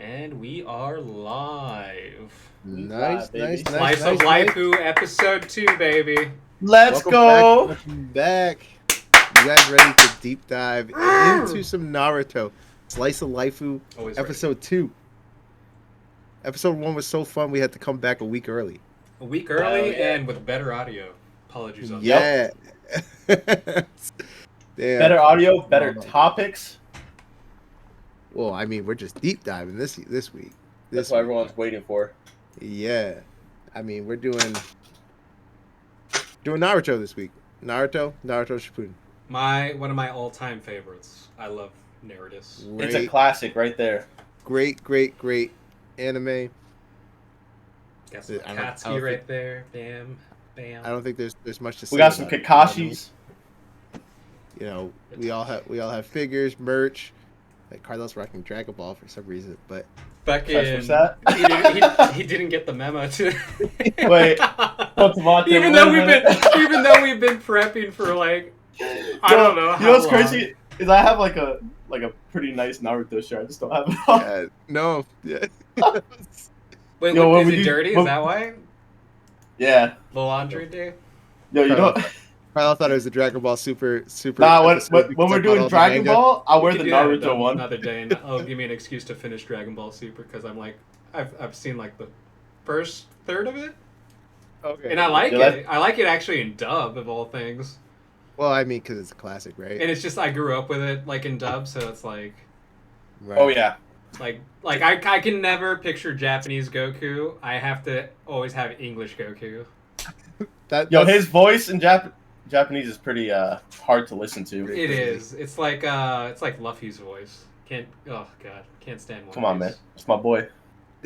And we are live. Nice. Slice of Laifu, episode 2, baby. Let's go. Welcome back. You guys ready to deep dive into some Naruto? Slice of Laifu, Always episode 2. Episode 1 was so fun we had to come back a week early. A week early and with better audio. Apologies on that. Damn. Better audio, better topics. Well, I mean, we're just deep diving this week. That's what everyone's waiting for. Yeah. I mean, we're doing Naruto this week. Naruto Shippuden. One of my all-time favorites. I love Narratus. It's a classic right there. Great anime. Got some Katsuki right there. Bam. I don't think there's much to say. We got some Kakashis. You know, we all have figures, merch. Like Carlos rocking Dragon Ball for some reason, but fucking he didn't get the memo to wait. Even though we've been prepping for like I don't know. You know what's crazy is I have like a pretty nice Naruto shirt. I just don't have it on. Yeah, no. Yeah. Wait, Yo, is it dirty? Is that why? Yeah. The laundry day? Yo, you know. I thought it was the Dragon Ball Super. Nah, when we're doing Dragon Ball, I wear the Naruto one. Another day, and I'll give me an excuse to finish Dragon Ball Super because I'm like, I've seen like the first third of it. Okay. And I like it. I like it actually in dub of all things. Well, I mean, because it's a classic, right? And it's just I grew up with it like in dub, so it's like. Right. Oh yeah. Like I can never picture Japanese Goku. I have to always have English Goku. His voice in Japanese is pretty hard to listen to. It is. It's like Luffy's voice. Can't stand one. Come on, man. It's my boy.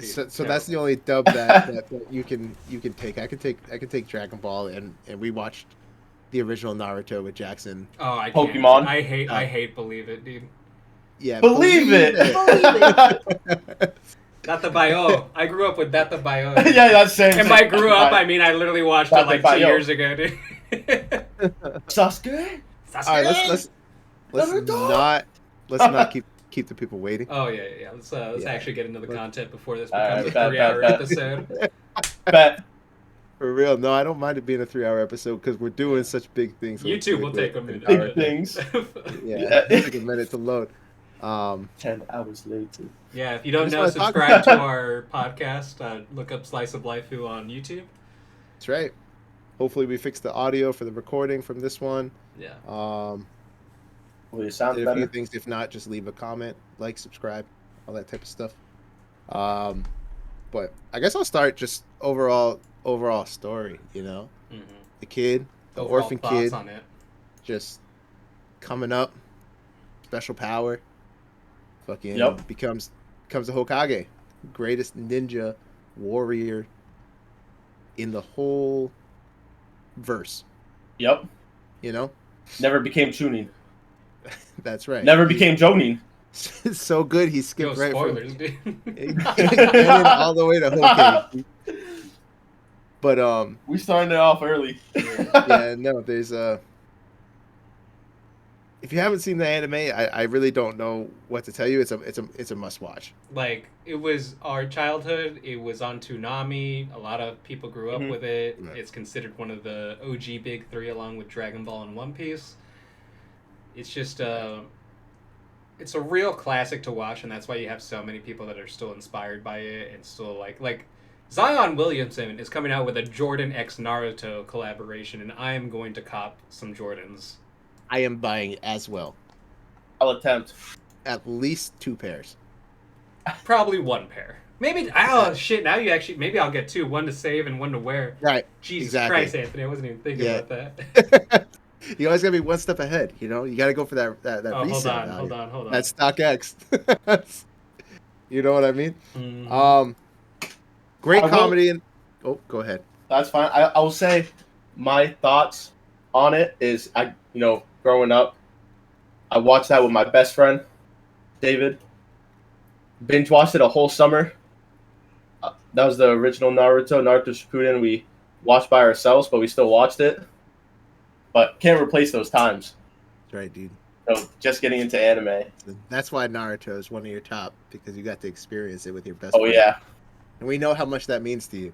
So that's the only dub that you can take. I can take Dragon Ball and we watched the original Naruto with Jackson. Oh, I can't. Pokemon. I hate Believe It, dude. Yeah, Believe it. Data Bio. I grew up with Data Bio. Yeah, that's same. And by grew up, I mean I literally watched it like 2 years ago, dude. Sasuke. All right, let's not keep the people waiting. Oh yeah. Let's actually get into the content before this All becomes right, a 3-hour episode. Bet. For real, no, I don't mind it being a 3-hour episode because we're doing such big things. YouTube will take a minute. Big things. Yeah, it'll take a minute to load. 10 hours later. Yeah, if you don't know, subscribe to our podcast. Look up Slice of Laifu on YouTube. That's right. Hopefully we fixed the audio for the recording from this one. Yeah. Will you sound did better? a few things. If not, just leave a comment, like, subscribe, all that type of stuff. But I guess I'll start just overall story. You know, the kid, the overall orphan thoughts kid, on it. just coming up, special power. Fucking becomes a Hokage, greatest ninja warrior in the whole verse. Yep. You know? Never became Chunin. That's right. Never became Jonin. So good he skipped right spoilers, from dude. all the way to Hokage. But we started it off early. yeah, no, there's if you haven't seen the anime, I really don't know what to tell you. It's a must watch. Like, it was our childhood. It was on Toonami. A lot of people grew up with it. Right. It's considered one of the OG big three, along with Dragon Ball and One Piece. It's just it's a real classic to watch, and that's why you have so many people that are still inspired by it and still like Zion Williamson is coming out with a Jordan x Naruto collaboration, and I am going to cop some Jordans. I am buying it as well. I'll attempt. At least 2 pairs. Probably 1 pair. Maybe, now you actually, maybe I'll get 2. 1 to save and 1 to wear. Right. Jesus exactly. Christ, Anthony, I wasn't even thinking about that. You always gotta be one step ahead, you know? You gotta go for that resale hold on. That StockX. You know what I mean? Mm-hmm. Great comedy and... Oh, go ahead. That's fine. I will say my thoughts on it is, growing up, I watched that with my best friend, David. Binge watched it a whole summer. That was the original Naruto Shippuden. We watched by ourselves, but we still watched it. But can't replace those times. That's right, dude. So just getting into anime. That's why Naruto is one of your top, because you got to experience it with your best Oh friend. yeah, And we know how much that means to you.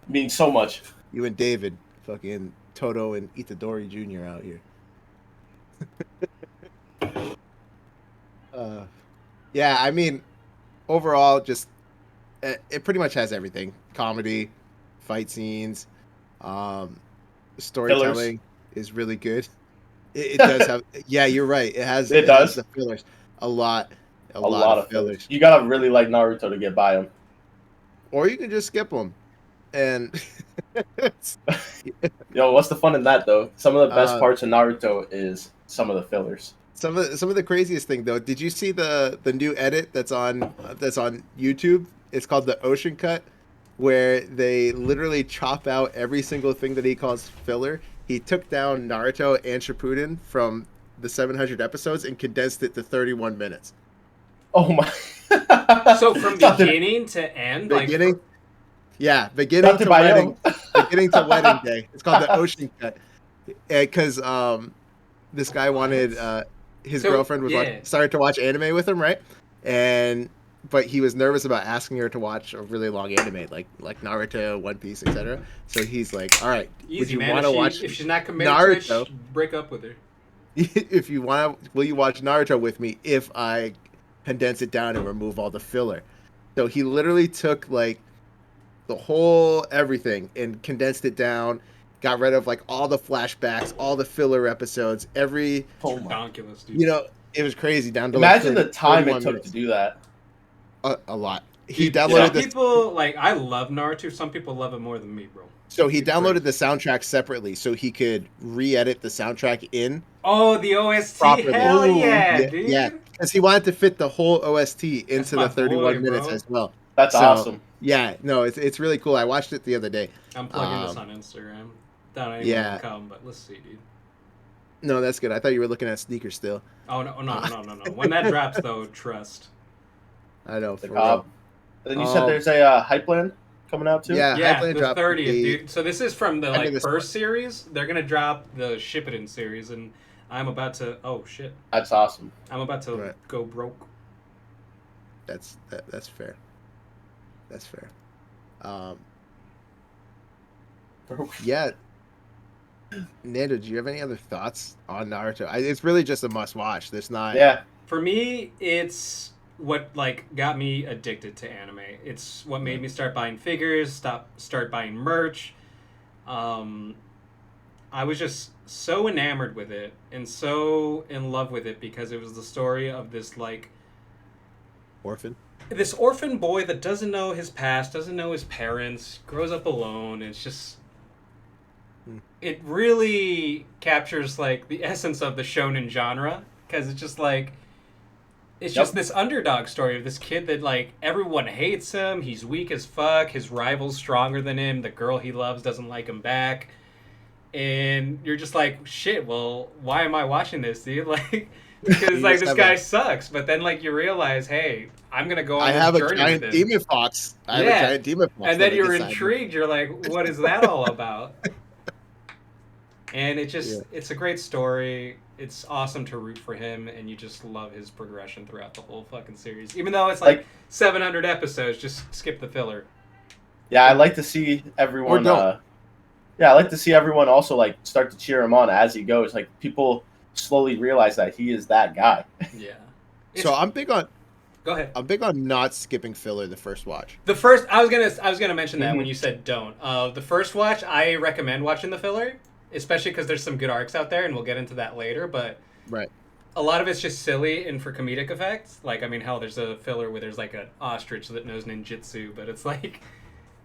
means so much. You and David, fucking Toto and Itadori Jr. out here. Yeah, I mean, overall, just it pretty much has everything: comedy, fight scenes, um, storytelling is really good. It does have. Yeah, you're right. It It has does. the fillers, a lot, A lot lot of of fillers. fillers. You gotta really like Naruto to get by him. Or you can just skip them, and Yo, what's the fun in that though? Some of the best uh, parts of Naruto is some of the fillers. some of the craziest thing though. Did you see the new edit that's on YouTube? It's called the Ocean Cut, where they literally chop out every single thing that he calls filler. He took down Naruto and Shippuden from the 700 episodes and condensed it to 31 minutes. Oh my! So from beginning to end, Beginning, like yeah, beginning to wedding, beginning to wedding day. It's called the Ocean Cut, because this guy wanted his So, girlfriend was yeah. started to watch anime with him, right? And but he was nervous about asking her to watch a really long anime like Naruto, One Piece, etc. So he's like, "All right, would easy you man. want to watch If she's not committed Naruto? to it, break up with her. If you want to, will you watch Naruto with me if I condense it down and remove all the filler?" So he literally took like the whole everything and condensed it down, got rid of like all the flashbacks, all the filler episodes, every Oh my! Ridiculous, dude. you know, it was crazy down to Imagine like the time 31 it took minutes. to do that. A lot. He Dude, some downloaded this. people like I love Naruto. Some people love it more than me, bro. So he It's downloaded crazy. the soundtrack separately, so he could re-edit the soundtrack in Oh, the OST, properly. hell Ooh, yeah, Yeah, dude. yeah, because he wanted to fit the whole OST That's into my the 31 boy, minutes bro. as well. That's So awesome. yeah, no, it's really cool. I watched it the other day. I'm plugging this on Instagram. That ain't Yeah. gonna come, but let's see, dude. No, that's good. I thought you were looking at sneakers still. Oh no. When that drops, though, trust. I know. The For cob. real. Then you said there's a hype land coming out too. Yeah, Yeah, Hypeland the dropped 30th, the dude. So this is from the end of like this first series. They're gonna drop the Shippuden series, and I'm about to. Oh shit! That's awesome. I'm about to Right. go broke. That's fair. That's fair. Yeah. Nando, do you have any other thoughts on Naruto? It's really just a must-watch. There's not. Yeah. For me, it's what like got me addicted to anime. It's what made me start buying figures, start buying merch. I was just so enamored with it and so in love with it because it was the story of this like Orphan. this orphan boy that doesn't know his past, doesn't know his parents, grows up alone. And it's just it really captures like the essence of the shonen genre because it's just like it's just this underdog story of this kid that like everyone hates him. He's weak as fuck. His rival's stronger than him. The girl he loves doesn't like him back. And you're just like, shit, well, why am I watching this, dude? Like, because like this guy sucks. But then like you realize, hey, I'm gonna go on I this have a journey giant with him. demon fox. I have a giant demon fox. And then that I you're decided- intrigued. You're like, what is that all about? And it just, it's a great story. It's awesome to root for him, and you just love his progression throughout the whole fucking series. Even though it's like 700 episodes, just skip the filler. Yeah, I like to see everyone. Or don't. Yeah, I like to see everyone also like start to cheer him on as he goes. Like people slowly realize that he is that guy. Yeah. So I'm big on. Go ahead. I'm big on not skipping filler the first watch. The first, I was gonna mention that when you said don't. The first watch, I recommend watching the filler, especially because there's some good arcs out there, and we'll get into that later. But Right. a lot of it's just silly and for comedic effects. Like, I mean, hell, there's a filler where there's like an ostrich that knows ninjutsu, but it's like.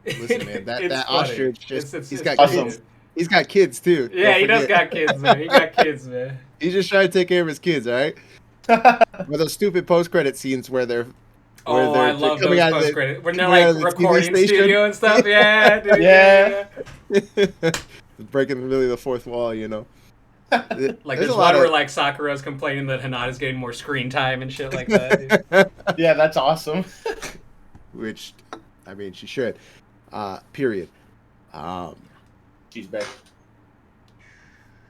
Listen, man, that it's funny. ostrich just It's he's got awesome. kids. He's got kids too. Yeah, Don't he does forget. got kids, man. He got kids, man. He's just trying to take care of his kids, all right? With those stupid post-credit scenes where they're Oh, I love those coming out of post the- credits when they're coming out like of the TV recording station. studio and stuff. Yeah, dude. Yeah. breaking really the fourth wall, you know. Like There's there's a one lot where of- like Sakura's complaining that Hinata's getting more screen time and shit like that. Dude. Yeah, that's awesome. Which, I mean, she should. Period. She's back.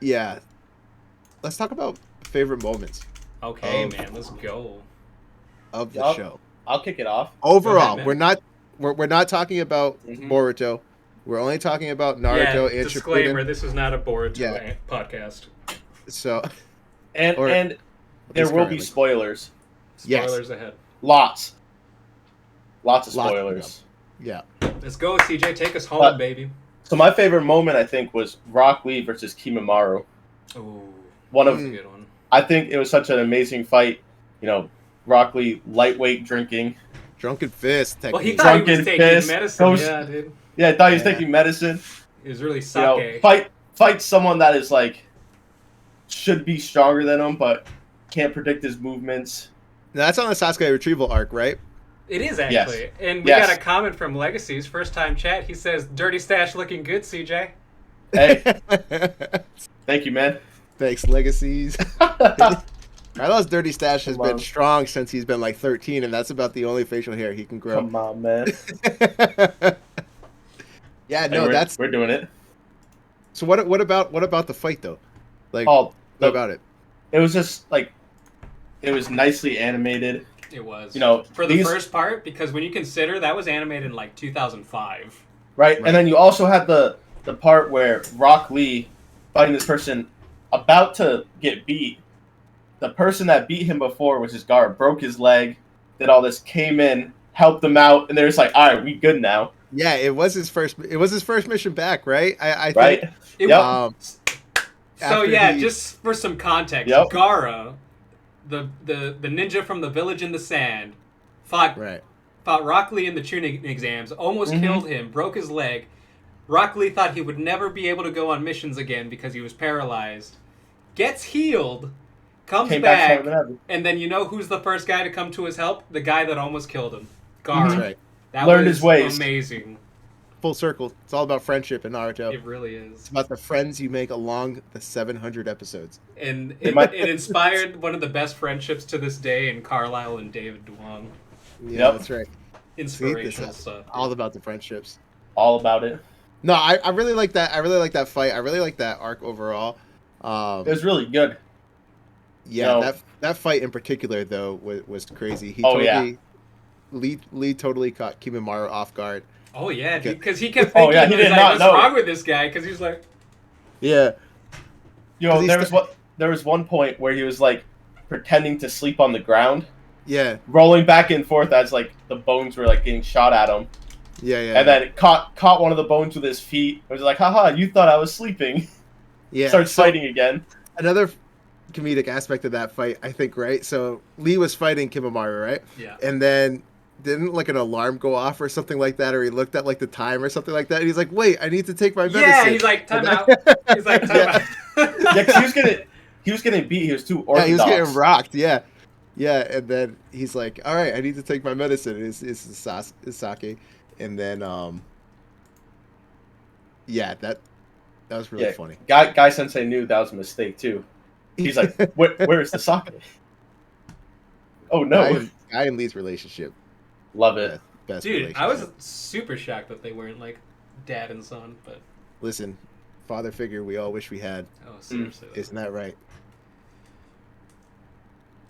Yeah. Let's talk about favorite moments Okay, of, man, let's go. of the Yup. show. I'll kick it off. Overall, man. we're not talking about Mhm. Boruto. We're only talking about Yeah, Naruto and disclaimer: Shippuden. this is not a Boruto Yeah. podcast. So, And or and at there least will be currently. spoilers. Yes. Spoilers ahead. Lots of Lots of spoilers. Yeah. Let's go, CJ. Take us home, But- baby. So my favorite moment, I think, was Rock Lee versus Kimimaro. Ooh, One that's of, a good one. I think it was such an amazing fight. You know, Rock Lee lightweight drinking. Drunken fist Well, he technique. thought he was Drunken taking fist, medicine. goes- Yeah, dude. Yeah, I thought he was Yeah. taking medicine. It was really You know, sake. fight someone that is like should be stronger than him, but can't predict his movements. Now, that's on the Sasuke retrieval arc, right? It is Yes. actually. And we Yes. got a comment from Legacy's first time chat. He says, "Dirty stash looking good, CJ." Hey, thank you, man. Thanks, Legacies. Carlos' dirty stash has Come been on. strong since he's been like 13, and that's about the only facial hair he can grow. Come on, man. Yeah, Hey, no, we're doing it. so. What about the fight though? Like, Oh, what about it? it was just like it was nicely animated. It was. You know, for the these- first part, because when you consider that was animated in like 2005. Right? Right. And then you also had the part where Rock Lee fighting this person about to get beat. The person that beat him before was his guard, broke his leg, did all this, came in, helped him out, and they're just like, all right, we good now. Yeah, it was his first mission back, right? I Right? think. It Yep. So after yeah, he- just for some context, Yep. Gaara, the ninja from the village in the sand, fought Right. Rock Lee in the tuning exams, almost Mhm. killed him, broke his leg. Rock Lee thought he would never be able to go on missions again because he was paralyzed. Gets healed, comes Came back back, stronger than ever. and then you know who's the first guy to come to his help? The guy that almost killed him. Gaara. That's right. That Learned was his ways. amazing. Full circle. It's all about friendship in Naruto. It really It's is. about the friends you make along the 700 episodes. And It it, might- it inspired one of the best friendships to this day in Carlisle and David Duong. Yeah, Yep. that's right. Inspirational See, stuff. All about the friendships. All about it. No, I really like that. I really like that fight. I really like that arc overall. It was really good. Yeah, No. that fight in particular though was crazy. He Oh, totally Lee totally caught Kimimaro off guard. Oh yeah, Okay. because he kept Oh, thinking, yeah, he he was did like, not what's know. wrong with this guy? Because he was like, Yeah, You know, 'Cause he's there was one point where he was like pretending to sleep on the ground, yeah, rolling back and forth as like the bones were like getting shot at him, yeah. and then it caught one of the bones with his feet. It was like, haha, you thought I was sleeping. yeah. Starts So fighting again. another comedic aspect of that fight, I think, right? So Lee was fighting Kimimaro, right? yeah. And then didn't like an alarm go off or something like that, or he looked at like the time or something like that, and he's like, "Wait, I need to take my medicine." Yeah, he's like, time And out. then- He's like, time Yeah. out. Yeah, 'cause he was getting beat. He was too Yeah, orthodox. he was getting rocked. Yeah, yeah. And then he's like, "All right, I need to take my medicine." It's sake, and then yeah, that was really Yeah. funny. Guy Sensei knew that was a mistake too. He's like, where is the sake? Oh no, Guy and Lee's relationship, love it. best Dude, relationship. I was super shocked that they weren't like dad and son, but Listen, father figure we all wish we had. oh, seriously. Isn't that right?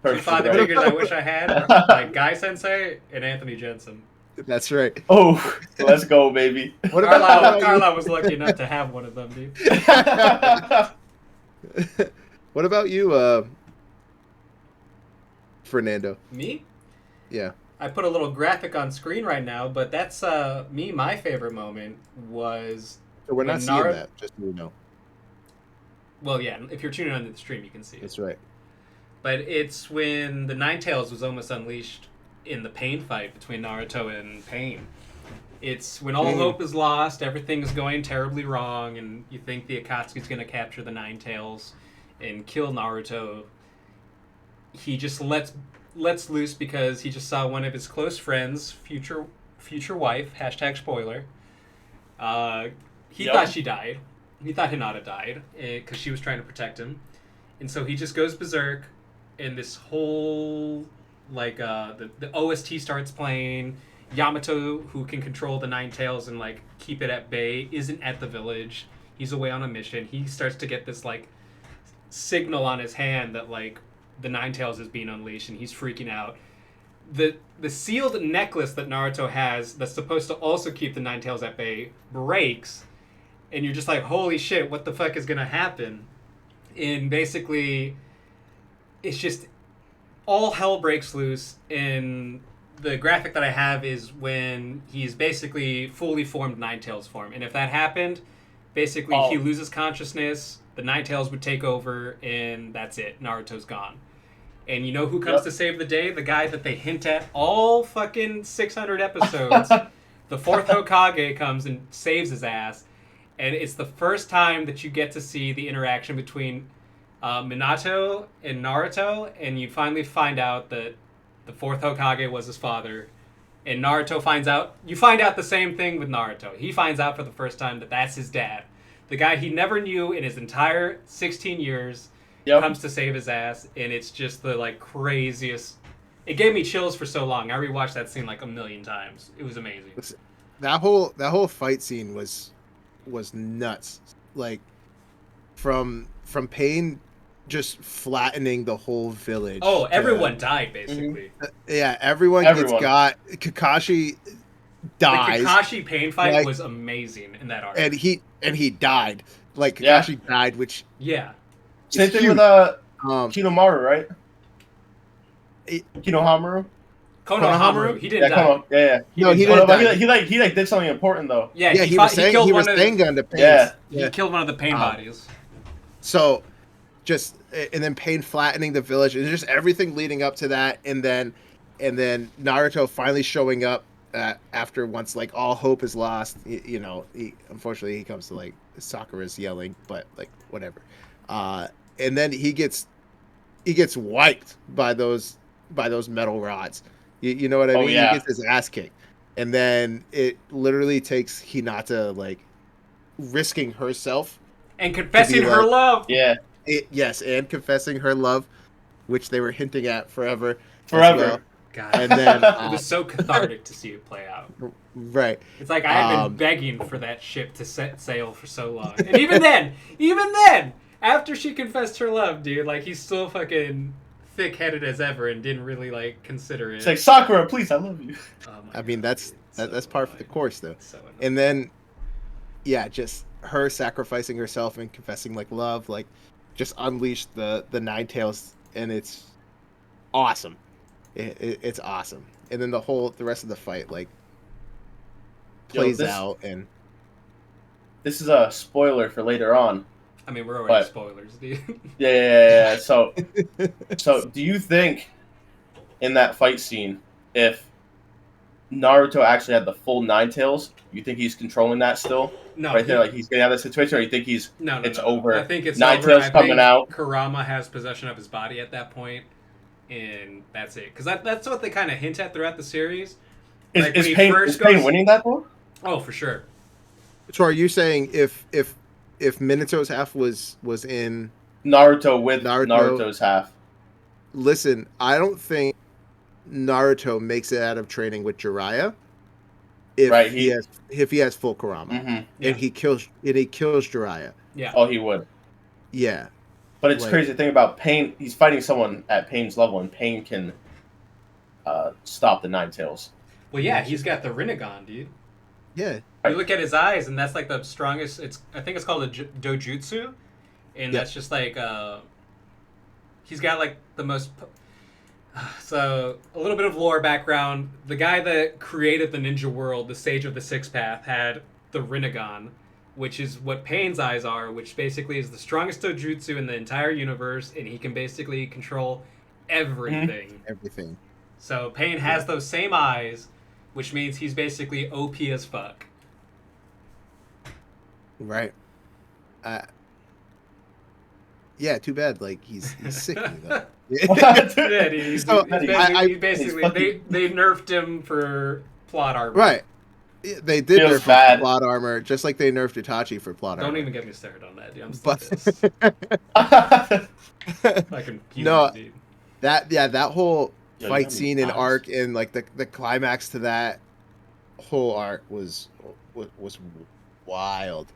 Two Perfect, father right? figures I wish I had, like Guy Sensei and Anthony Jensen. That's right. Oh, let's go, baby. What about Carlisle was lucky enough to have one of them, dude. what about you, Fernando? Me? Yeah. I put a little graphic on screen right now, but that's me. My favorite moment was So we're not When seeing Naruto- that, just so you know. well, yeah. If you're tuning into the stream, you can see it. That's right. But it's when the Nine Tails was almost unleashed in the Pain fight between Naruto and Pain. It's when all hope is lost, everything is going terribly wrong, and you think the Akatsuki's going to capture the Nine Tails and kill Naruto. He just lets loose because he just saw one of his close friends, future wife, #spoiler. He Yep. thought she died. He thought Hinata died because she was trying to protect him. And so he just goes berserk, and this whole, like, the OST starts playing. Yamato, who can control the Nine Tails and, like, keep it at bay, isn't at the village. He's away on a mission. He starts to get this, like, signal on his hand that, like, the Nine Tails is being unleashed, and he's freaking out. The sealed necklace that Naruto has that's supposed to also keep the Nine Tails at bay breaks, and you're just like, holy shit, what the fuck is gonna happen? And basically, it's just all hell breaks loose. And the graphic that I have is when he's basically fully formed Nine Tails form, and if that happened, basically he loses consciousness, the Nine Tails would take over, and that's it. Naruto's gone. And you know who comes to save the day? The guy that they hint at all fucking 600 episodes. The fourth Hokage comes and saves his ass. And it's the first time that you get to see the interaction between Minato and Naruto. And you finally find out that the fourth Hokage was his father. And Naruto finds out... You find out the same thing with Naruto. He finds out for the first time that that's his dad. The guy he never knew in his entire 16 years... comes to save his ass, and it's just the like craziest. It gave me chills for so long. I rewatched that scene like a million times. It was amazing. That whole fight scene was nuts. Like from Pain just flattening the whole village. Oh, everyone died basically. Yeah, everyone gets got. Kakashi dies. The Kakashi Pain fight was amazing in that arc. And he died. Like Kakashi died, which Same thing with Kinomaru, right? Konohamaru? Konohamaru. He didn't die. No, he didn't die. He did something important though. Yeah, he was Sengun to Pain. He killed one of the Pain bodies. So, and then Pain flattening the village, and just everything leading up to that, and then Naruto finally showing up after once like all hope is lost. Unfortunately he comes to like Sakura's yelling, but like whatever. And then he gets wiped by those metal rods. You know what I mean? Yeah. He gets his ass kicked. And then it literally takes Hinata like risking herself and confessing her love. Yeah. Yes, and confessing her love, which they were hinting at forever. Well. God. And then it was so cathartic to see it play out. Right. It's like I had been begging for that ship to set sail for so long. And even then, after she confessed her love, dude, like he's still fucking thick-headed as ever and didn't really like consider it. It's like, Sakura, please, I love you. I mean, that's part of the course, though. So and then, just her sacrificing herself and confessing like love, like just unleashed the Nine Tails, and it's awesome. It's awesome. And then the rest of the fight like plays out, and this is a spoiler for later on. I mean, we're already spoilers, dude. Yeah. So do you think in that fight scene, if Naruto actually had the full Nine Tails, you think he's controlling that still? No. Right there, like he's getting out of the situation, or you think he's it's over? I think it's Nine over. Tails coming out. Kurama has possession of his body at that point, and that's it. Because that's what they kind of hint at throughout the series. Is Pain winning that though? Oh, for sure. So are you saying if Minato's half was in Naruto with Naruto's half? Listen, I don't think Naruto makes it out of training with Jiraiya if he has full Kurama, and he kills Jiraiya. Yeah. Oh, he would. Yeah. But it's crazy to think about Pain. He's fighting someone at Pain's level, and Pain can stop the Nine Tails. Well, yeah, he's got the Rinnegan, dude. Yeah. You look at his eyes, and that's like the strongest. I think it's called a dojutsu, and that's just like he's got like the most. So a little bit of lore background: the guy that created the ninja world, the Sage of the Sixth Path, had the Rinnegan, which is what Pain's eyes are, which basically is the strongest dojutsu in the entire universe, and he can basically control everything. Everything. So Pain has those same eyes, which means he's basically OP as fuck. Right. Yeah, too bad. Like he's sick. Though. Yeah, he's basically they nerfed him for plot armor. Right. They did nerf him for plot armor, just like they nerfed Itachi for plot armor. Don't even get me started on that, dude. I'm still pissed. Fucking dude. That whole fight scene and arc, and like the climax to that whole arc was wild.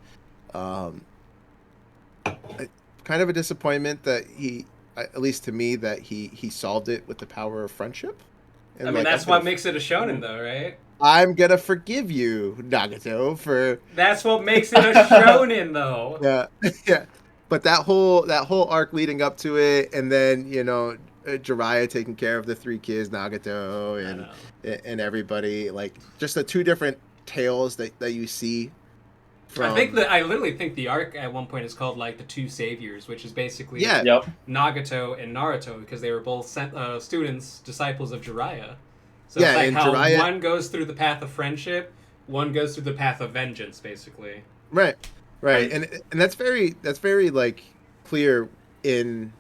Kind of a disappointment that he at least to me, that he solved it with the power of friendship. And I mean, like, that's what makes it a shonen, though, right? I'm gonna forgive you, Nagato, for That's what makes it a shonen, though. yeah, yeah. But that whole arc leading up to it, and then Jiraiya taking care of the three kids, Nagato I know. and everybody, like just the two different tales that you see. I literally think the arc at one point is called like the Two Saviors, which is basically Yep. Nagato and Naruto, because they were both students, disciples of Jiraiya. So Yeah, it's like and how Jiraiya- one goes through the path of friendship, one goes through the path of vengeance, basically. Right, and that's very like clear in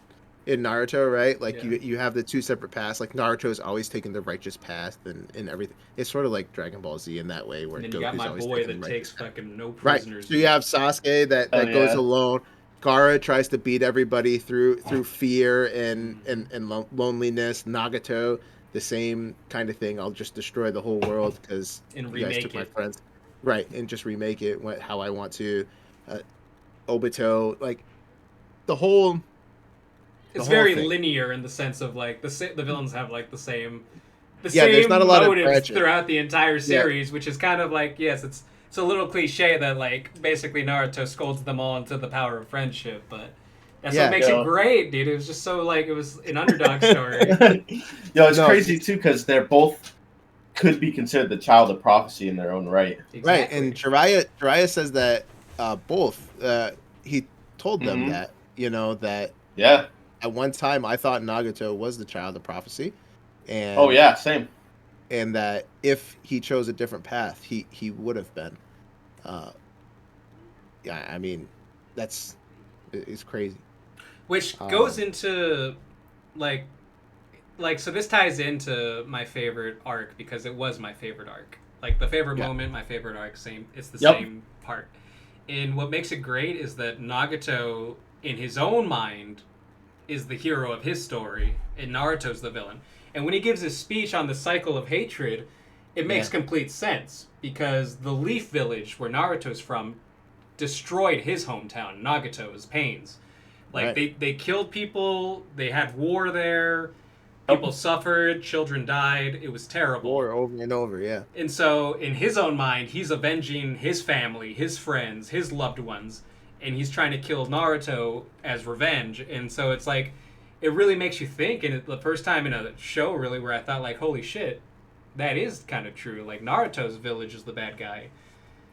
Naruto, right? Like Yeah. you have the two separate paths. Like Naruto's always taking the righteous path and everything. It's sort of like Dragon Ball Z in that way, where And then you got Goku's my always boy taking that the takes righteous path. fucking no Right. prisoners. So you have Sasuke that goes yeah. alone. Gaara tries to beat everybody through fear and loneliness. Nagato, the same kind of thing. I'll just destroy the whole world because And you guys remake took my it. friends. Right, and just remake it how I want to. Obito, like the whole. It's whole very thing. linear in the sense of like the villains have like the same There's not a lot of motives branches. throughout the entire series, which is kind of like, yes, it's a little cliche that like basically Naruto scolds them all into the power of friendship, but that's what makes it great, dude. It was just so like it was an underdog story. It's crazy too because they're both could be considered the child of prophecy in their own right. Exactly. Right, and Jiraiya says that both he told them that that Yeah. at one time I thought Nagato was the child of prophecy, and Same. and that if he chose a different path, he would have been. Yeah, I mean, it's crazy. Which goes into like so this ties into my favorite arc because it was my favorite arc. Like the favorite moment, my favorite arc, same. It's the same part. And what makes it great is that Nagato, in his own mind, is the hero of his story, and Naruto's the villain. And when he gives his speech on the cycle of hatred, it makes complete sense because the Leaf Village, where Naruto's from, destroyed his hometown, Nagato's, Pains. Like they killed people, they had war there, people suffered, children died. It was terrible. War over and over, yeah. And so, in his own mind, he's avenging his family, his friends, his loved ones, and he's trying to kill Naruto as revenge. And so it's like, it really makes you think. And the first time in a show, really, where I thought, like, holy shit, that is kind of true. Like, Naruto's village is the bad guy.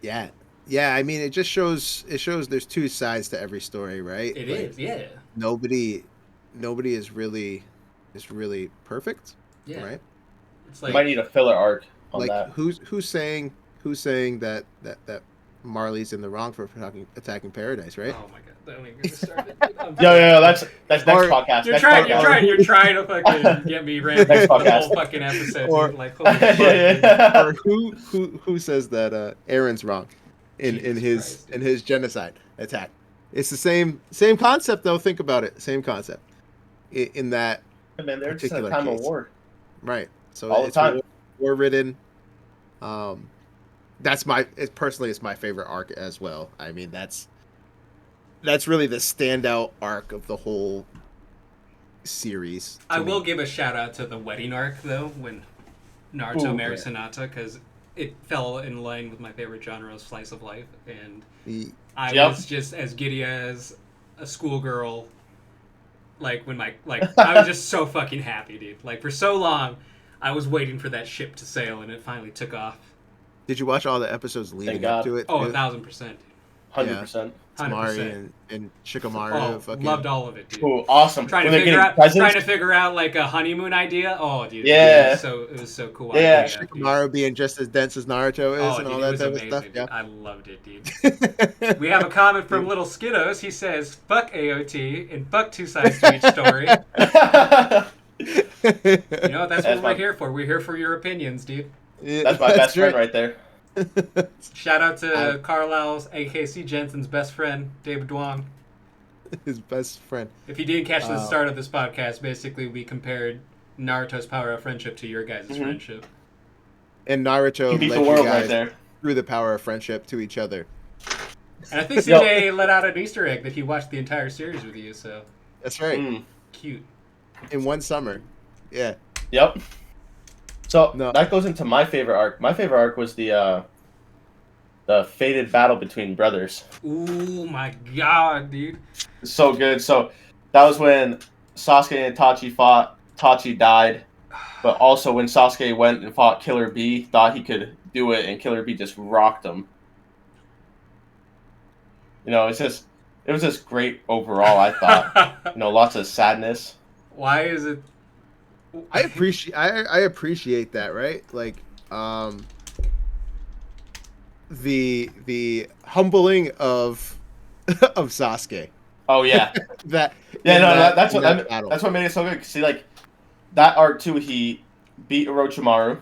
Yeah. Yeah, I mean, it shows there's two sides to every story, right? It is, yeah. Nobody is really perfect, right? It's like, you might need a filler arc on like that. Who's saying that Marley's in the wrong for attacking Paradise, right? Oh my god, don't even get me started. That's next podcast. You're trying to fucking get me ranting Next for the podcast. whole fucking episode. Or- Dude. Like, holy fuck. Or who says that Aaron's wrong in his genocide attack? It's the same concept though. Think about it. Same concept. In that Man, they're just in a particular time of case. war. Right. So All the it's time. war ridden. That's it's my favorite arc as well. I mean, that's really the standout arc of the whole series. I will give a shout out to the wedding arc though, when Naruto marries Hinata, because it fell in line with my favorite genre of slice of life, and I was just as giddy as a schoolgirl. Like when I was just so fucking happy, dude. Like for so long, I was waiting for that ship to sail, and it finally took off. Did you watch all the episodes leading up to it? Oh, 1,000%. 100%. Tamari and Shikamaru. Oh, loved all of it, dude. Oh, awesome. Trying to figure out like a honeymoon idea. Oh, dude. Yeah. It was so cool. Yeah. Shikamaru being just as dense as Naruto is and all that type of stuff. Yeah. I loved it, dude. We have a comment from Little Skiddos. He says, "Fuck AOT and fuck two sides to each story." You know, that's what we're here for. We're here for your opinions, dude. That's my best friend right there. Shout out to Carlisle's AKC Jensen's best friend, David Duong. His best friend. If you didn't catch the start of this podcast, basically we compared Naruto's power of friendship to your guys' friendship. And Naruto beat led the world you guys right there. through the power of friendship to each other. And I think CJ let out an Easter egg that he watched the entire series with you, so. That's right. cute. in one summer. Yeah. Yep. So No. that goes into my favorite arc. My favorite arc was the fated battle between brothers. Ooh my god, dude. It's so good. So that was when Sasuke and Itachi fought. Itachi died, but also when Sasuke went and fought Killer Bee, thought he could do it, and Killer Bee just rocked him. You know, it was just great overall. I thought, you know, lots of sadness. Why is it? I appreciate that, right? Like, the humbling of of Sasuke. Oh yeah, That yeah. in No, that- that's in what that battle. that's what made it so good. See, like that arc too. He beat Orochimaru.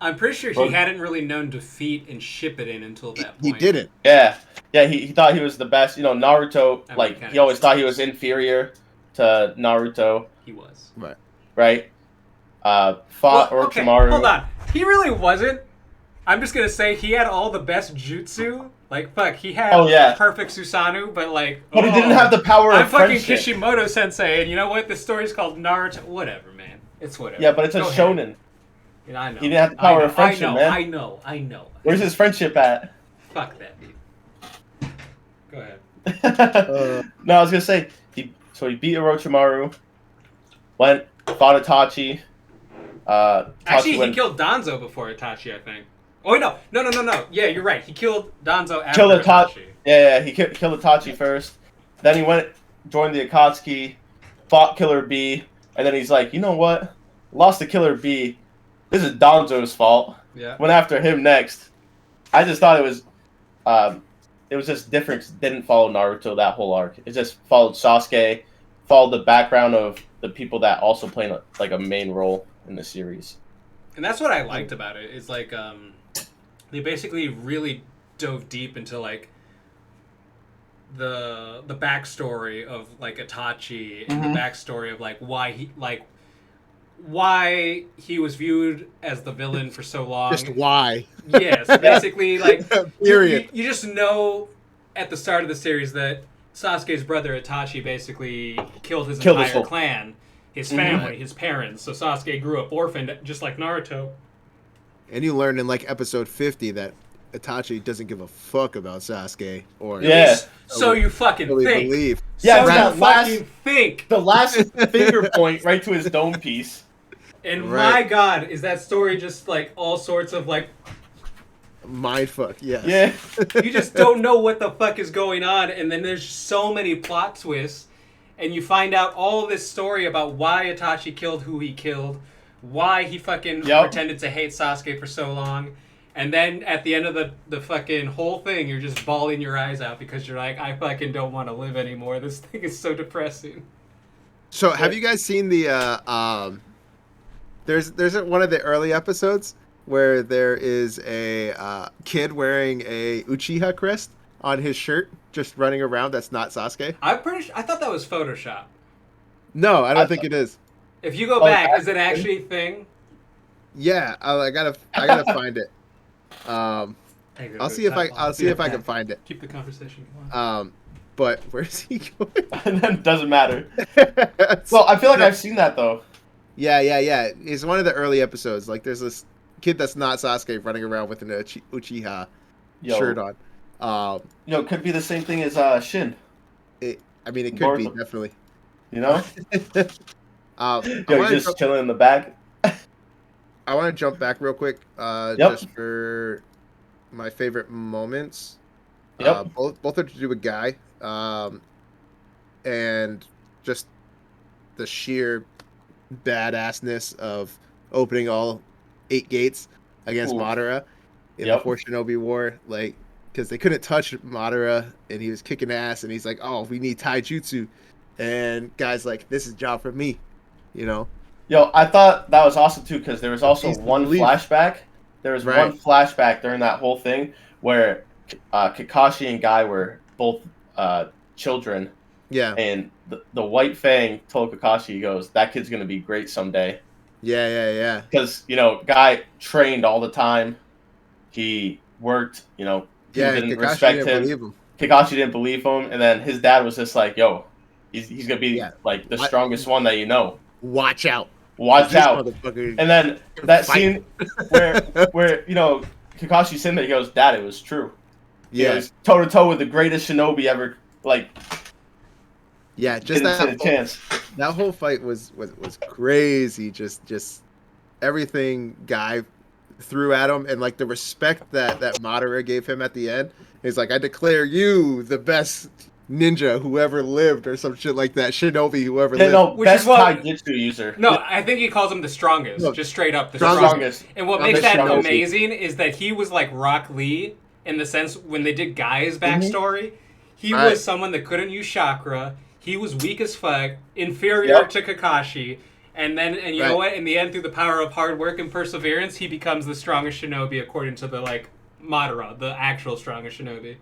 I'm pretty sure he Well- hadn't really known defeat and Shippuden until that He point. didn't. Yeah, yeah. He thought he was the best. You know, Naruto. I mean, Like kinda he always makes thought he sense. was inferior to Naruto. He was. Right? Fought Well, okay, Orochimaru. hold on. He really wasn't. I'm just gonna say he had all the best jutsu. Like, fuck, he had Oh, yeah. perfect Susanoo, but like... But he didn't have the power I'm of fucking friendship. Kishimoto Sensei, and you know what? This story's called Naruto. Whatever, man. It's whatever. Yeah, but it's a Go ahead. shonen. And I know. He didn't have the power I know, of friendship, I know, man. I know. Where's his friendship at? Fuck that, dude. Go ahead. No, I was gonna say he beat Orochimaru, went fought Itachi. Actually, went, he killed Danzo before Itachi, I think. Oh, wait, no. Yeah, you're right. He killed Danzo after killed Itachi. Itachi. Yeah, he killed Itachi first. Then he went joined the Akatsuki, fought Killer Bee, and then he's like, you know what? Lost to Killer Bee. This is Danzo's fault. Yeah. Went after him next. I just thought it was just different. 'Cause it didn't follow Naruto that whole arc. It just followed Sasuke, followed the background of the people that also play like a main role in the series. And that's what I liked about it. Is like they basically really dove deep into like the backstory of like Itachi and Mhm. the backstory of like why he was viewed as the villain for so long. Just why? Yes, basically like Period. You just know at the start of the series that Sasuke's brother Itachi basically killed his Killed his entire whole- clan, his Mhm. family, his parents. So Sasuke grew up orphaned, just like Naruto. And you learn in like episode 50 that Itachi doesn't give a fuck about Sasuke or Yeah. So you fucking really think. believe. Yeah, so that you last- fucking think. The last finger point right to his dome piece. And Right. my God, is that story just like all sorts of like Mindfuck, yes. Yeah. you just don't know what the fuck is going on, and then there's so many plot twists, and you find out all this story about why Itachi killed who he killed, why he fucking Yep. pretended to hate Sasuke for so long, and then at the end of the fucking whole thing, you're just bawling your eyes out because you're like, I fucking don't want to live anymore. This thing is so depressing. So have you guys seen the there's one of the early episodes where there is a kid wearing a Uchiha crest on his shirt just running around that's not Sasuke? I thought that was Photoshop. No, I don't think it is. If you go Oh, back, is it actually- actually a thing? Yeah, I gotta find it. I'll see if I can find it. Keep the conversation going. But where's he going? And then it doesn't matter. Well, I feel like I've seen that though. Yeah. It's one of the early episodes. Like, there's this kid that's not Sasuke running around with an Uchiha Yo. shirt on. It could be the same thing as Shin. It could be, Boruto. definitely. You know? I Yo, want he's just chilling in the back. to jump back real quick, just for my favorite moments. Yep. Both are to do with Guy, and just the sheer badassness of opening all 8 gates against Ooh. Madara in Yep. the 4 Shinobi War, like, because they couldn't touch Madara and he was kicking ass, and he's like, "Oh, we need taijutsu," and Guy's like, "This is a job for me," you know. Yo, I thought that was awesome too because there was also He's the one leader. flashback. There was Right. one flashback during that whole thing where Kakashi and Guy were both children, Yeah, and the White Fang told Kakashi, he goes, "That kid's gonna be great someday." yeah. Because Guy trained all the time. He worked. People Yeah, didn't Kakashi respect didn't him. believe him. Kakashi didn't believe him, and then his dad was just like, "Yo, He's gonna be Yeah. like the What? strongest one that you know. Watch out. Watch This out. motherfucker And then that fight. scene where Kakashi's in there, he goes, "Dad, it was true." He Yeah. goes toe to toe with the greatest shinobi ever. Like, Yeah, just didn't stand a that chance. whole fight was crazy. Just everything Guy threw at him, and like the respect that Madara gave him at the end. He's like, I declare you the best ninja who ever lived, or some shit like that. Shinobi who ever Yeah, lived. no, Which best is what- taijutsu user. No, I think he calls him the strongest, No, just straight up the strongest. strongest. And what makes Strongest that shinobi. amazing is that he was like Rock Lee in the sense when they did Guy's Mm-hmm. backstory, he Right. was someone that couldn't use chakra. He was weak as fuck, inferior Yep. to Kakashi. And you know Right. what? In the end, through the power of hard work and perseverance, he becomes the strongest shinobi according to the like Madara, the actual strongest shinobi.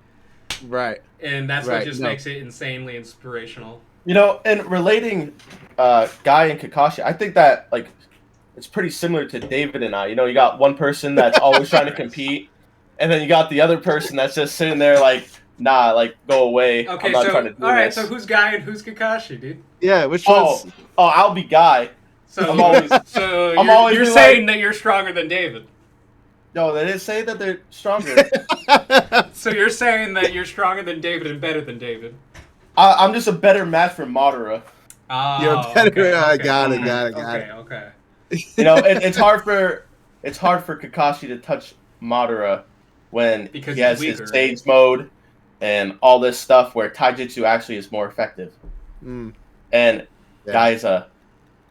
Right. And that's what Right, just no. makes it insanely inspirational. And relating Guy and Kakashi, I think that like it's pretty similar to David and I. You got one person that's always trying to compete, and then you got the other person that's just sitting there like, nah, like go away. Okay, I'm not so trying to do all right, this. so who's Guy and who's Kakashi, dude? Yeah, which Oh, was I'll be Guy. So I'm always- so I'm you're, always you're be saying like- that you're stronger than David. No, they didn't say that they're stronger. So you're saying that you're stronger than David and better than David. I'm just a better match for Madara. Oh, You're better. okay, I okay, got it, okay, got it, okay, got it. okay. It's hard for Kakashi to touch Madara when Because he has he's his weaker. stage mode and all this stuff where taijutsu actually is more effective. Mm, And yeah. Guy is a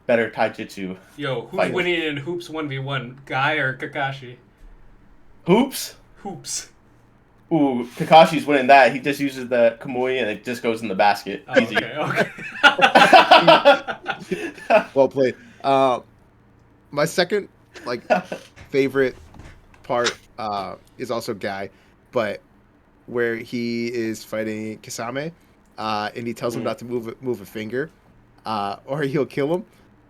better taijutsu. Yo, who's Fighter. winning in hoops 1v1? Guy or Kakashi? Hoops? Hoops. Ooh, Kakashi's winning that. He just uses the Kamui and it just goes in the basket. Oh, Easy. okay. Well played. My second favorite part is also Guy, but where he is fighting Kisame, and he tells him not to move a finger, or he'll kill him,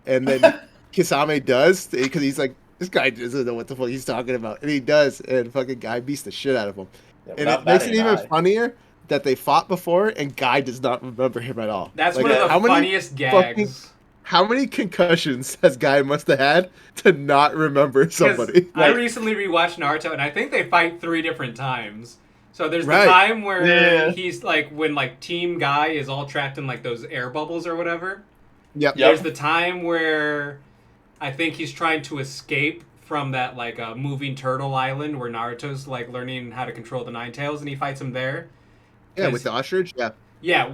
and then Kisame does because he's like, this guy doesn't know what the fuck he's talking about, and he does, and fucking Guy beats the shit out of him, Yeah, and without it makes it batting an even eye. funnier that they fought before and Guy does not remember him at all. That's Like, one of the how many funniest gags. How many concussions has Guy must have had to not remember 'Cause somebody? I Like- recently rewatched Naruto, and I think they fight 3 different times. So there's Right. the time where Yeah. he's like, when like Team Guy is all trapped in like those air bubbles or whatever. Yep. Yep. There's the time where I think he's trying to escape from that like moving turtle island where Naruto's like learning how to control the Nine Tails, and he fights him there. Yeah, with the ostrich. Yeah. Yeah,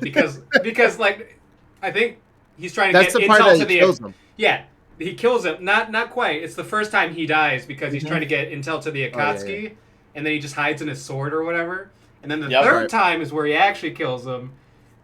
because like I think he's trying to That's get the part intel that to he the kills him. Yeah, he kills him. Not quite. It's the first time he dies because he's trying to get intel to the Akatsuki, yeah. and then he just hides in his sword or whatever. And then the Yep. third Right. time is where he actually kills him,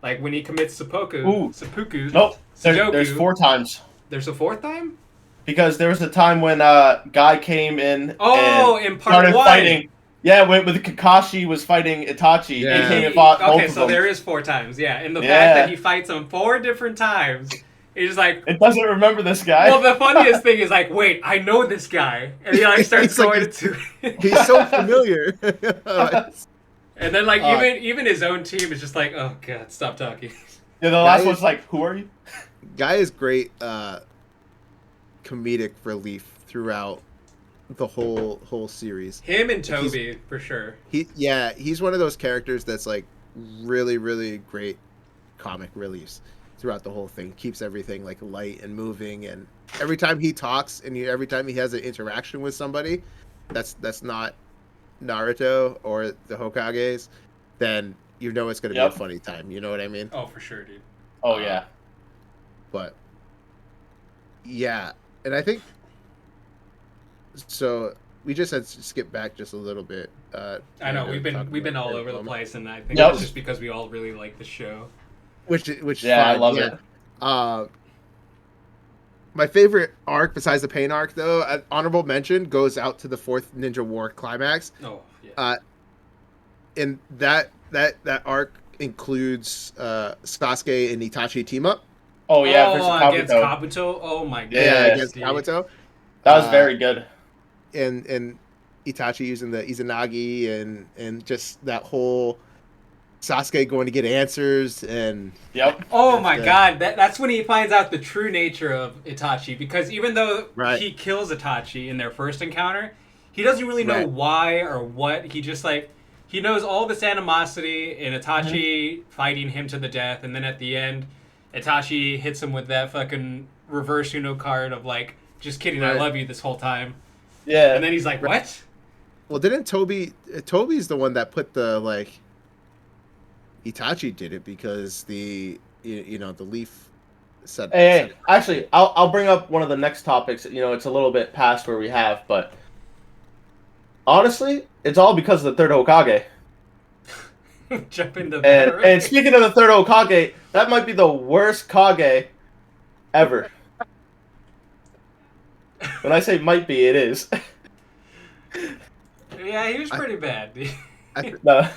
like when he commits seppuku. Ooh. Seppuku. Nope. Sudoku. There's 4 times. There's a 4th time? Because there was a time when Guy came in Oh, and in part started 1. fighting. Yeah, when Kakashi was fighting Itachi. Yeah. He came and fought both Okay, of so them. there is 4 times, yeah. And the fact Yeah. that he fights him 4 different times, he's like, It doesn't remember this guy. well, the funniest thing is like, wait, I know this guy, and he like starts He's like- going into it. He's so familiar. And then like Uh, even his own team is just like, oh god, stop talking. Yeah, the last Guy one's is- like, who are you? Guy is great comedic relief throughout the whole series. Him and Toby for sure. He's one of those characters that's like really, really great comic reliefs throughout the whole thing. Keeps everything like light and moving, and every time he talks and every time he has an interaction with somebody that's not Naruto or the Hokages, then you know it's gonna be Yep. a funny time. You know what I mean? Oh, for sure, dude. Oh, yeah. But yeah, and I think so. We just had to skip back just a little bit. I know to we've talk been about all Fairy over the Tail. place, and I think Yep. it's just because we all really like the show. Which Yeah, I fine, love yeah. it. My favorite arc besides the pain arc, though, an honorable mention goes out to the 4th Ninja War climax. Oh yeah. And that arc includes Sasuke and Itachi team up. Oh, yeah, versus against Kabuto. Kabuto. Oh my god. Yeah, Against dude. Kabuto. That was very good. And Itachi using the Izanagi and just that whole Sasuke going to get answers, and Yep. Oh my Yeah. god, that's when he finds out the true nature of Itachi, because even though Right. he kills Itachi in their first encounter, he doesn't really know Right. why or what. He just like he knows all this animosity and Itachi fighting him to the death, and then at the end, Itachi hits him with that fucking reverse Uno card of like, just kidding, I Right. love you this whole time. Yeah. And then he's like, what? well, didn't Toby's the one that put the like Itachi did it because the the leaf said. Hey, actually, I'll bring up one of the next topics. You know, it's a little bit past where we have, but honestly, it's all because of the third Hokage. Jump into that. And speaking of the third Hokage, that might be the worst Kage ever. When I say might be, it is. Yeah, he was pretty bad. Dude. No,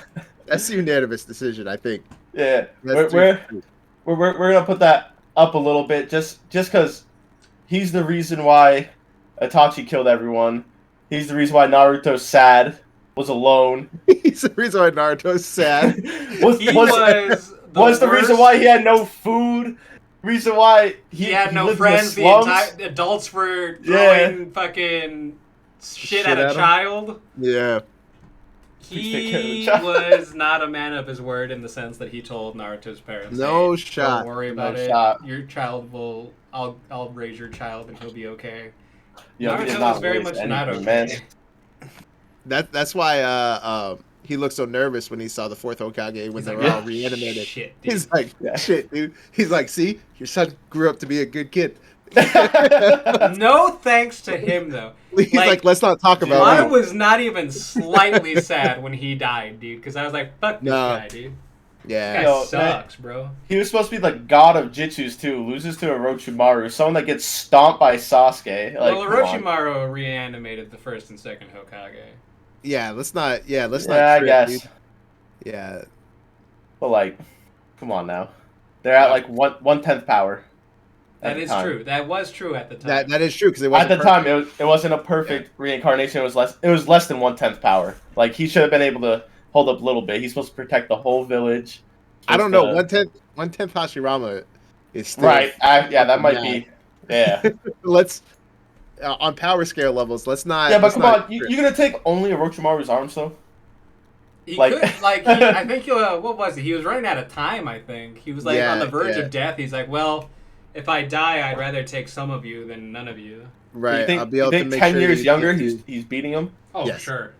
That's a unanimous decision, I think. yeah, That's we're gonna put that up a little bit just because he's the reason why Itachi killed everyone. He's the reason why Naruto's sad, was alone. He's the reason why Naruto's sad. He was the reason worst. why he had no food. Reason why He had no lived in friends. The slums. entire adults were throwing fucking shit at a him. child. Yeah. Please take care of the He child. was not a man of his word in the sense that he told Naruto's parents, No "Hey, shot. Don't worry about No it. shot. Your child will. I'll raise your child and he'll be okay." Yo, he did Naruto not was very raise much anything, not okay. man. That's why he looked so nervous when he saw the fourth Hokage when He's they like, were all "Ah, reanimated. Shit, dude." He's like, Yeah. shit, dude. He's like, see, your son grew up to be a good kid. No thanks to him though. He's like, let's not talk about I it. was not even slightly sad when he died, dude, because I was like, "Fuck this No. guy, dude. This Yeah. guy Yo, sucks, bro." He was supposed to be the god of Jitsus too. Loses to Orochimaru, someone that gets stomped by Sasuke. Like, Well, come on. Orochimaru reanimated the first and second Hokage. Yeah, let's not. Yeah, let's not. Yeah, I trip, guess. dude. Yeah, But like, come on now. They're at like 1/10 power. That at the is time. true. That was true at the time. that is true because it At wasn't the time, perfect. it wasn't a perfect reincarnation. It was less than 1/10 power. Like he should have been able to hold up a little bit. He's supposed to protect the whole village. I don't know. Supposed to- 1/10 Hashirama is still Right. Yeah, that might Yeah. be. Yeah. Let's on power scale levels. Let's not. Yeah, but let's come not on. You're gonna take only Orochimaru's arms though? He like- could, like, I think, what was it? He was running out of time, I think. He was, like, Yeah, on the verge yeah. of death. He's like, well, if I die, I'd rather take some of you than none of you. Right. You think, I'll be able you to think make 10 sure years you younger, get to he's beating him? Oh, Yes. sure.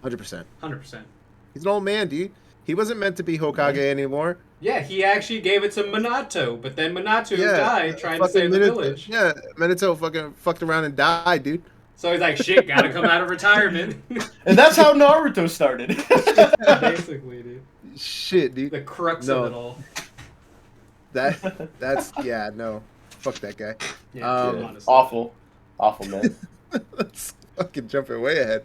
100%. 100%. He's an old man, dude. He wasn't meant to be Hokage anymore. Yeah, he actually gave it to Minato, but then Minato Yeah, died trying to fucking save the Minato- village. Yeah, Minato fucking fucked around and died, dude. So he's like, shit, gotta come out of retirement. And that's how Naruto started. Basically, dude. Shit, dude. The crux No. of it all. That's yeah, no. Fuck that guy. Yeah, honestly. Awful. Awful, man. Let's fucking jumping way ahead.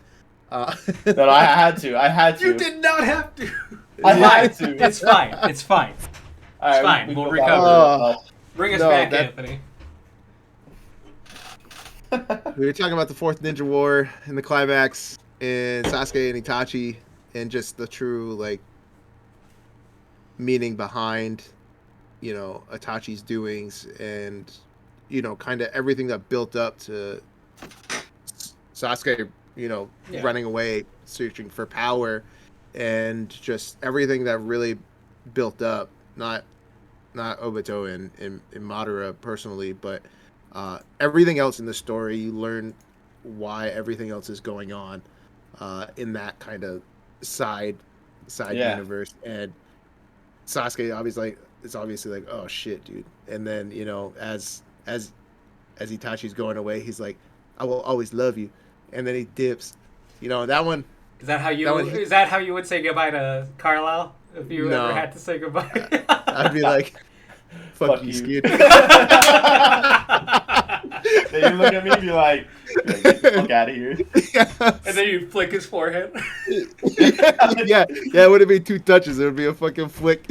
No, I had to. You did not have to. I had to. It's fine. It's fine. All right, fine, we we'll go recover. back. Bring us No, back, that- Anthony. We were talking about the fourth Ninja War and the climax and Sasuke and Itachi and just the true like meaning behind Itachi's doings and kind of everything that built up to Sasuke Yeah. running away searching for power and just everything that really built up not Obito and Madara personally, but everything else in the story. You learn why everything else is going on in that kind of side Yeah. universe. And Sasuke is obviously like, oh shit, dude. And then as Itachi's going away, he's like, I will always love you. And then he dips. That one. Is that how you? That was- Is that how you would say goodbye to Carlisle if you No. ever had to say goodbye? I'd be like, fuck Fuck you, you. Skid. Then you look at me and be like, get the fuck out of here. And then you flick his forehead. yeah, it wouldn't be two touches. It would be a fucking flick.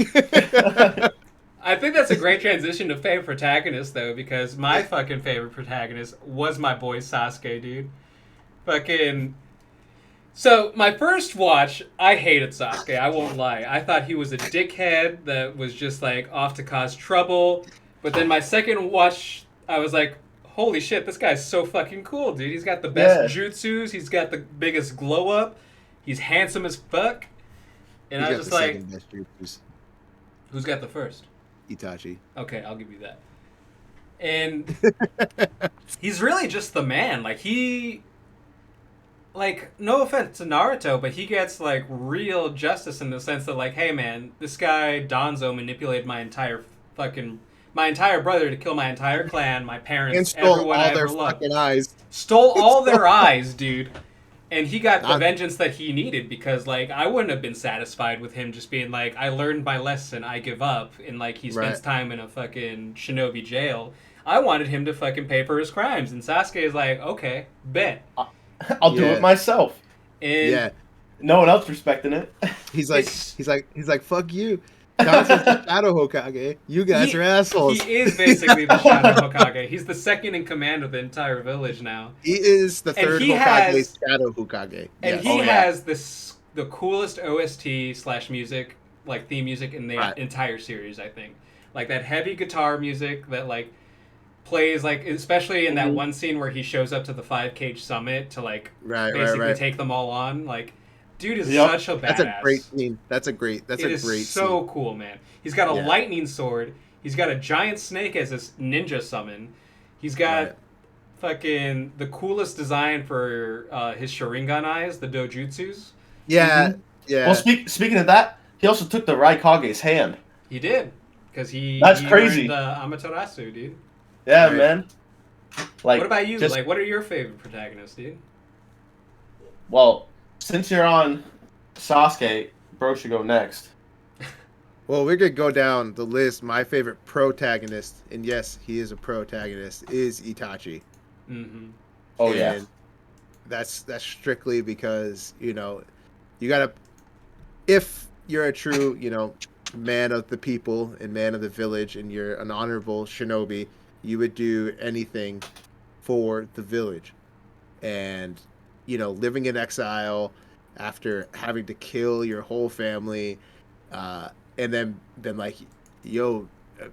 I think that's a great transition to favorite protagonist, though, because my fucking favorite protagonist was my boy Sasuke, dude. Fucking, So my first watch, I hated Sasuke. I won't lie. I thought he was a dickhead that was just like off to cause trouble. But then my second watch, I was like, holy shit, this guy's so fucking cool, dude. He's got the best Yeah. jutsus. He's got the biggest glow up. He's handsome as fuck. And He's I got was just the like, second best jutsus. who's got the first? Itachi. Okay, I'll give you that. And he's really just the man. Like he, like, no offense to Naruto, but he gets like real justice in the sense that like, hey man, this guy Danzo manipulated my entire brother to kill my entire clan, my And parents, stole everyone all I their ever loved. fucking eyes. Stole all their eyes, dude. And he got the Not- vengeance that he needed because, like, I wouldn't have been satisfied with him just being like, I learned my lesson, I give up, and, like, he spends Right. time in a fucking shinobi jail. I wanted him to fucking pay for his crimes. And Sasuke is like, okay, bet. I'll do Yeah. it myself. And Yeah. No one else respecting it. He's like, It's- he's like, fuck you. Danzo's the Shadow Hokage. You guys are assholes. He is basically the Shadow Hokage. He's the second in command of the entire village now. He is the And third he Hokage, has- Shadow Hokage. And Yes. he Oh, yeah. has the coolest OST / music, like theme music in the Right. entire series, I think. Like that heavy guitar music that like plays like especially in that Mhm. one scene where he shows up to the 5K summit to like Right, basically right. take them all on. Like dude is Yup. such a badass. That's a great scene. That's a great It is scene. so cool, man. He's got a Yeah. lightning sword. He's got a giant snake as his ninja summon. He's got Right. fucking the coolest design for his Sharingan eyes, the dojutsus. Yeah, yeah. Well, speaking of that, he also took the Raikage's hand. He did, because That's he crazy. learned, Amaterasu, dude. Yeah, Right. man. Like, What about you? just- Like, what are your favorite protagonists, dude? well, since you're on Sasuke, bro should go next. Well, we're gonna go down the list. My favorite protagonist, and yes, he is a protagonist, is Itachi. Mm-hmm. Oh yeah. And that's strictly because you gotta, if you're a true man of the people and man of the village, and you're an honorable shinobi, you would do anything for the village. And living in exile after having to kill your whole family, and then like, yo,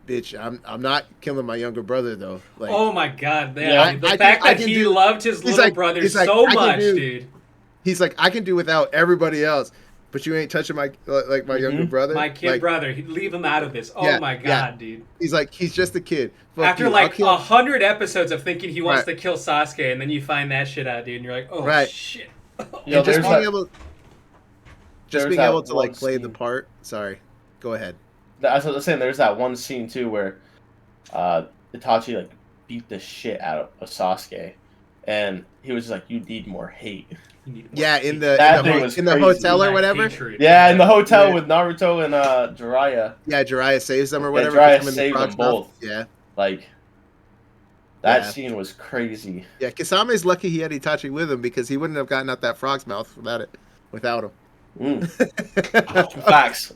bitch, I'm not killing my younger brother though. Like, Oh my god, man. Yeah, The I fact can that he do- loved his he's little like- brother he's like, so I can much, do- dude. he's like, I can do without everybody else, but you ain't touching my younger brother. My kid Like, brother, he'd leave him out of this. Oh Yeah, my yeah. god, dude. He's like, he's just a kid. Fuck After you. I'll like kill- 100 episodes of thinking he wants Right. to kill Sasuke, and then you find that shit out, dude, and you're like, oh Right. shit. Yo, and just there's being that- able, there's being that able to like one play the scene. part. Sorry, go ahead. As I was saying, there's that one scene too where Itachi like beat the shit out of Sasuke, and he was just like, "You need more hate." You need more Yeah, in the That in the, thing ho- was in the crazy. hotel or That whatever. hatred. Yeah, in the hotel Yeah. with Naruto and Jiraiya, Yeah, Jiraiya saves them or Yeah, whatever. Jiraiya puts them in the saved them frog's mouth. both. Yeah, like that Yeah. scene was crazy. yeah. Kisame's lucky he had Itachi with him because he wouldn't have gotten out that frog's mouth without him. Mm. Facts.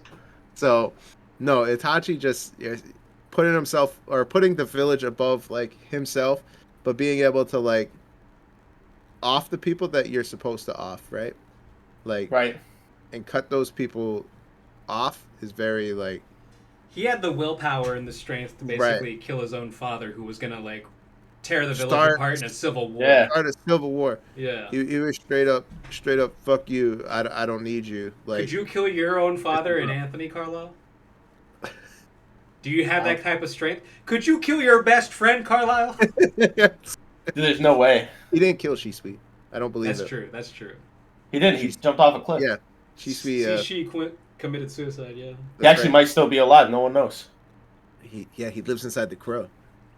So, no, Itachi just putting himself or putting the village above like himself, but being able to like off the people that you're supposed to off, right? Like, Right. and cut those people off is very like, He had the willpower and the strength to basically kill his own father, who was gonna like tear the village Start- apart in a civil war. Yeah. start a civil war. Yeah. He was straight up, fuck you. I don't need you. Like, Could you kill your own father and Anthony Carlisle? Do you have that type of strength? Could you kill your best friend, Carlisle? Dude, there's no way. he didn't kill Shisui. I don't believe That's it. true. That's true. He didn't. He jumped off a cliff. Yeah, Shisui. She committed suicide. Yeah. He actually might still be alive. No one knows. He lives inside the crow.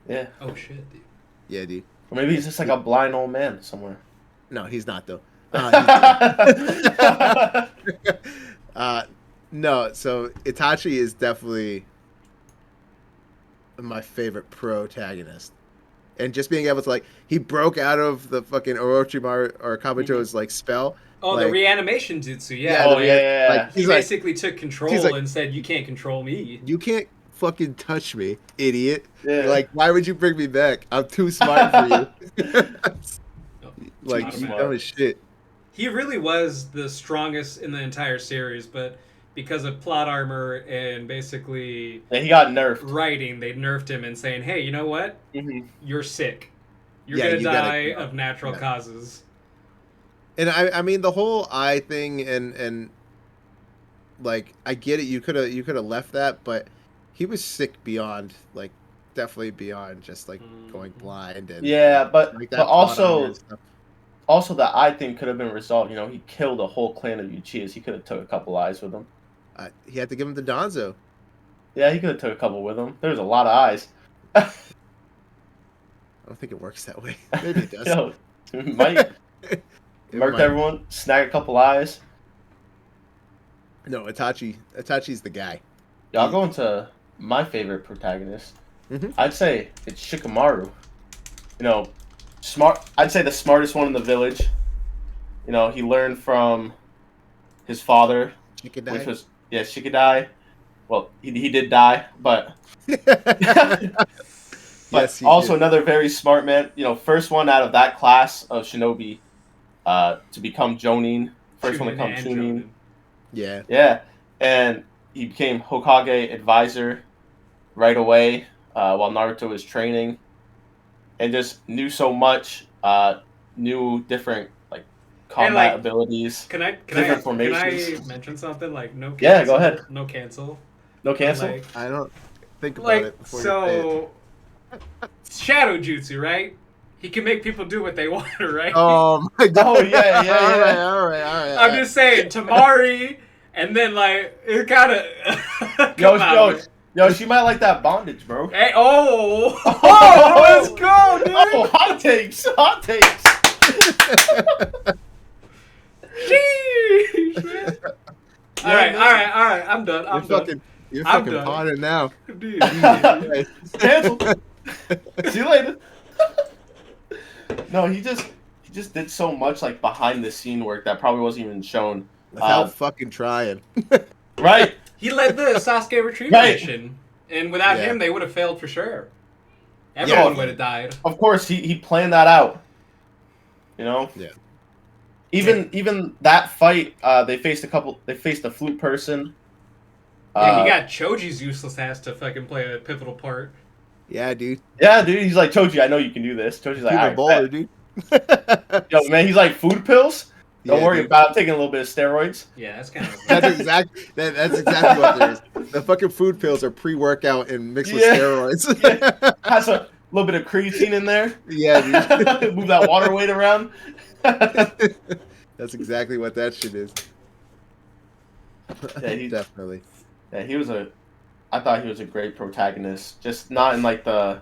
Yeah. Oh shit, dude. Yeah, dude. Or maybe he's just like a blind old man somewhere. No, he's not though. No, so Itachi is definitely my favorite protagonist. And just being able to like, he broke out of the fucking Orochimaru or Kabuto's like spell. Oh, the Like- reanimation jutsu. Yeah. Yeah, Oh, like, yeah. Like, He he's like, basically took control he's like- and said, "You can't control me." you can't fucking touch me, idiot. Yeah. Like, why would you bring me back? I'm too smart for you. Like, Too you smart. dumb as shit. He really was the strongest in the entire series, but because of plot armor and basically And he got nerfed. writing, they nerfed him and saying, "Hey, you know what? Mm-hmm. You're sick. You're Yeah, gonna you gotta die go. of natural Yeah. causes." And I mean the whole eye thing and like I get it. You could have left that, but he was sick beyond like definitely beyond just like going Mhm. blind and Yeah, but like but that plot armor and also stuff. also the eye thing could have been resolved. You know, he killed a whole clan of Uchihas. He could have took a couple eyes with him. He had to give him the Donzo. Yeah, he could have took a couple with him. There's a lot of eyes. I don't think it works that way. Maybe it does. Yo, might It murk might. everyone, snag a couple eyes. No, Itachi's the guy. Yeah, I'll go into my favorite protagonist. Mhm. I'd say it's Shikamaru. You know, smart. I'd say the smartest one in the village. You know, he learned from his father, which Chikadai. was Shikadai. Well, he did die, but Yes, he also did. another very smart man. You know, first one out of that class of shinobi to become Jonin. First one to Chunin become and Chunin. Jonin. Yeah. Yeah, and he became Hokage advisor right away while Naruto was training, and just knew so much. Knew different like combat like, abilities, Can I different can I formations. mention something like no cancel? Yeah, go ahead. No cancel. No But, cancel. I don't think about like it before you say it. so shadow jutsu, right? He can make people do what they want, right? Oh my god. Oh, yeah, yeah, all right, yeah. all right. I'm just saying, Tamari, and then like it kind of Yo, she might like that bondage, bro. Hey, oh, let's go, dude. Oh, hot takes, hot takes. Sheesh, man. All right. I'm done. You're I'm fucking done. potting now. Dude. Cancel. See you later. No, he just did so much like behind the scene work that probably wasn't even shown. Without fucking trying. Right. He led the Sasuke retrieval Right. mission, and without Yeah. him, they would have failed for sure. Everyone Yeah. would have died. Of course, he planned that out. You know. Yeah. Even that fight, they faced a flute person. Yeah, he got Choji's useless ass to fucking play a pivotal part. Yeah, dude. Yeah, dude. He's like, Choji, I know you can do this. Choji's like, Cuban all right, bowler, bet. dude. Yo, man, he's like, food pills? Don't Yeah, worry dude. about it. I'm taking a little bit of steroids. Yeah, that's kind of. That's exactly what there is. The fucking food pills are pre-workout and mixed with Yeah. steroids. Has a little bit of creatine in there. Yeah, dude. Move that water weight around. That's exactly what that shit is. Yeah, Definitely. Yeah, I thought he was a great protagonist. Just not in like the,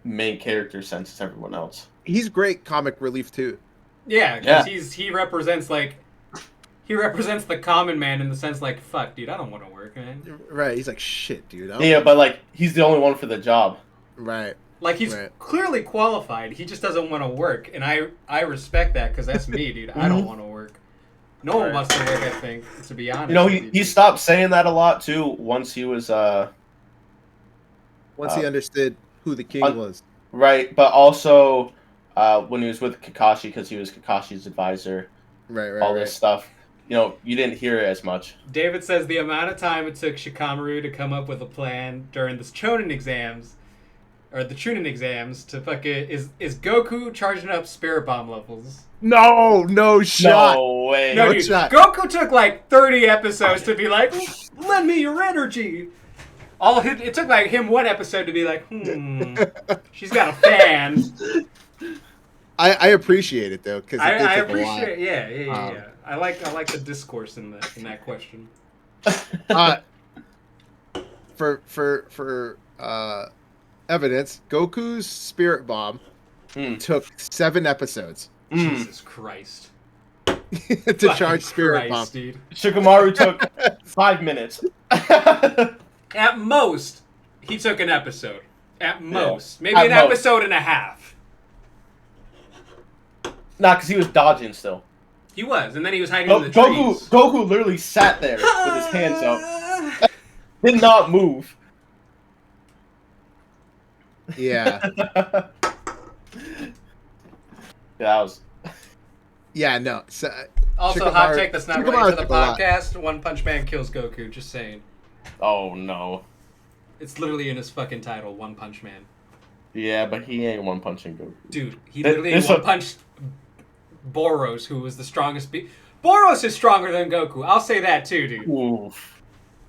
main character sense as everyone else. He's great comic relief too. Yeah, because he represents the common man in the sense like, fuck, dude, I don't want to work, man. Right. He's like, shit, dude. Yeah, but like he's the only one for the job. Right. Like he's clearly qualified. He just doesn't want to work, and I respect that because that's me, dude. I don't want to work. No one wants to work. I think, to be honest. You know, he stopped saying that a lot too once he was Once he understood who the king was. Right, but also when he was with Kakashi, because he was Kakashi's advisor. Right. All this stuff. You know, you didn't hear it as much. David says the amount of time it took Shikamaru to come up with a plan during the Chunin exams, to fucking is Goku charging up spirit bomb levels. No shot. No way. No, No dude, shot. Goku took like 30 episodes to be like, lend me your energy. It took like him one episode to be like, she's got a fan. I appreciate it though, because I appreciate, yeah. I like the discourse in that question. For evidence, Goku's spirit bomb took 7 episodes Jesus Christ. to charge spirit bomb. Dude. Shikamaru took 5 minutes. At most, he took an episode. At most. Maybe At an most. episode and a half. Nah, because he was dodging still. He was, and then he was hiding in the trees. Goku literally sat there with his hands up. Did not move. Yeah. Yeah, that was Yeah, no. So, Also, hot Shikamaru- take that's not Shikamaru related to the took a lot. podcast. One Punch Man kills Goku. Just saying. Oh no. It's literally in his fucking title, One Punch Man. Yeah, but he ain't one punching Goku. Dude, he It- literally it's one a- punched Boros, who was the strongest. Boros is stronger than Goku. I'll say that too, dude. Oof.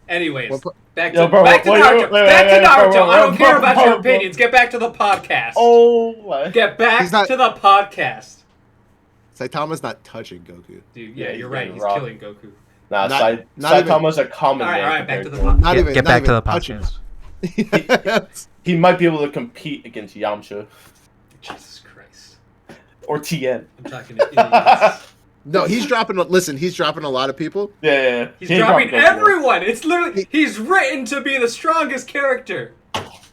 Anyways, What pu- back to Yo, bro, back to wait, Naruto. wait, Back to wait, Naruto. bro, I don't bro, care about bro, your bro. opinions. Get back to the podcast. Oh my. Get back He's not- to the podcast. Saitama's not touching Goku. Dude, Yeah, yeah, he's you're right. getting He's rocked. killing Goku. Nah, Not even- Saitama's a common All right, man. all right, back to compared the him. podcast. Not even. Get not back to even the touching. podcast. He might be able to compete against Yamcha Jesus Christ. or Tien. I'm talking to idiots. No, he's dropping. Listen, he's dropping a lot of people. Yeah. He's He ain't dropping dropping Goku. everyone. It's literally he's written to be the strongest character.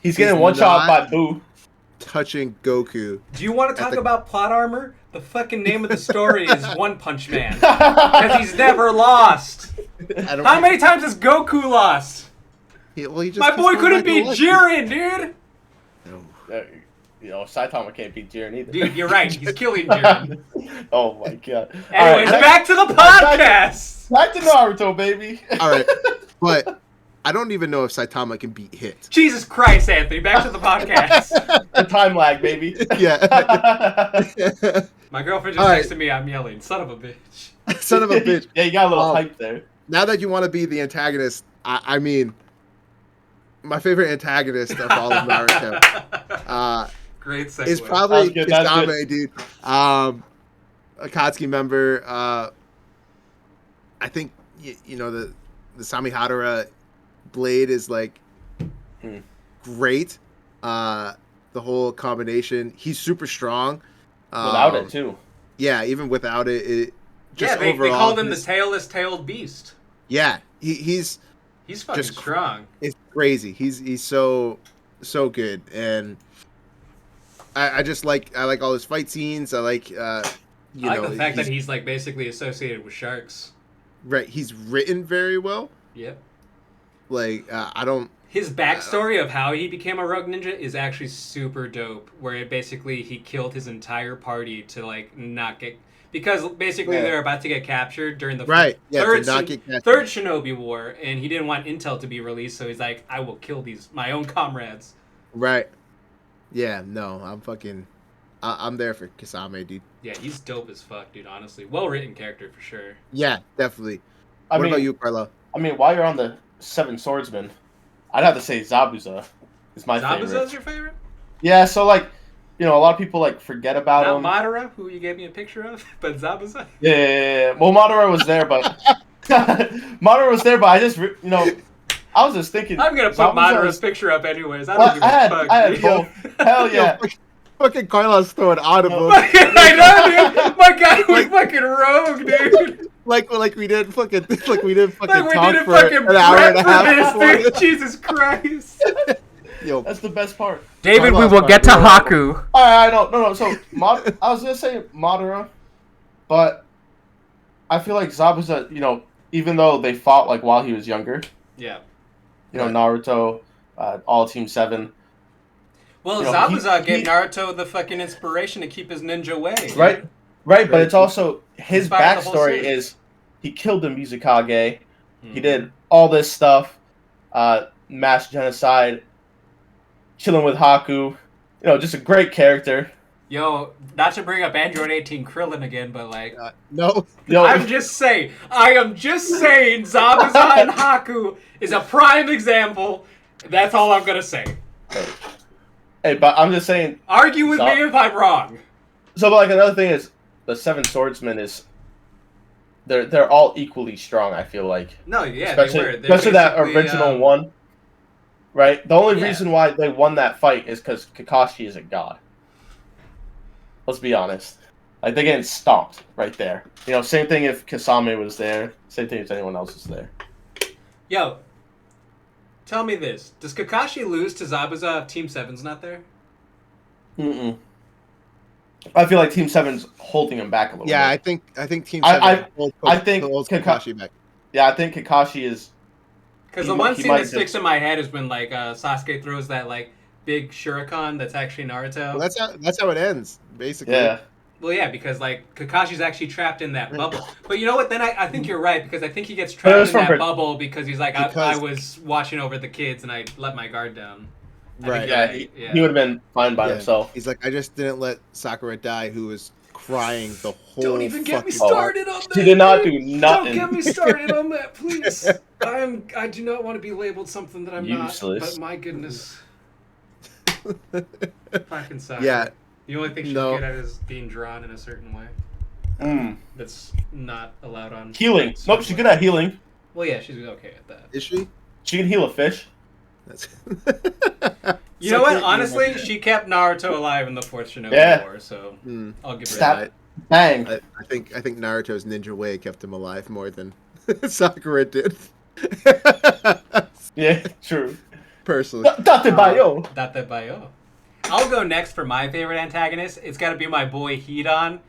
He's getting He's one shot not- by Boo. Touching Goku. Do you want to At talk the- about plot armor? The fucking name of the story is One Punch Man. Because he's never lost. I don't. How many times has Goku lost? He just My keeps boy going couldn't back beat to life. Jiren, dude. No. You know, Saitama can't beat Jiren either. Dude, you're right. He's killing Jiren. Oh my god. Anyways, Alright, back to the podcast. back to Naruto, baby. All right, but I don't even know if Saitama can beat Hit. Jesus Christ, Anthony. Back to the podcast. The time lag, baby. Yeah. My girlfriend just All right. texted me. I'm yelling. Son of a bitch. Son of a bitch. Yeah, you got a little Um, hype there. Now that you want to be the antagonist, I mean, my favorite antagonist of all of Naruto Great segue. is probably That's good, that's Kisame, dude. Akatsuki member. I think you know the Samihadara blade is like great. The whole combination. He's super strong. Without it, too. Yeah, even without it, just yeah, they overall, called him the he's- tailless tailed beast. Yeah, he's He's fucking Just strong. it's crazy. He's so good, and I just I like all his fight scenes. I like I like the fact that he's like basically associated with sharks. right. He's written very well. Yep. Like I don't. His backstory of how he became a rogue ninja is actually super dope. Where it basically he killed his entire party to like not get because basically Yeah. they're about to get captured during the Right. Yeah. third, to not get captured. third Shinobi War, and he didn't want intel to be released, so he's like, I will kill my own comrades. Right. Yeah. No. I'm fucking. I'm there for Kisame, dude. Yeah, he's dope as fuck, dude. Honestly, well written character for sure. Yeah. Definitely. I What mean, about you, Carlo? I mean, while you're on the Seven Swordsmen, I'd have to say Zabuza is my Zabuza's favorite. your favorite? Yeah, so like, you know, a lot of people like forget about Not him. Madara, who you gave me a picture of, but Zabuza. Yeah. Well, Madara was there, but Madara was there, but I just, you know, I was just thinking. I'm gonna put Zabuza Madara's was- picture up anyways. I Well, don't give a fuck. I had dude. both. Hell yeah. Yo, fucking Carlos throwing audible. I know, dude. My guy went fucking rogue, dude. like we did fucking talk Like we for didn't fucking an hour and a half. prep for before this, dude. Jesus Christ. Yo, That's the best part. David, we Carlos, will get to Carlos. Haku. Alright, no. So, I was gonna say Madara, but I feel like Zabuza, you know, even though they fought like while he was younger, Yeah. you know, Naruto, all Team 7, Well, You know, Zabuza he- gave Naruto the fucking inspiration to keep his ninja way. dude. right? Right, but it's also his Inspired the whole backstory series. is he killed the Mizukage, Hmm. he did all this stuff, mass genocide, chilling with Haku, you know, just a great character. Yo, not to bring up Android 18 Krillin again, but like, no. Yo, I am just saying Zabuza and Haku is a prime example. That's all I'm gonna say. hey, but I'm just saying. Argue with me if I'm wrong. So, like another thing is the Seven Swordsmen is they're all equally strong. I feel like, No, yeah, especially they were. They're especially that basically, original one. Right. The only Yeah. reason why they won that fight is because Kakashi is a god. Let's be honest. Like they're getting stomped right there. You know, same thing if Kasame was there. Same thing if anyone else is there. Yo, tell me this: does Kakashi lose to Zabuza if Team 7's not there? Mm-mm. I feel like Team 7's holding him back a little Yeah, bit. I think Team I- 7 holds I think Kakashi back. Yeah, I think Kakashi is. Because He the mi- one he scene might that just- sticks in my head is when like Sasuke throws that like big shuriken that's actually Naruto. Well, that's how it ends, basically. Yeah. Well, yeah, because like Kakashi's actually trapped in that bubble. But you know what? Then I think you're right because I think he gets trapped in that bubble because he's like I was watching over the kids and I let my guard down. Right. Yeah, he would have been fine by himself. He's like, I just didn't let Sakura die, who was crying the whole. Don't even get me fucking started on that. She did not do nothing. Don't get me started on that, please. I do not want to be labeled something that I'm Useless. not. But my goodness, fucking suck. Yeah. The only thing she's good at is being drawn in a certain way. That's not allowed on healing. Nope, she's good at healing. Well, yeah, she's okay at that. Is she? She can heal a fish. That's You know what? Honestly, she kept Naruto alive in the Fourth Shinobi War, so I'll give her that. Bang. I think Naruto's ninja way kept him alive more than Sakura did. Yeah, true. Personally. Date Bayo. Date Bayo. I'll go next for my favorite antagonist. It's got to be my boy Hidan,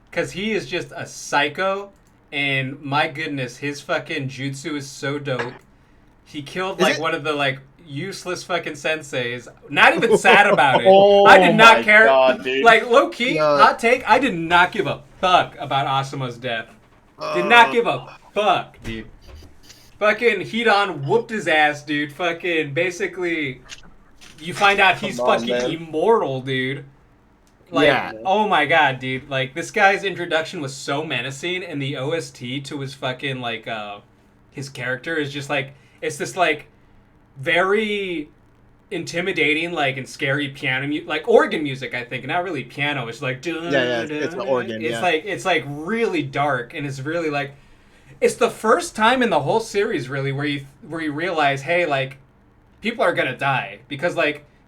because he is just a psycho, and my goodness, his fucking jutsu is so dope. He killed one of the useless fucking senseis. Not even sad about it. I did not care. God, dude. Low key, hot take. I did not give a fuck about Asuma's death. Did not give a fuck, dude. Fucking Hidan whooped his ass, dude. Fucking basically, you find out he's immortal, dude. Oh my god, dude. This guy's introduction was so menacing, and the OST to his fucking his character is just it's this very intimidating and scary piano music, organ music, I think, not really piano. It's it's an organ. It's really dark, and it's really it's the first time in the whole series really where you realize, hey, people are gonna die, because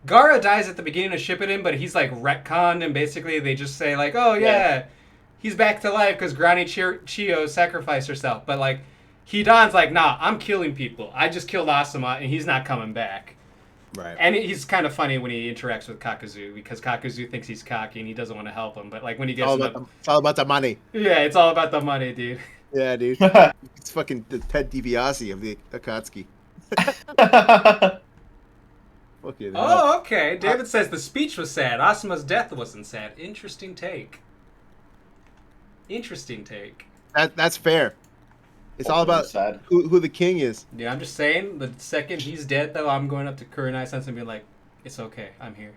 Gaara dies at the beginning of Shippuden, but he's retconned, and basically they just say oh yeah, he's back to life because Granny Chiyo sacrificed herself, but Hidan's nah, I'm killing people. I just killed Asuma, and he's not coming back. Right. And he's kind of funny when he interacts with Kakuzu, because Kakuzu thinks he's cocky and he doesn't want to help him. But when he gets it's all about the money. Yeah, it's all about the money, dude. Yeah, dude. It's fucking the Ted DiBiase of the Akatsuki. Oh, okay. David says the speech was sad. Asuma's death wasn't sad. Interesting take. That's fair. It's all about who the king is. Yeah, I'm just saying, the second he's dead, though, I'm going up to Kurenai Sensei and being like, it's okay, I'm here.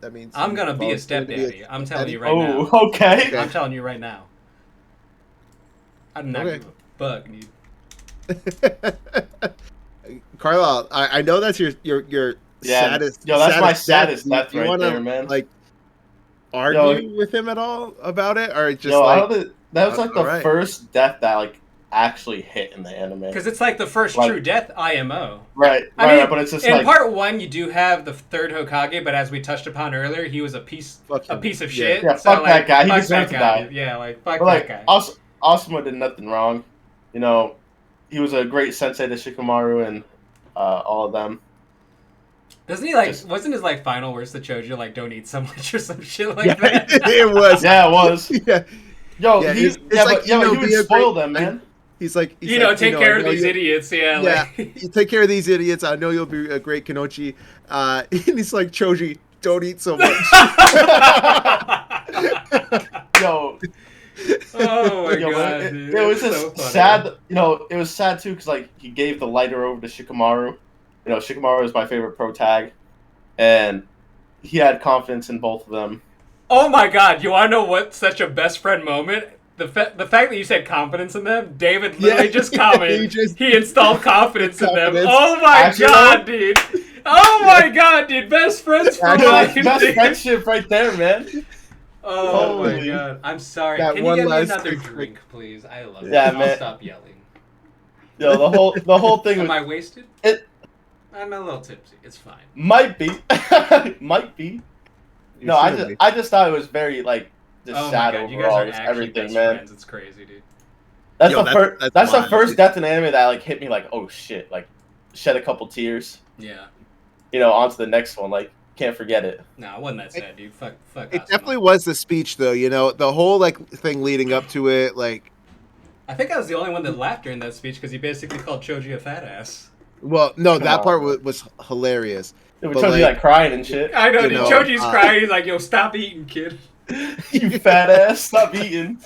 That means I'm going to be a stepdaddy. I'm telling you right now. Oh, okay. I'm telling you right now. I'm not give a fuck, dude. Carlisle, I know that's your saddest. Yo, that's my saddest death right wanna, there, man. Argue with him at all about it, or just that was the first death that actually hit in the anime. Because it's the first true death IMO. Right. I mean, but it's just in part one you do have the third Hokage, but as we touched upon earlier, he was a piece of shit. Yeah, so, fuck that guy. He deserves to die. Yeah, fuck that guy. Asuma did nothing wrong. He was a great sensei to Shikamaru and all of them. Doesn't he wasn't his final words to Choji don't eat so much or some shit that? It was. Yeah, it was. Yeah. Yo, he would spoil them, man. He's take care of these idiots. Yeah, you take care of these idiots. I know you'll be a great Kenochi. And he's like, Choji, don't eat so much. Yo. Oh my god, it was just so sad. It was sad too because he gave the lighter over to Shikamaru. Shikamaru is my favorite pro tag, and he had confidence in both of them. Oh my god, you want to know what's such a best friend moment? The fact that you said confidence in them, David literally just commented, he installed confidence in them. Oh my god, dude. Oh my god, dude. Best friends for life. Best friendship right there, man. Oh my god. I'm sorry. Can you get me another drink, please? I love it. Man. I'll stop yelling. Yo, the whole thing Am I wasted? I'm a little tipsy. It's fine. Might be. Might be. No, I just thought it was very sad overall. You guys are everything, man. Friends. It's crazy, dude. That's the first death in anime that hit me oh shit, shed a couple tears. Yeah. On to the next one. Can't forget it. No, it wasn't that sad, dude. Fuck. It definitely was the speech, though. The whole thing leading up to it, I think I was the only one that laughed during that speech because he basically called Choji a fat ass. Well, no, that part was hilarious. It would But, tell you like, like crying and shit. I know, You dude. know, Choji's crying. He's like, yo, stop eating, kid. You fat ass, stop eating.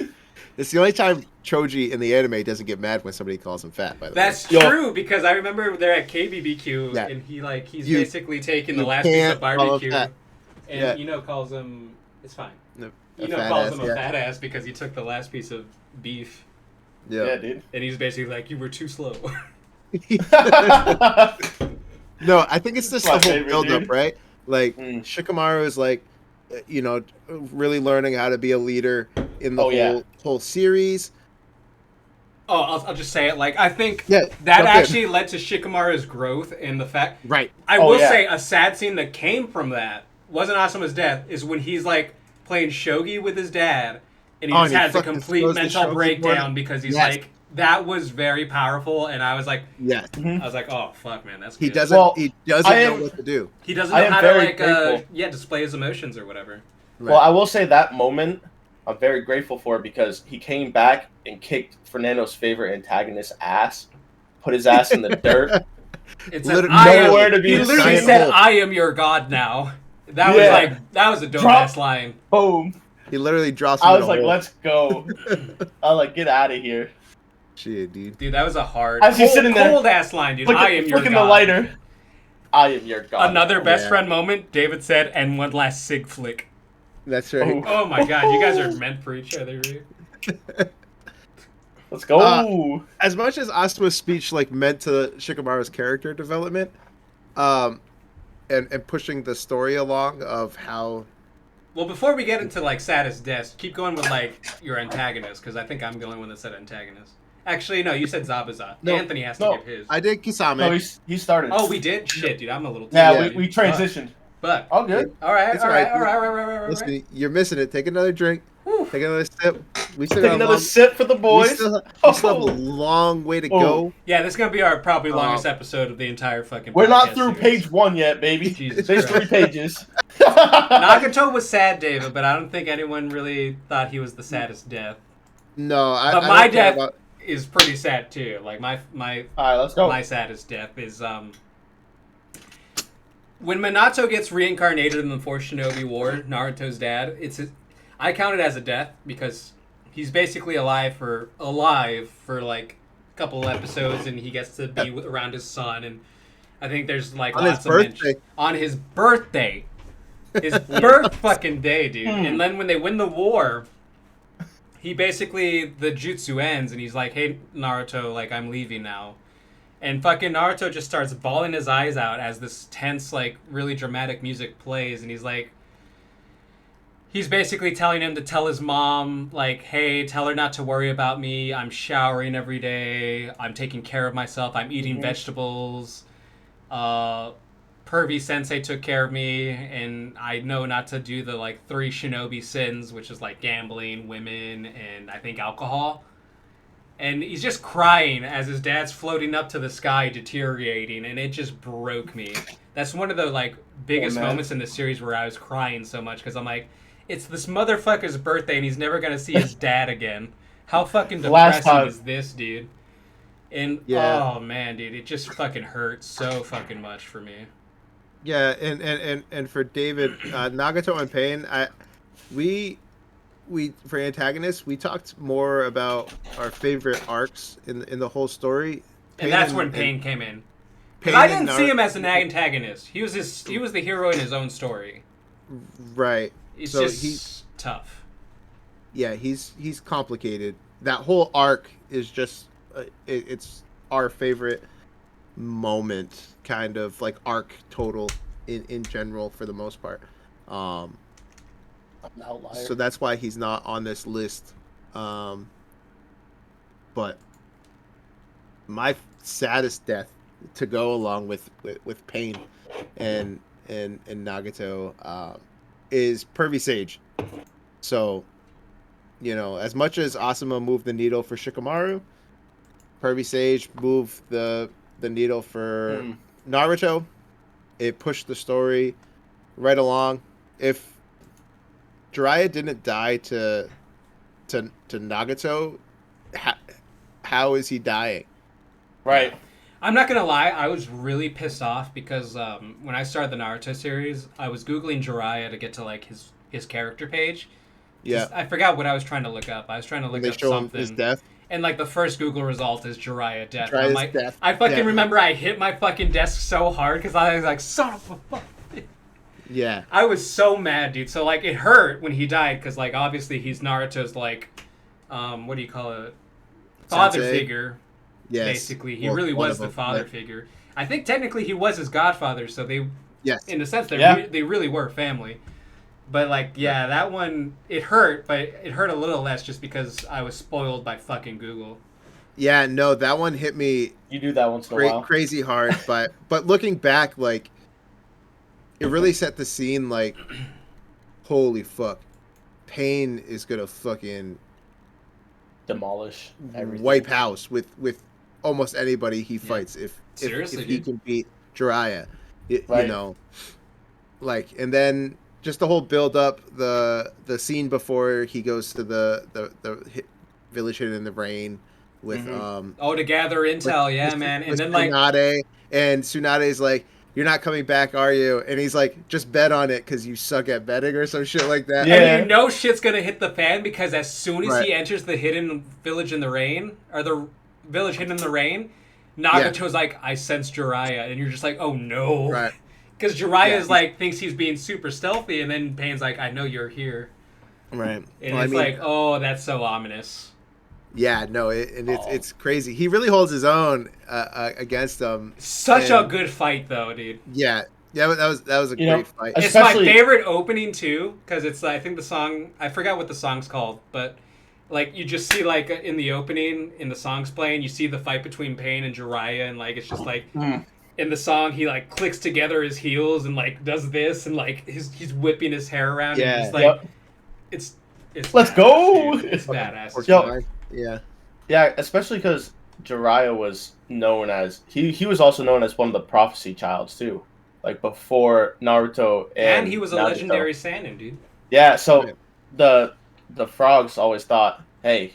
it's the only time Choji in the anime doesn't get mad when somebody calls him fat. By the That's Yo. true, because I remember they're at KBBQ, Yeah. and he's You- basically taking the you last piece can't of call him barbecue, fat. and Yeah. calls him, it's fine. way. Calls him a fat ass because he took the last piece of beef, Yeah, dude. and he's basically like, you were too slow. No, I think it's just the My whole favorite, build-up, dude. right? Like Mm. Shikamaru is like, really learning how to be a leader in the Oh, yeah. whole series. Oh, I'll just say it. Like, I think Yeah, that jump in. actually led to Shikamaru's growth, and the fact Right. I Oh, will yeah. say a sad scene that came from that wasn't Asuma's death, is when he's like playing shogi with his dad, and he Oh, just and he has a fucking complete throws the mental shogi breakdown board. because he's Yes. like, that was very powerful, and I was like, Yes. oh fuck, man, that's He good. doesn't. Well, he doesn't I know am- what to do. He doesn't I know am how to very like grateful. display his emotions or whatever. Right. Well, I will say that moment I'm very grateful for because he came back and kicked Fernando's favorite antagonist's ass, put his ass in the dirt. It's Literally nowhere to be He literally seen. said, "I am your god now." That was Yeah. like that was a dope Drop- ass line. Boom. He literally drops him I in was a like, hole. let's go. I was like, get out of here. Shit, dude. Dude, that was a hard, As he's sitting there, cold ass line, dude. I am your flicking god. the lighter. I am your god. Another best Yeah. friend moment. David said, "And one last sig flick." That's right. Oh. Oh my god, you guys are meant for each other. Dude. Let's go. As much as Asuma's speech like meant to Shikamaru's character development, and pushing the story along of how Well, before we get into like saddest deaths, keep going with like your antagonist, because I think I'm the only one that said antagonist. Actually, no, you said Zabuza. No, Anthony has to no. give his. I did Kisame. No, he started. Oh, we did. Shit, dude, I'm a little. yeah, Yeah. we transitioned. But All good. all right, It's all right, alright, all right. Listen, you're missing it. Take another drink. Whew. Take another sip. We still Take got a another long, sip for the we boys. still have a long way to Oh. go. Yeah, this is gonna be our probably Oh. longest episode of the entire fucking. We're not podcast through series. page 1 yet, baby. Jesus There's Christ. 3 pages. Nagato was sad, David, but I don't think anyone really thought he was the saddest death. No, I. But I my don't care death about- is pretty sad too. Like my All right, let's go. my saddest death is when Minato gets reincarnated in the Fourth Shinobi War, Naruto's dad. I count it as a death because he's basically alive for like a couple episodes, and he gets to be around his son, and I think there's like On his lots of mention birthday. on his birthday, his birth fucking day, dude. And then when they win the war, he basically the jutsu ends, and he's like, "Hey Naruto, like I'm leaving now." And fucking Naruto just starts bawling his eyes out as this tense, like, really dramatic music plays. And he's basically telling him to tell his mom, like, hey, tell her not to worry about me. I'm showering every day. I'm taking care of myself. I'm eating vegetables. Pervy Sensei took care of me. And I know not to do the, like, 3 shinobi sins, which is, like, gambling, women, and I think alcohol. And he's just crying as his dad's floating up to the sky, deteriorating, and it just broke me. That's one of the like biggest man. moments in the series where I was crying so much because I'm like, it's this motherfucker's birthday and he's never gonna see his dad again. How fucking Last depressing time. is this, dude? And Yeah. oh man, dude, it just fucking hurts so fucking much for me. Yeah, and for David, Nagato and Pain, we for antagonists, we talked more about our favorite arcs in the whole story. And that's when Pain came in. Because Pain I and didn't see him as an antagonist. He was the hero in his own story. Right. It's So just tough. Yeah, he's complicated. That whole arc is just it's our favorite moment, kind of like arc total in general for the most part. I'm an outlier. So that's why he's not on this list. But my saddest death to go along with Pain and Nagato is Pervy Sage. So, as much as Asuma moved the needle for Shikamaru, Pervy Sage moved the needle for Naruto. It pushed the story right along. If Jiraiya didn't die to Nagato, how is he dying? Right. I'm not gonna lie, I was really pissed off because when I started the Naruto series, I was googling Jiraiya to get to like his character page. Yeah. I forgot what I was trying to look up. I was trying to When look they up show him his something, death. and like the first Google result is Jiraiya death. And I'm Jiraiya's like, death. I fucking Yeah. remember I hit my fucking desk so hard because I was like, son of a fuck. Yeah. I was so mad, dude. So like, it hurt when he died because like obviously he's Naruto's like, what do you call it? Father Sensei. figure. Yes. Basically, he Well, really one was of the them, father but- figure. I think technically he was his godfather, so they, Yes. in a sense, Yeah. they really were family. But like, yeah, that one it hurt, but it hurt a little less just because I was spoiled by fucking Google. Yeah. No, that one hit me You do that once in a while. crazy hard, but looking back, like, it really set the scene. Like, holy fuck, Pain is gonna fucking Demolish everything. wipe house with almost anybody he fights if Seriously, he dude. can beat Jiraiya. You Right. know, like, and then just the whole build up, the scene before he goes to the village hidden in the rain with Mhm. Oh, to gather intel, with- yeah, with- man. And with then like, Tsunade, and Tsunade's like, "You're not coming back, are you?" And he's like, "Just bet on it because you suck at betting," or some shit like that. Yeah. and you know shit's gonna hit the fan because as soon as Right. he enters the hidden village in the rain, or the village hidden in the rain, Nagato's like, I sense Jiraiya, and you're just like, oh no. Right. Because Jiraiya's Yeah. like, thinks he's being super stealthy, and then Pain's like, I know you're here. Right. And Well, it's like, oh, that's so ominous. yeah, no, Oh. it's crazy. He really holds his own against them. Such a And- good fight, though, dude. Yeah, that was a You know, great fight. I- It's my Especially- favorite opening, too, because it's, I think the song, I forgot what the song's called, but, like, you just see, like, in the opening, in the song's playing, you see the fight between Pain and Jiraiya, and, like, it's just, like, in the song, he, like, clicks together his heels and, like, does this, and, like, he's whipping his hair around, Yeah. and he's, like, Yep. it's Let's badass, go! dude. It's badass. Yo. Yeah. Yeah, especially because Jiraiya was known as he was also known as one of the prophecy childs too, like before Naruto And he was a Naruto. legendary Sannin, dude. Yeah, so Right. the frogs always thought, "Hey,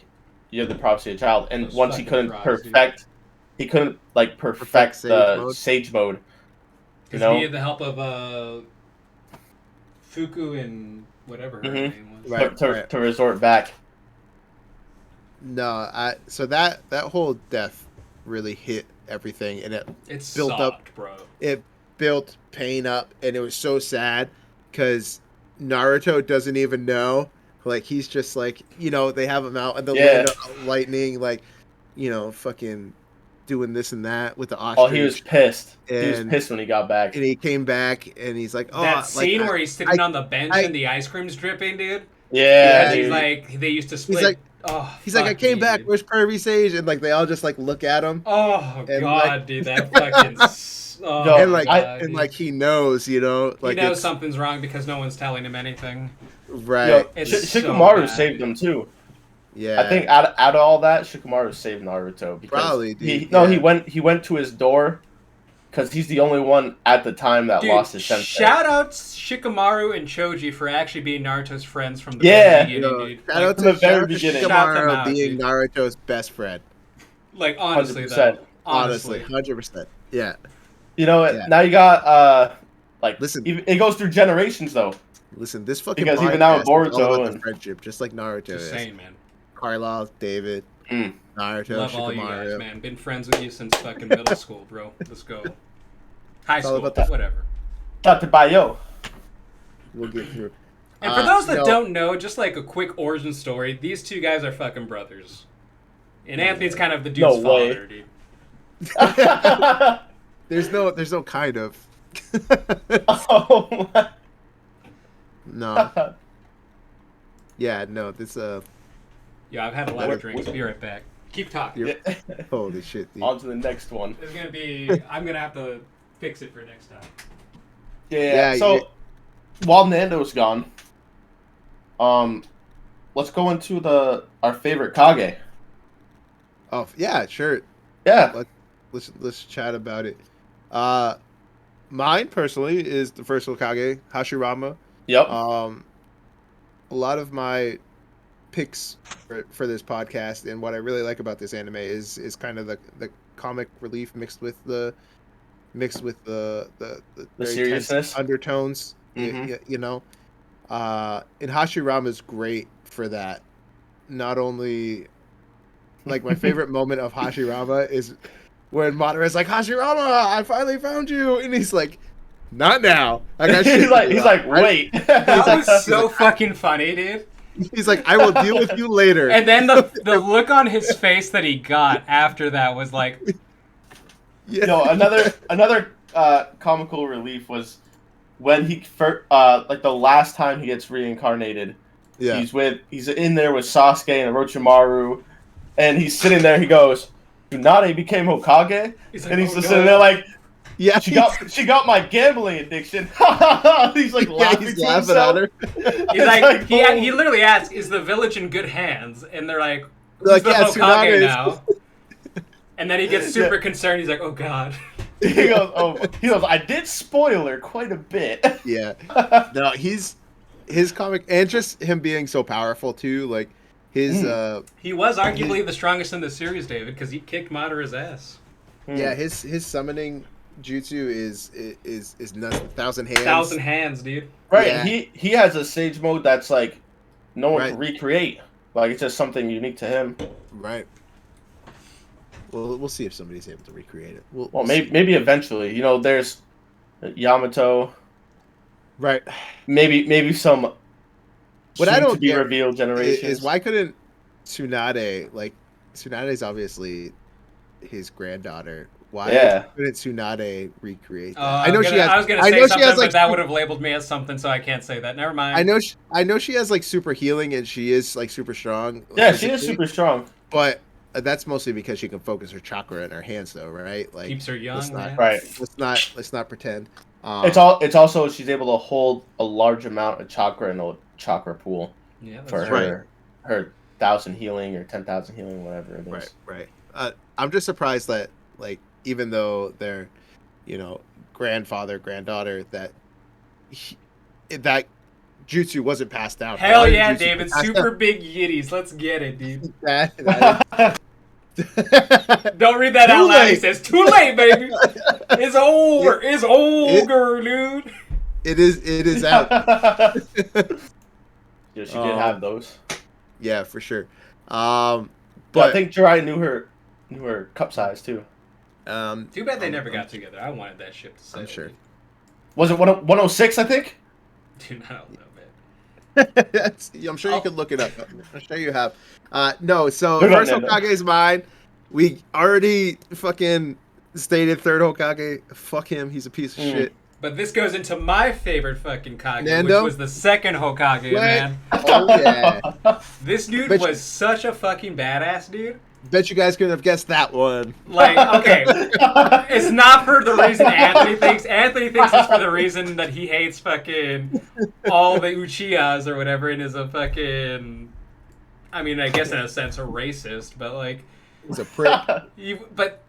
you're the prophecy child," and Those once he fucking couldn't frogs, dude. he couldn't like perfect Perfect sage the mode. sage mode. You Because know, he needed the help of Fuku and whatever her Mhm. name was. Right. to resort back. No, so that whole death really hit everything, and It's built up- bro. it built Pain up, and it was so sad because Naruto doesn't even know. Like, he's just like, they have him out in the Yeah. land of lightning, like, fucking doing this and that with the ostrich. Oh, he was pissed. He was And- pissed when he got back. and he came back, and he's like, "Oh, That like, scene where he's sitting I- on the bench I- and the ice cream's dripping, dude. Yeah, Because he's dude. like, they used to split. like- oh, he's like, I fuck came me, back. dude. Where's Kirby Sage?" And like they all just like look at him, Oh And, god, like- dude, that fucking. Oh, Yo, and my like God, and dude. like he knows, he knows it's- something's wrong because no one's telling him anything. right? Yo, It's so Shikamaru bad, saved dude. him too. Yeah, I think out of all that, Shikamaru saved Naruto because Probably, dude, he yeah. he went to his door because he's the only one at the time that Dude, lost his sensei. shout out Shikamaru and Choji for actually being Naruto's friends from the Yeah. very beginning, dude. Shout out from the to very beginning. Shout them Shikamaru out, being dude. Naruto's best friend. Like honestly, 100%. though. Honestly, 100%. Yeah. You know, Yeah. now you got like Listen. it goes through generations though. Listen, this fucking Because even now with podcast is all Boruto about and- the friendship, just like Naruto Just is. saying, man. Carlisle, David, Mm. Naruto, Love all you guys, Shikamaru. man. Been friends with you since fucking middle school, bro. Let's go. High It's all school, about that. whatever. Dr. Bayo. We'll get through. And for those that no, don't know, just like a quick origin story, these two guys are fucking brothers. And Anthony's kind of the dude's No way. father, dude. there's no kind of. Oh my. No. Yeah, no, this Yeah, I've had a lot of drinks. Be right back. Keep talking. You're- holy shit, dude. On to the next one. It's gonna be. I'm gonna have to fix it for next time. Yeah. Yeah, So while Nando's gone, let's go into our favorite Kage. Oh, yeah, sure. Yeah. Let's chat about it. Mine personally is the first Hokage, Hashirama. Yep. A lot of my picks for this podcast and what I really like about this anime is kind of the comic relief mixed with the very seriousness tense undertones. You know, and Hashirama is great for that. Not only, like, my favorite moment of Hashirama is when Madara's like, Hashirama, I finally found you, and he's like, not now. I got shit to do. he's like, wait. That was so fucking funny, dude. He's like, I will deal with you later. And then the look on his face that he got after that was like, Yeah. No, another comical relief was when he like the last time he gets reincarnated. Yeah. He's in there with Sasuke and Orochimaru, and he's sitting there. He goes, Tsunade became Hokage, he's like, and he's oh, just no. sitting there like, Yeah, she got my gambling addiction. He's like laughing he's to laughing himself. at her. He's like, oh. he literally asks, "Is the village in good hands?" And they're like, "Who's Like, the yeah, Hokage Tsunade's- now?" And then he gets super concerned. He's like, "Oh God." He goes, I did spoil her quite a bit. Yeah. No, his comic, and just him being so powerful too, like his He was arguably the strongest in the series, David, because he kicked Madara's ass. yeah, his summoning jutsu is nuts. 1,000 hands. 1,000 hands, dude. Right, Yeah. he has a sage mode that's like no one Right. can recreate. Like it's just something unique to him. Right. Well, we'll see if somebody's able to recreate it. Well, see. maybe eventually. You know, there's Yamato. Right. Maybe some. What I don't to be get revealed generations. is why couldn't Tsunade's obviously his granddaughter. Why couldn't Tsunade recreate that? I was gonna say something, but that would have labeled me as something, so I can't say that. Never mind. I know she has like super healing and she is like super strong. Yeah, she is super strong. But that's mostly because she can focus her chakra in her hands, though, right? Like keeps her young. Man. Right. Let's not pretend. It's also she's able to hold a large amount of chakra in a chakra pool. Yeah, that's for her 1,000 healing or 10,000 healing, whatever it is. Right. I'm just surprised that, like, even though they're, grandfather, granddaughter, that jutsu wasn't passed down. Hell yeah, David! Super big yitties. Let's get it, dude. Don't read that out loud. He says, "Too late, baby. It's over. It's over, dude." It is out. Yeah, she did have those. Yeah, for sure. But I think Jirai knew her cup size too. Too bad they never got together. I wanted that ship to say. I'm sure. Was it 106? I think. Dude, I don't know, man. I'm sure you can look it up. I'm sure you have. No, so first Hokage is mine. We already fucking stated third Hokage. Fuck him. He's a piece of shit. But this goes into my favorite fucking Kage, Nando? which was the second Hokage, man. Oh, yeah. This dude was such a fucking badass, dude. Bet you guys couldn't have guessed that one. Like, okay, it's not for the reason Anthony thinks. Anthony thinks it's for the reason that he hates fucking all the Uchihas or whatever and is a fucking... I mean, I guess in a sense a racist, but like... He's a prick. But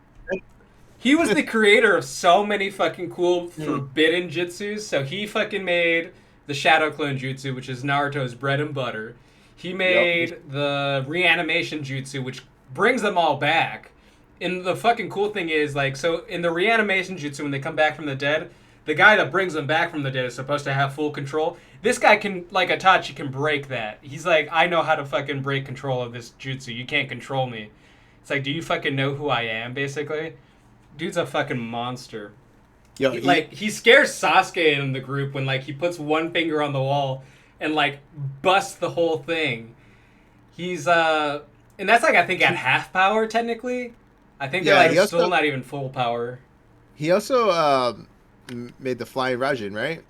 he was the creator of so many fucking cool forbidden jutsus. So he fucking made the Shadow Clone Jutsu, which is Naruto's bread and butter. He made the reanimation jutsu, which brings them all back. And the fucking cool thing is, like, so in the reanimation jutsu, when they come back from the dead, the guy that brings them back from the dead is supposed to have full control. This guy can, like Itachi, can break that. He's like, I know how to fucking break control of this jutsu. You can't control me. It's like, do you fucking know who I am, basically? Dude's a fucking monster. Yo, he scares Sasuke in the group when, like, he puts one finger on the wall and, like, busts the whole thing. He's, and that's, like, I think at half power, technically. I think they're, like, still not even full power. He also, made the Flying Raijin, right?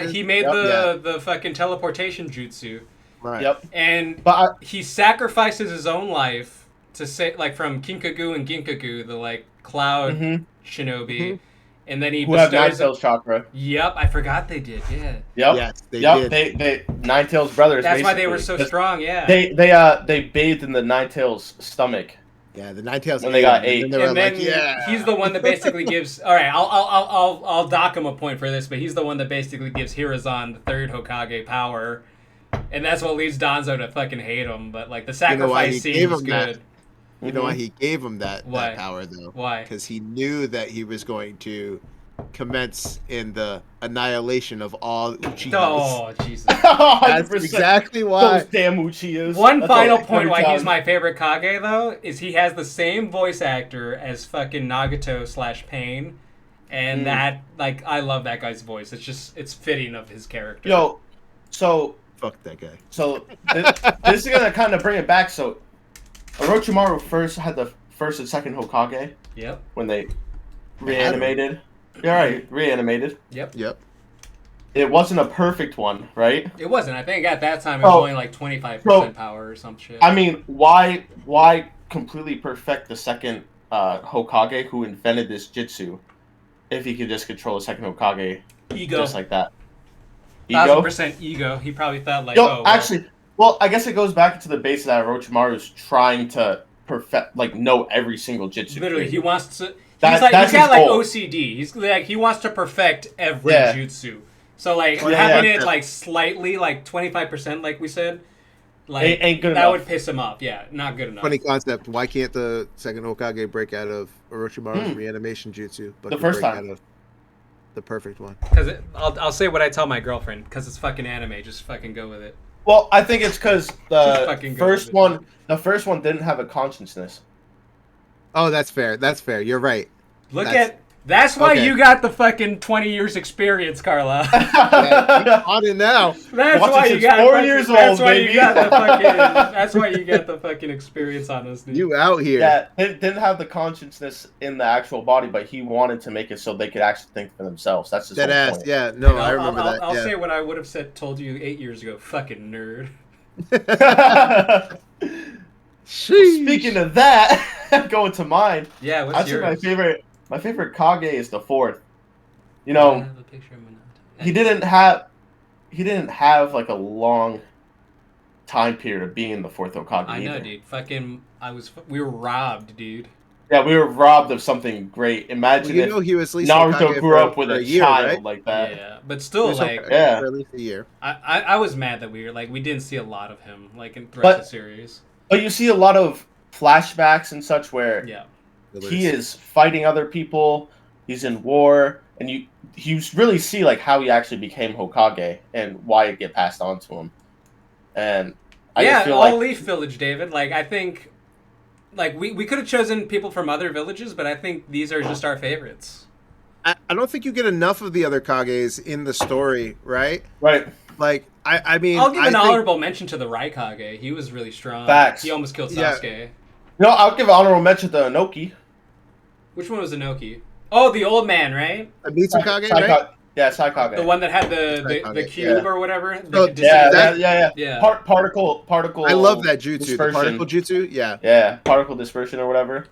He made the fucking teleportation jutsu. Right. And he sacrifices his own life to say, like, from Kinkaku and Ginkaku, the, like, cloud shinobi. And then he bestows... Who have Nine-Tails chakra. Yep, I forgot they did, yeah. Yes, they did. They Nine-Tails brothers, that's why they were so strong, yeah. They bathed in the Nine-Tails stomach. Yeah, the Nine-Tails. When they got 8. And then he's the one that basically gives... All right, I'll dock him a point for this, but he's the one that basically gives Hirazan, the third Hokage, power. And that's what leads Danzo to fucking hate him. But, like, the sacrifice scene is good. You know why he gave him that Why? power though? Why? Because he knew that he was going to commence in the annihilation of all Uchihas. Oh, Jesus. 100%. That's exactly why. Those damn Uchihas. One That's final all- point every why he's time. my favorite Kage, though, is he has the same voice actor as fucking Nagato / Pain. And that, like, I love that guy's voice. It's fitting of his character. Yo, so Fuck that guy. this is gonna kind of bring it back. So Orochimaru first had the first and second Hokage Yep. when they reanimated. Yeah, right, reanimated. Yep. Yep. It wasn't a perfect one, right? It wasn't. I think at that time it was only like 25% power or some shit. I mean, why completely perfect the second Hokage who invented this jutsu if he could just control the second Hokage Ego. just like that? Ego? 1000% ego. He probably thought like, Yo, oh, well, actually, well, I guess it goes back to the base that Orochimaru is trying to perfect, like, know every single jutsu. literally, he wants to. That- He's like, that's he's got his like goal. OCD. He's like, he wants to perfect every Yeah. jutsu. So like Yeah, having yeah. it like slightly like 25%, like we said, like Ain't good that enough. would piss him off. Yeah, not good enough. Funny concept. Why can't the second Hokage break out of Orochimaru's reanimation jutsu, but The can first break time. out of the perfect one? Because I'll say what I tell my girlfriend. Because it's fucking anime. Just fucking go with it. Well, I think it's because Just fucking the go first with it. one, didn't have a consciousness. Oh, that's fair. That's fair. You're right. That's why okay. you got the fucking 20 years experience, Carla. Yeah, he's on it now. That's Watch why it you since got 4 fucking- years That's old, why baby. you got the fucking. That's why you got the fucking experience on us, dude. You out here. Yeah, it didn't have the consciousness in the actual body, but he wanted to make it so they could actually think for themselves. That's his Dead whole ass. point. Yeah. No, And I remember I'll, that. I'll yeah. say what I would have told you 8 years ago. Fucking nerd. Sheesh. Speaking of that, going to mine, Yeah, what's I'd say yours? my favorite Kage is the fourth. You I know, have a picture of Minato. he didn't have like a long time period of being the fourth Hokage. I know, either. dude. Fucking, we were robbed, dude. Yeah, we were robbed of something great. Imagine Well, if you know he was at least Naruto Hokage grew for- up with for a year, child right? like that. Yeah, but He still, was like, Hokage Yeah. for at least a year. I was mad that we didn't see a lot of him, like, throughout But- the series. But you see a lot of flashbacks and such where Yeah. he is fighting other people. He's in war, and you really see like how he actually became Hokage and why it get passed on to him. And I Yeah, just feel all like Leaf Village, David. Like, I think, like, we could have chosen people from other villages, but I think these are just our favorites. I don't think you get enough of the other Kages in the story, right? right. Like, I mean, I'll give I an think- honorable mention to the Raikage. He was really strong. Facts. He almost killed Yeah. Sasuke. No, I'll give an honorable mention to Inoki. Which one was Inoki? Oh, the old man, right? a Mitsukage, right? Yeah, Saikage. The one that had the Saikage, cube yeah. or whatever. So, The Yeah, That- yeah. Yeah. Particle. I love that jutsu, the dispersion. particle jutsu. Yeah, Yeah, particle dispersion or whatever.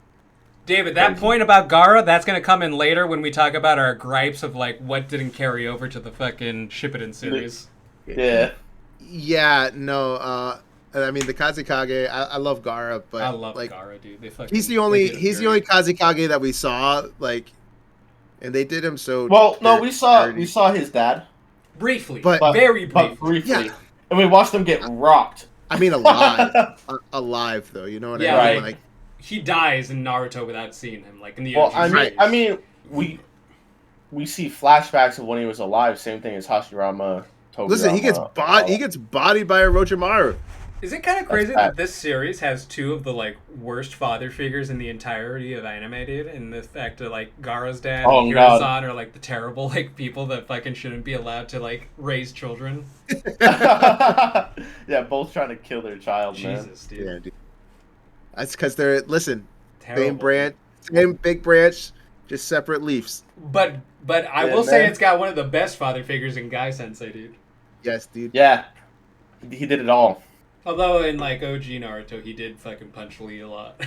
David, that Crazy. point about Gaara, that's going to come in later when we talk about our gripes of, like, what didn't carry over to the fucking Shippuden series. Yeah. yeah. No, I mean the Kazekage. I love Gaara, but I love like Gaara, dude. They fucking, he's the they only did it he's the very- only Kazekage that we saw. Like, and they did him so. Well, no, we saw dirty. his dad, Briefly. But- very but briefly. briefly, Yeah. and we watched him get rocked. I mean, alive, alive though. You know what Yeah, I mean? right. Like, He dies in Naruto without seeing him, like, in the Well, OG I mean, series. we see flashbacks of when he was alive. Same thing as Hashirama. Togurama, listen, he gets bodied by Orochimaru. Is it kind of That's crazy bad. that this series has two of the, like, worst father figures in the entirety of anime, dude? And the fact that, like, Gaara's dad Oh, and God. Hiruzen are, like, the terrible, like, people that fucking shouldn't be allowed to, like, raise children. Yeah, both trying to kill their child, man. Jesus, dude. Yeah, dude. That's because they're Terrible. same branch, same big branch, just separate leaves. But I Yeah, will say man. it's got one of the best father figures in Guy Sensei, dude. Yes, dude. Yeah, he did it all. Although in, like, OG Naruto, he did fucking punch Lee a lot.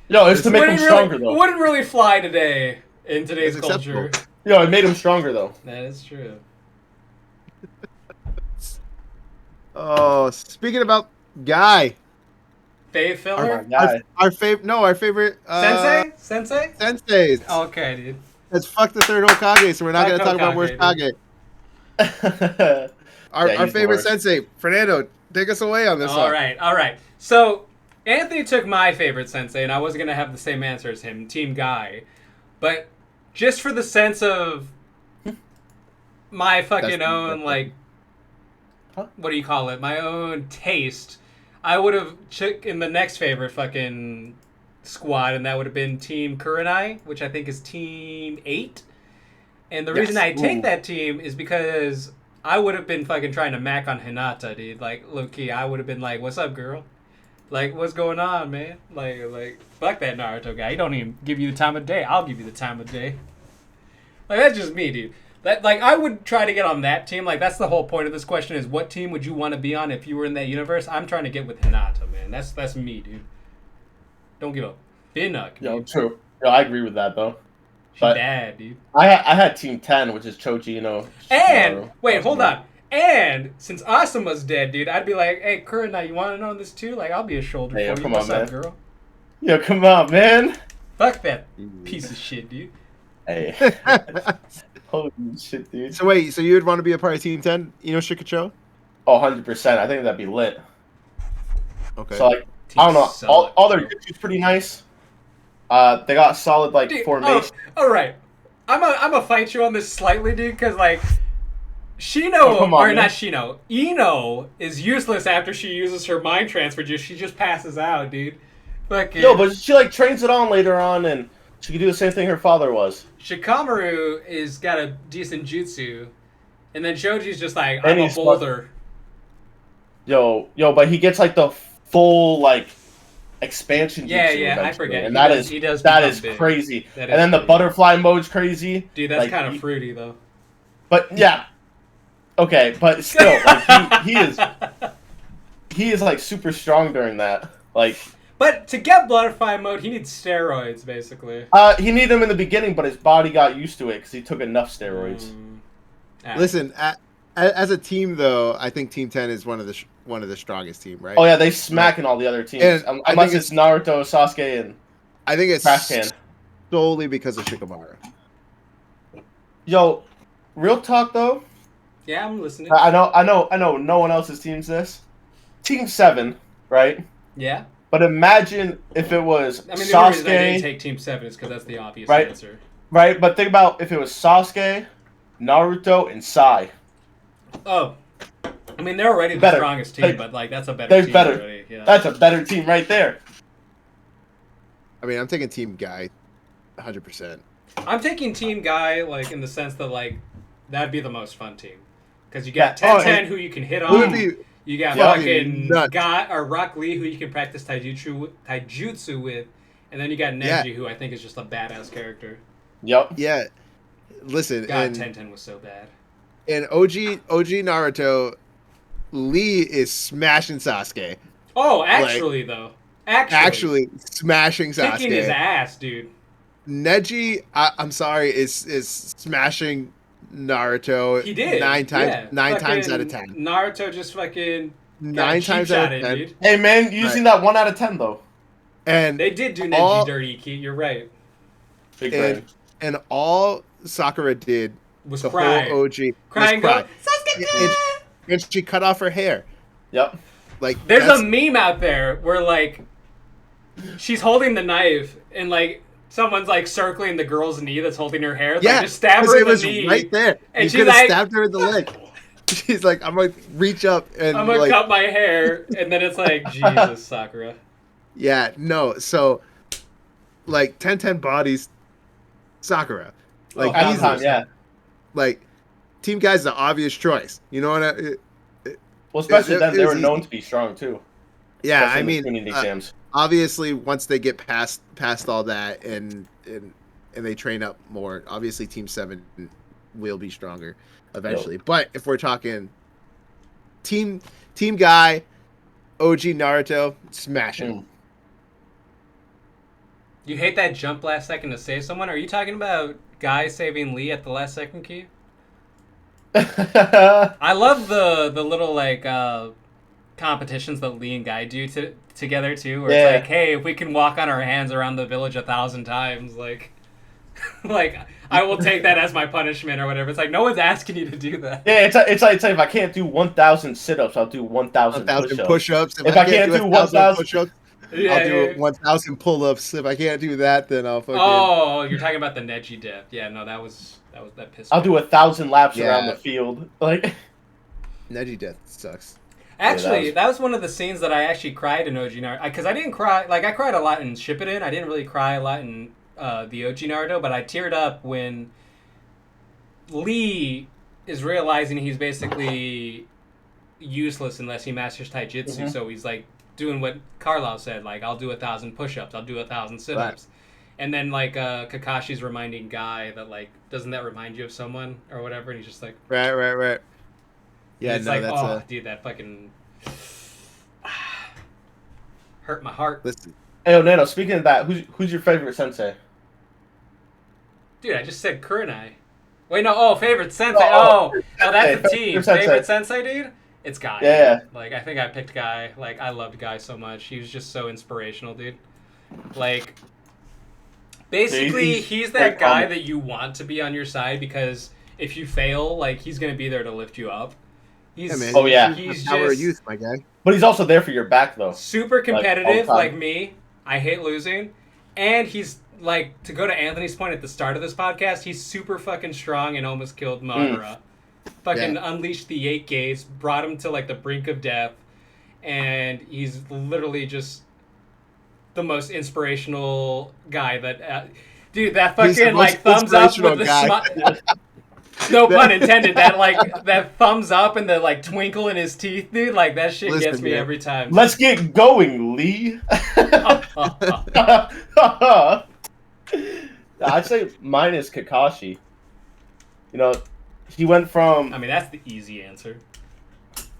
No, it's to make him Wouldn't stronger really, though. wouldn't really fly today in today's It's culture. acceptable. Yo, it made him stronger though. That is true. Oh, speaking about Guy, Faye Filler? God. our favorite Sensei? senseis. Okay, dude. Let's fuck the third Hokage, so we're not Fuck going to talk about worst Hokage, Kage. Our Yeah, he's the favorite worst. sensei, Fernando, take us away on this All one. right. So, Anthony took my favorite sensei, and I wasn't gonna have the same answer as him, Team Guy. But just for the sense of my fucking own, like, what do you call it? My own taste. I would have took in the next favorite fucking squad, and that would have been Team Kurenai, which I think is Team 8. And the reason I take that team is because I would have been fucking trying to mac on Hinata, dude. Like, low-key, I would have been like, what's up, girl? Like, what's going on, man? Like, fuck that Naruto guy. He don't even give you the time of day. I'll give you the time of day. Like, that's just me, dude. That, like, I would try to get on that team. Like, that's the whole point of this question is what team would you want to be on if you were in that universe? I'm trying to get with Hinata, man. That's me, dude. Don't give a finnuck, dude. Yo, true. Yo, I agree with that, though. She bad, dude. I had Team 10, which is Choji, And, wait, hold on. And since Asuma's dead, dude, I'd be like, hey, Kurenai, you want to know this too? Like, I'll be a shoulder for you. Come What's on, up, man. girl? Yo, come on, man. Fuck that piece of shit, dude. Hey. Holy shit, dude. So wait, so you would want to be a part of Team 10, Shikacho? Oh, 100%. I think that'd be lit. Okay. So, like, I don't know. All their jutsu's pretty nice. They got solid, like, dude, formation. Oh, all right. I'm a fight you on this slightly, dude, because, like, Ino is useless after she uses her mind transfer juice. She just passes out, dude. Fucking... Yo, but she, like, trains it on later on, and she can do the same thing her father was. Shikamaru is got a decent jutsu, and then Shoji's just like, I'm a boulder. Yo, but he gets, like, the full, like, expansion jutsu. Yeah, I forget. And that is crazy. And then the butterfly mode's crazy. Dude, that's like, kind of fruity, though. But, yeah. Okay, but still, like, he is, like, super strong during that. Like... But to get butterfly mode, he needs steroids, basically. He needed them in the beginning, but his body got used to it because he took enough steroids. Listen, as a team, though, I think Team 10 is one of the strongest team, right? Oh yeah, they smacking all the other teams, unless it's Naruto, Sasuke, and I think it's Crash solely because of Shikamaru. Yo, real talk though. Yeah, I'm listening. I know. No one else's team's this. Team 7, right? Yeah. But imagine if it was the only Sasuke. Reason I didn't take Team 7 is because that's the obvious answer. Right, but think about if it was Sasuke, Naruto, and Sai. Oh. I mean, they're already the strongest team, but, like, that's a better team already. Yeah. That's a better team right there. I mean, I'm taking Team Guy 100%. I'm taking Team Guy, like, in the sense that, like, that'd be the most fun team. Because you got 10-10 who you can hit on. You got fucking Guy or Rock Lee who you can practice taijutsu with, and then you got Neji who I think is just a badass character. Yep. Yeah. Listen, God, 10-10 was so bad. In OG Naruto, Lee is smashing Sasuke. Oh, actually, though. Actually smashing Sasuke. Kicking his ass, dude. Neji, I'm sorry, is smashing Naruto. He did 9 times out of 10. Naruto just fucking 9 times out of 10. Dude. Hey man, you seen that 1 out of 10 though. And they did do Neji dirty, Keith. You're right. Big brain. And all Sakura did was the cry. whole OG crying. Was cry. And she cut off her hair. Yep. Like there's a meme out there where like she's holding the knife and like someone's like circling the girl's knee that's holding her hair. Yeah, like, just stab her in the knee. Right there. And you could have stabbed her in the leg. She's like, I'm gonna reach up and I'm gonna cut my hair, and then it's like, Jesus, Sakura. Yeah, no. So, like 10-10 bodies, Sakura. Like yeah. Like Team Guy's the obvious choice. You know what? Well, especially then they were known to be strong too. Yeah, I mean, exams. Obviously, once they get past all that and they train up more, obviously Team 7 will be stronger eventually. Yep. But if we're talking Team Guy, OG Naruto, smash him. You hate that jump last second to save someone? Are you talking about Guy saving Lee at the last second, Key? I love the little like competitions that Lee and Guy do together too, where it's like, hey, if we can walk on our hands around the village 1,000 times, like I will take that as my punishment or whatever. It's like no one's asking you to do that. Yeah, it's like if I can't do 1,000 sit-ups, I'll do 1,000 push-ups. If I can't do 1,000 push-ups, Yeah, I'll do yeah. 1,000 pull-ups. If I can't do that, then I'll fucking Oh, you're talking about the Neji dip. Yeah, no, that pissed I'll me do off. 1,000 laps around Yeah. the field. Like, Neji death sucks. Actually, that was one of the scenes that I actually cried in OG Naruto. Because I didn't cry. Like, I cried a lot in Shippuden. I didn't really cry a lot in the OG Naruto, but I teared up when Lee is realizing he's basically useless unless he masters taijutsu. Mhm. So he's like doing what Carlisle said, like I'll do 1,000 push-ups, I'll do 1,000 sit-ups, and then like Kakashi's reminding Guy that like doesn't that remind you of someone or whatever, and he's just like Right. Yeah, it's no, like that's oh dude, that fucking hurt my heart. listen. hey, oh, Nano, speaking of that, who's your favorite sensei? Dude, I just said Kurenai. Wait, no, oh, favorite sensei. Oh, Oh, that's a sensei, team. your sensei. Favorite sensei, dude? It's Guy. Yeah. Dude. Like, I think I picked Guy. Like, I loved Guy so much. He was just so inspirational, dude. Like, basically, he's that guy that you want to be on your side because if you fail, like, he's going to be there to lift you up. He's, Yeah, man. Oh, yeah. He's Power of just youth, my guy. But he's also there for your back, though. super competitive, all the like time. me. I hate losing. And he's, like, to go to Anthony's point at the start of this podcast, he's super fucking strong and almost killed Madara. Fucking unleashed the 8 gates, brought him to, like, the brink of death. And he's literally just the most inspirational guy that... dude, that He's the fucking, most like, thumbs up inspirational with the guy. smile... No pun intended. That like that thumbs up and the like twinkle in his teeth, dude. Like that shit Listen, gets me man. every time. Let's get going, Lee. I'd say mine is Kakashi. You know, he went from... I mean, that's the easy answer.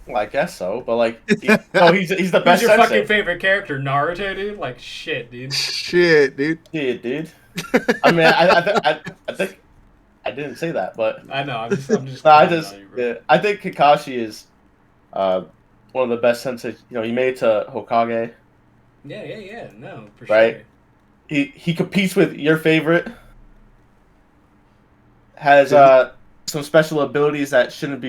Well, I guess so, but like, he's the Who's best your sensei. fucking favorite character? Naruto, dude. Like shit, dude. Shit, dude. Yeah, dude. I mean, I think I didn't say that, but I know. I'm just. no, I think Kakashi is one of the best sensei. You know, he made it to Hokage. Yeah. No, for Right. sure. He competes with your favorite. Has some special abilities that shouldn't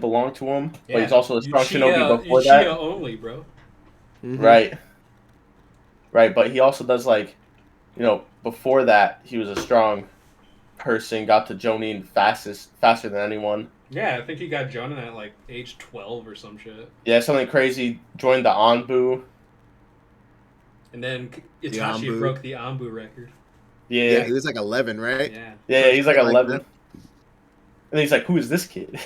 belong to him, but he's also a strong shinobi before that. Uchiha only, bro. Mhm. Right. But he also does like, you know, before that he was a strong person, got to Jonin faster than anyone. Yeah, I think he got Jonin at like age 12 or some shit. Yeah, something crazy. Joined the Ombu. And then Itachi Ombu. broke the Ombu record. Yeah, Yeah, he was like 11, right? Yeah. he's like Like 11. that. And he's like, "Who is this kid?"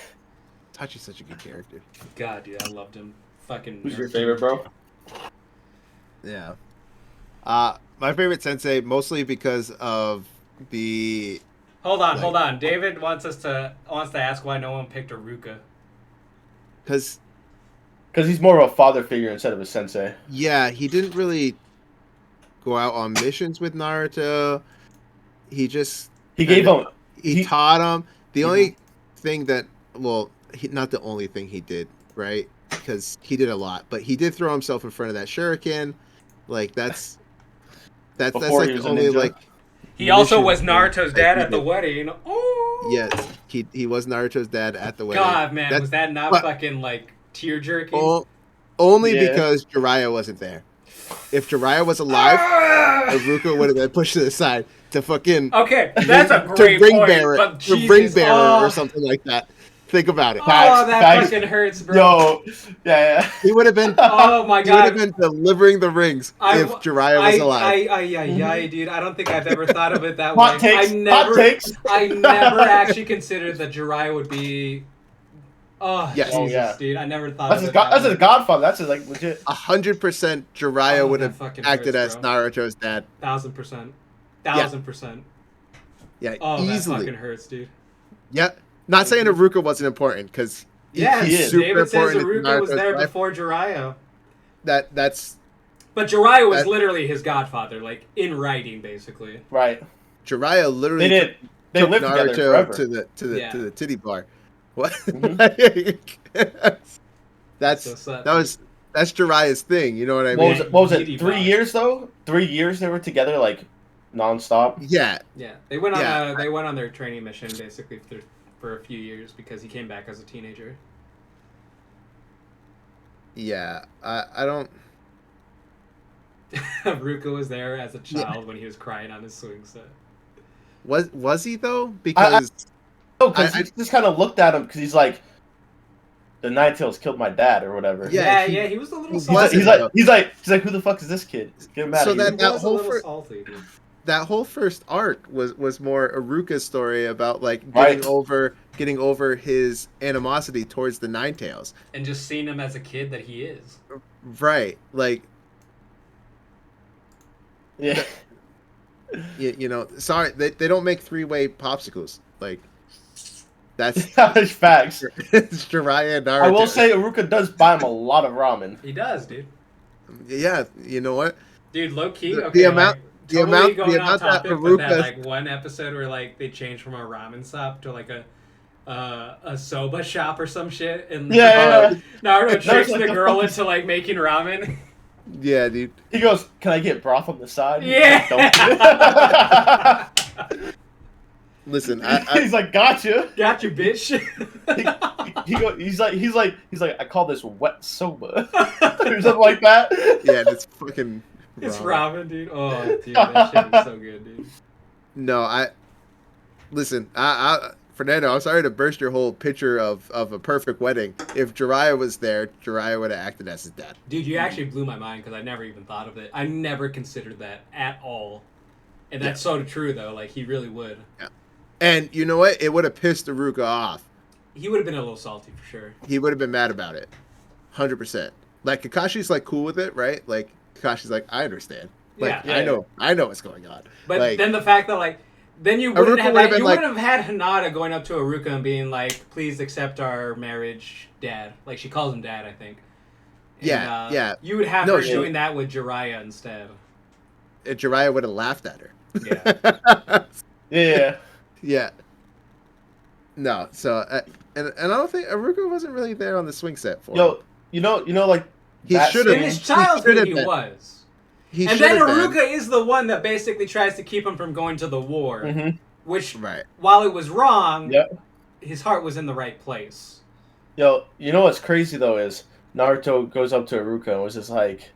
Tachi's such a good character. God, dude, I loved him. Fucking. Who's your nerd. favorite, bro? Yeah. My favorite sensei mostly because of the Hold on. David wants to ask why no one picked Aruka. because Because he's more of a father figure instead of a sensei. yeah, he didn't really go out on missions with Naruto. He just He gave him. he taught him. The Mhm. only thing that not the only thing he did, right? Because he did a lot, but he did throw himself in front of that shuriken. Like that's Before like he was the a only ninja. like He also mission was thing Naruto's that dad he at the did. wedding. Oh. Yes, he was Naruto's dad at the wedding. God, man, That's- was that not but- fucking like tear jerking? Only Yeah. because Jiraiya wasn't there. If Jiraiya was alive, Iruka would have been pushed to the side to fucking Okay, that's a great to ring point. bearer, But to Jesus, ring bearer oh, or something like that. Think about it. Oh, Facts, that facts. fucking hurts, bro. Yo, yeah. He would have been. Oh my He would have god. been delivering the rings if Jiraiya was alive. Dude, I don't think I've ever thought of it that Hot way. takes. I never, Hot takes. I never actually considered that Jiraiya would be. Oh, Yes. Jesus, Oh, yeah. dude, I never thought That's of his it. That that's way. his godfather. That's his like legit. 100% Jiraiya Oh, would that have fucking acted hurts, as bro. Naruto's dad. 1000%. 1000%. Yeah, Oh, easily. that fucking hurts, dude. Yeah. Not saying Iruka wasn't important because Yeah, he is. super David says important in Iruka was Naruto's there life. before Jiraiya. That's But Jiraiya was That- literally his godfather, like in writing, basically. Right. Jiraiya literally They did. They took lived together Naruto forever. to the titty bar. What? Mhm. That's So sad. that's Jiraiya's thing. You know what I What mean? was it? What was Titty it? 3 bar. years though. 3 years they were together like nonstop. Yeah, Yeah, they went on Yeah. they went on their training mission basically for a few years because he came back as a teenager. yeah. I don't. Ruka was there as a child when he was crying on his swing set. Was he though? Because No, because I- he just kind of looked at him because he's like, the Ninetales killed my dad or whatever. Yeah, He was a little he He's salty. like, wasn't, he's like, who the fuck is this kid? Get him out So of here. He that was whole a little fir- salty, dude. that whole first arc was more Aruka's story about like Right. getting over his animosity towards the Ninetales. And just seeing him as a kid that he is. Right. Like Yeah. you know, sorry, they don't make 3-way popsicles. Like that's Facts. it's Jiraiya and Naruto. I will say Aruka does buy him a lot of ramen. He does, dude. Yeah, you know what? Dude, low key. The Okay, amount- like, the totally amount- going the off amount that topic, but that Aruka- like one episode where like they changed from a ramen shop to like a soba shop or some shit, and Yeah. Naruto tricks like the the girl fucking- into like making ramen. Yeah, dude. He goes, "Can I get broth on the side?" Yeah. Don't. Listen, He's like, "Gotcha." Got you, bitch. He's like, I call this wet soba or something like that. yeah, and it's fucking It's ramen. ramen, dude. Oh, dude, that shit was so good, dude. No, listen, Fernando, I'm sorry to burst your whole picture of a perfect wedding. If Jiraiya was there, Jiraiya would have acted as his dad. Dude, you actually blew my mind because I never even thought of it. I never considered that at all. And that's so true, though. Like, he really would. And you know what? It would have pissed Aruka off. He would have been a little salty for sure. He would have been mad about it. 100%. Like, Kakashi's, like, cool with it, right? Like, Kakashi's like, I understand. Like, Yeah. I know what's going on. But like, then the fact that, like, then you wouldn't Aruka have, would have been you like- wouldn't have had Hinata going up to Aruka and being like, please accept our marriage, dad. Like, she calls him dad, I think. And, Yeah, yeah. You would have No, her she- doing that with Jiraiya instead. Jiraiya would have laughed at her. Yeah. Yeah. Yeah. No, so and I don't think Aruka wasn't really there on the swing set for him. Yo, you know, like He that should have. In scene- his childhood, should've he been. was. He And should then have been. Aruka is the one that basically tries to keep him from going to the war. Mhm. Which, Right. while it was wrong, Yep. his heart was in the right place. Yo, you know what's crazy though is Naruto goes up to Aruka and was just like,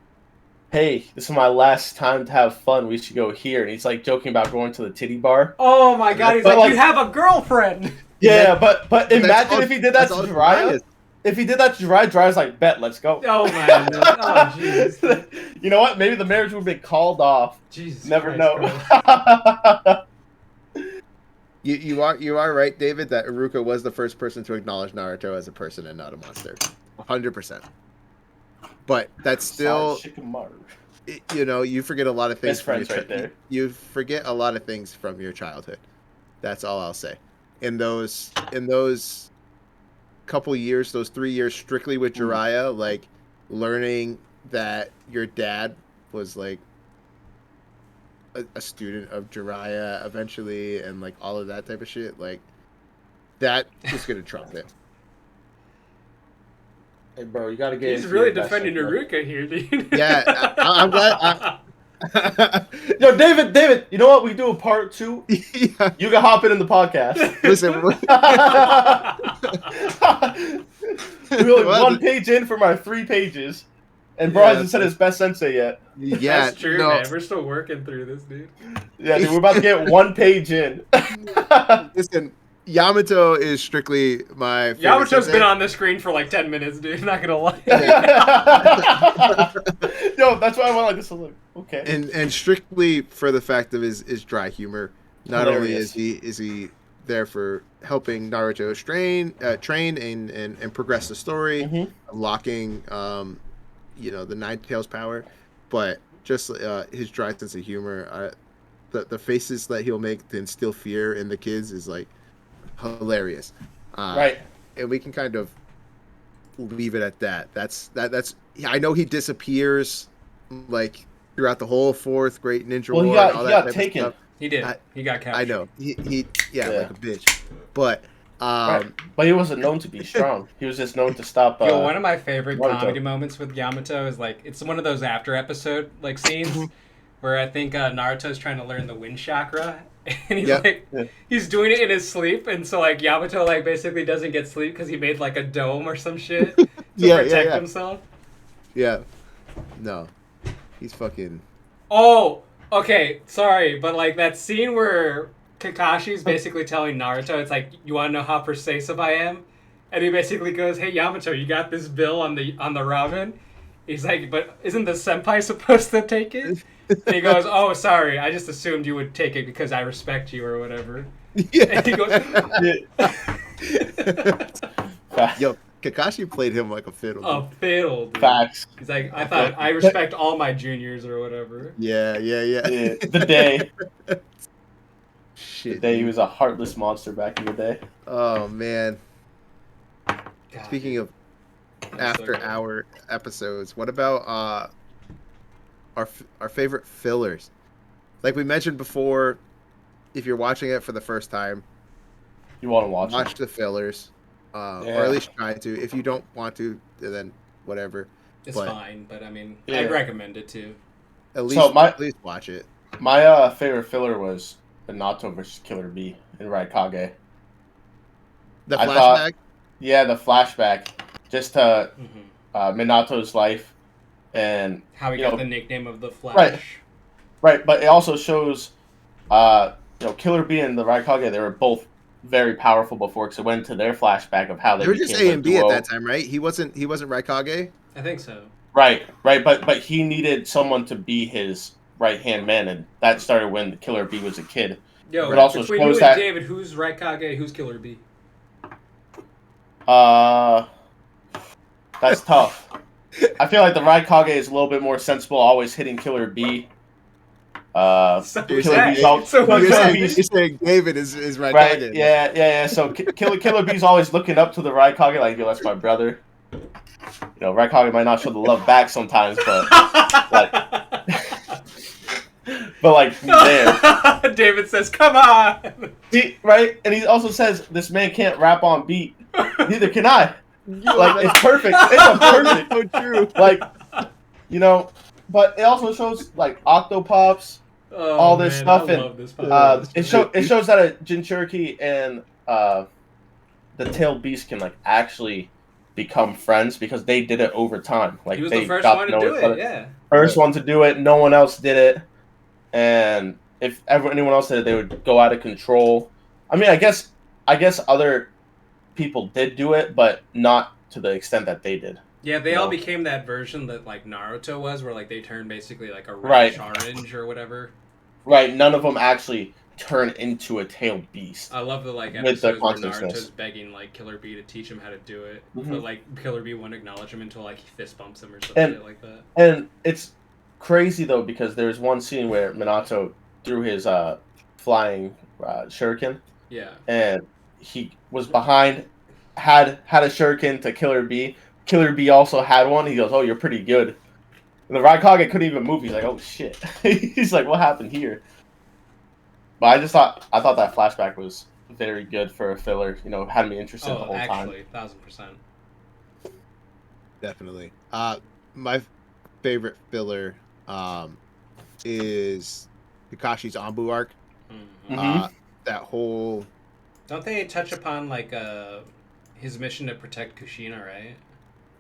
"Hey, this is my last time to have fun. We should go here." And he's like joking about going to the titty bar. Oh my god, he's But, like, like- you have a girlfriend! Yeah, but That's imagine all- if he did that that's to all Jiraiya. Jiraiya. If he did that to Jiraiya, Jiraiya's like, "Bet, let's go." Oh man, oh jeez. You know what? Maybe the marriage would be called off. Jesus Never Christ, know. bro. You are right, David, that Aruka was the first person to acknowledge Naruto as a person and not a monster. 100%. But that's still, Shikamaru. you know, you forget a lot of things. Best friends right there. You forget a lot of things from your childhood. That's all I'll say. In those couple years, those 3 years strictly with Jiraiya, like learning that your dad was like a student of Jiraiya eventually, and like all of that type of shit, like that is gonna trump it. Hey, bro, you gotta get. He's into really your best defending friend, bro. Aruka here, dude. Yeah, I'm glad. Yo, David, you know what? We do a part 2. Yeah, You can hop in the podcast. listen. We're only Well, 1 page in from our 3 pages, and bro Yeah, hasn't said his best sensei yet. Yeah, That's true, no, man. We're still working through this, dude. Yeah, dude, we're about to get 1 page in. listen. Yamato is strictly my favorite Yamato's sensei. been on the screen for like 10 minutes, dude. Not gonna lie. Yo, that's why I went like this. Look, okay. and strictly for the fact of his dry humor. Not only Hilarious. is he there for helping Naruto train and progress the story, Mhm. unlocking you know, the Ninetales power, but just his dry sense of humor. The faces that he'll make to instill fear in the kids is like hilarious. Right. And we can kind of leave it at that. That's I know he disappears like throughout the whole fourth Great Ninja Well, he War. got- and all he that got type of taken. stuff. He did. I- He got captured. I know he Yeah. like a bitch, but Right. But he wasn't known to be strong. He was just known to stop. Yo, one of my favorite Naruto. comedy moments with Yamato is like it's one of those after episode like scenes where I think Naruto's trying to learn the wind chakra, and he's Yeah. like Yeah. he's doing it in his sleep, and so like Yamato like basically doesn't get sleep because he made like a dome or some shit to Yeah, protect yeah. himself. yeah, no, he's fucking Oh, okay. Sorry, but like that scene where Kakashi's basically telling Naruto, it's like, you want to know how persuasive I am, and he basically goes, "Hey Yamato, you got this bill on the ramen." He's like, "But isn't the senpai supposed to take it?" And he goes, "Oh, sorry, I just assumed you would take it because I respect you or whatever." And he goes, Yo, Kakashi played him like a fiddle. Dude. "Oh, fiddle, dude." Facts. He's like, "I thought I respect all my juniors or whatever." Yeah. Yeah, the day Shit. he Dude. was a heartless monster back in the day. Oh man. God, Speaking dude. of That's so good. after-hour episodes, what about our favorite fillers? Like we mentioned before, if you're watching it for the first time, You want to watch watch it? the fillers, or Yeah. at least try to. If you don't want to, then whatever. It's But fine, but I mean, Yeah. I'd recommend it too. So at least watch it. my favorite filler was the Nato versus Killer Bee in Raikage. The I flashback. thought, yeah, the flashback just to Mm-hmm. Minato's life and How he you got know, the nickname of the Flash. right, but it also shows Killer Bee and the Raikage, they were both very powerful before because it went into their flashback of how they They were just became A a and B at duo. that time, right? He wasn't Raikage. I think so. Right, but he needed someone to be his right hand man, and that started when the Killer Bee was a kid. Yo, It also between you shows and that David, who's Raikage, who's Killer Bee? that's tough. I feel like the Raikage is a little bit more sensible, always hitting Killer Bee. So You're who's Killer that? Bee's all, So who's You're Killer that? saying, Bee's you're saying David is Raikage. right, yeah. So Killer Bee's always looking up to the Raikage like, yo, that's my brother. You know, Raikage might not show the love back sometimes, but he's there. David says, "Come on." Right, and he also says this man can't rap on beat. Neither can I. Like it's perfect. It's a perfect. So true. Like but it also shows like Octopops, Oh, all this man, stuff, I and love this podcast. it shows that a Jinchuriki and the tailed beast can like actually become friends because they did it over time. Like He was they the first got one to to know do each other. it. Yeah. First one to do it. No one else did it, and if anyone else did it, they would go out of control. I mean, I guess other people did do it, but not to the extent that they did. Yeah, they You all know? became that version that like Naruto was, where like they turned basically like a Right. reddish orange or whatever. Right, none of them actually turn into a tailed beast. I love the like With the episodes where consciousness. Naruto's begging like Killer Bee to teach him how to do it, Mhm. but like Killer Bee won't acknowledge him until like he fist bumps him or something like that. And it's crazy though because there's one scene where Minato threw his flying shuriken, Yeah. and he was behind, had a shuriken to Killer Bee. Killer Bee also had one. He goes, "Oh, you're pretty good." And the Raikage couldn't even move. He's like, "Oh shit!" He's like, "What happened here?" But I thought that flashback was very good for a filler. You know, had me interested the Oh, whole time. actually, 1000%. Definitely. My favorite filler is Hikashi's Ombu arc. Mm-hmm. That whole Don't they touch upon like his mission to protect Kushina, right?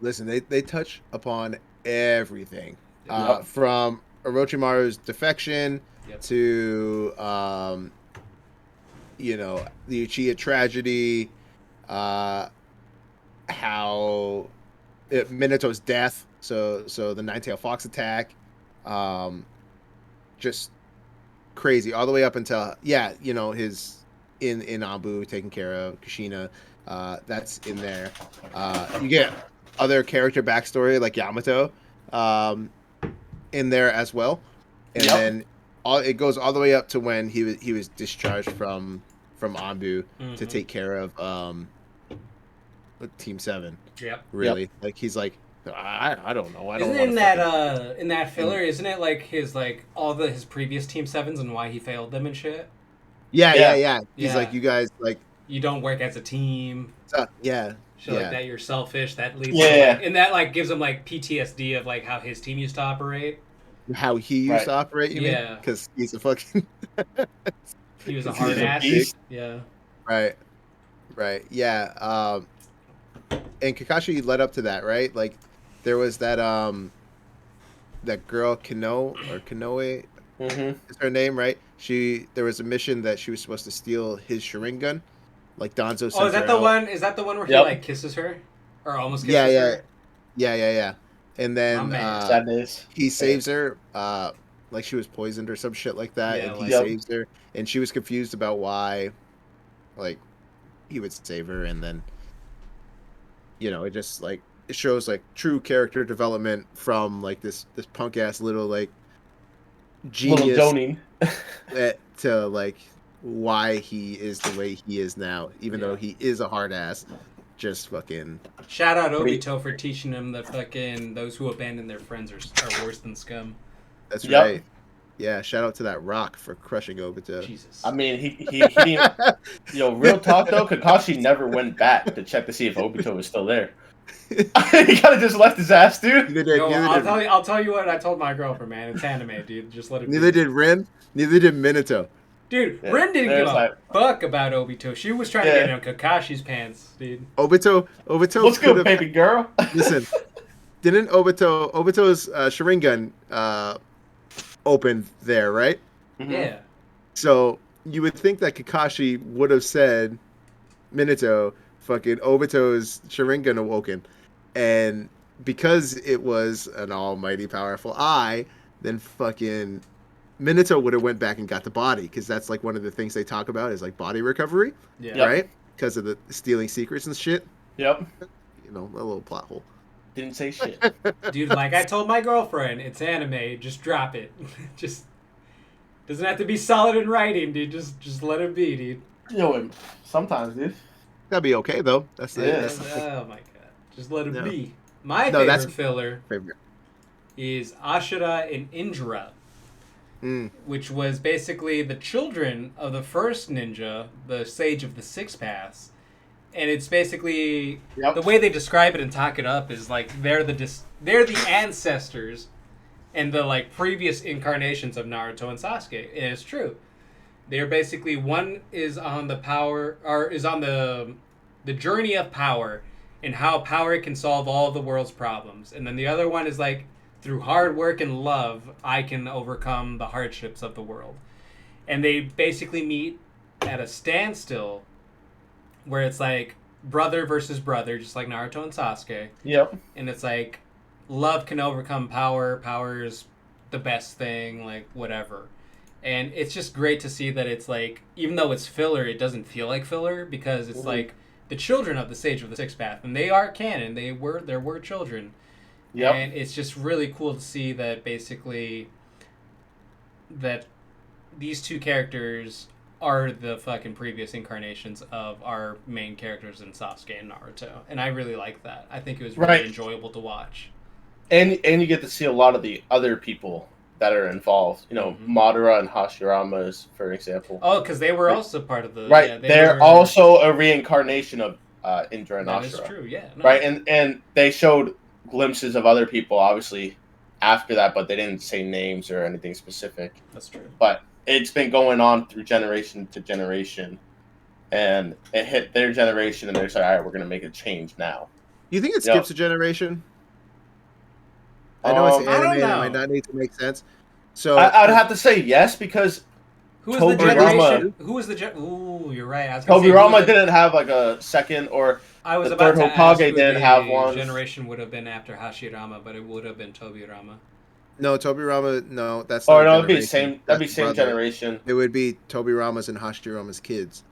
listen, they touch upon everything. Yep. From Orochimaru's defection Yep. to the Uchiha tragedy, how Minato's death, so the Nine-Tailed Fox attack, just crazy all the way up until his in Ombu taking care of Kushina, that's in there. You get other character backstory like Yamato in there as well, and Yep. then it goes all the way up to when he was discharged from Ombu to take care of Team 7. Yep. Really, like he's like, I don't know. I don't. Isn't wanna in that filler? Isn't it like his like all his previous Team 7s and why he failed them and shit? Yeah. He's Yeah. like, you guys like, You don't work as a team. yeah. Shit like that. You're selfish. That leads. Yeah. To, like, and that like gives him like PTSD of like how his team used to operate. How he used to operate, you mean? Yeah. Because he's a fucking. He was a He's hard a ass. beast. Yeah. Right. Yeah. And Kakashi led up to that, right? Like, there was that that girl Kanoe Mm-hmm. is her name, right? There was a mission that she was supposed to steal his Sharingan, like Danzo Oh, sent is that her the out. one? Is that the one where he Yep. like kisses her, or almost Yeah, kisses yeah, her? yeah. And My then man. Sad days. he saves her, like she was poisoned or some shit like that, Yeah, and he like- Yep. saves her, and she was confused about why, like, he would save her, and then, it just like it shows like true character development from like this punk ass little like Little genius Jonin. to like why he is the way he is now, even though Yeah. he is a hard ass. Just fucking Shout out Pretty- Obito for teaching him that fucking those who abandon their friends are worse than scum. that's Yep. right. Yeah, shout out to that rock for crushing Obito. Jesus. I mean, he didn't. Real talk though, Kakashi never went back to check to see if Obito was still there. He kind of just left his ass, dude. Neither did, Yo, neither I'll tell you what I told my girlfriend, man. It's anime, dude. Just let it neither be. did Rin. Neither did Minato. Dude, Yeah, Rin didn't give there's a like- fuck about Obito. She was trying to Yeah. get in Kakashi's pants, dude. Obito What's could good, have. baby girl? Listen, didn't Obito's Sharingan open there, right? Mhm. Yeah. So you would think that Kakashi would have said, Minato, fucking Obito's Sharingan awoken. And because it was an almighty powerful eye, then fucking Minato would have went back and got the body. Because that's like one of the things they talk about is like body recovery, Yeah. Yep. right? Because of the stealing secrets and shit. Yep. A little plot hole. Didn't say shit. Dude, like I told my girlfriend, it's anime. Just drop it. Just doesn't have to be solid in writing, dude. Just let it be, dude. Sometimes, dude. That'd be okay, though. That's the, Yeah. that's the Oh my god. Just let it No. be. My No, favorite that's- filler favorite. is Ashura and Indra, Mm. which was basically the children of the first ninja, the Sage of the Six Paths. And it's basically Yep. the way they describe it and talk it up is like they're the ancestors and the like previous incarnations of Naruto and Sasuke. And it's true. They're basically one is on the power or is on the journey of power and how power can solve all of the world's problems. And then the other one is like through hard work and love, I can overcome the hardships of the world. And they basically meet at a standstill where it's like brother versus brother, just like Naruto and Sasuke. Yep. And it's like love can overcome power. Power is the best thing, like whatever. And it's just great to see that it's like, even though it's filler, it doesn't feel like filler because it's Mhm. like the children of the Sage of the Sixth Path, and they are canon. There were children. Yep. And it's just really cool to see that basically that these two characters are the fucking previous incarnations of our main characters in Sasuke and Naruto. And I really like that. I think it was really Right. enjoyable to watch. And you get to see a lot of the other people that are involved. Mhm. Madara and Hashirama, for example. Oh, because they were also part of the... Right. Yeah, They're were- also a reincarnation of Indra and That is Ashura. true, yeah. No. Right. And they showed glimpses of other people, obviously, after that, but they didn't say names or anything specific. That's true. But it's been going on through generation to generation. And it hit their generation, and they're like, all right, we're going to make a change now. You think it Yeah. skips a generation? I know it's Um, anime I don't and it know. might not need to make sense. So I'd have to say yes, because Who was the Tobirama- generation... Who was the... Ooh, you're right. I was gonna say, who Tobirama was the- didn't have like a second, or I was the about third to Hokage ask who didn't the have one. generation would have been after Hashirama, but it would have been Tobirama. no, Tobirama, no, that's or not a no, it'd be generation. same. That'd That's be same brother. generation. It would be Tobirama's and Hashirama's kids,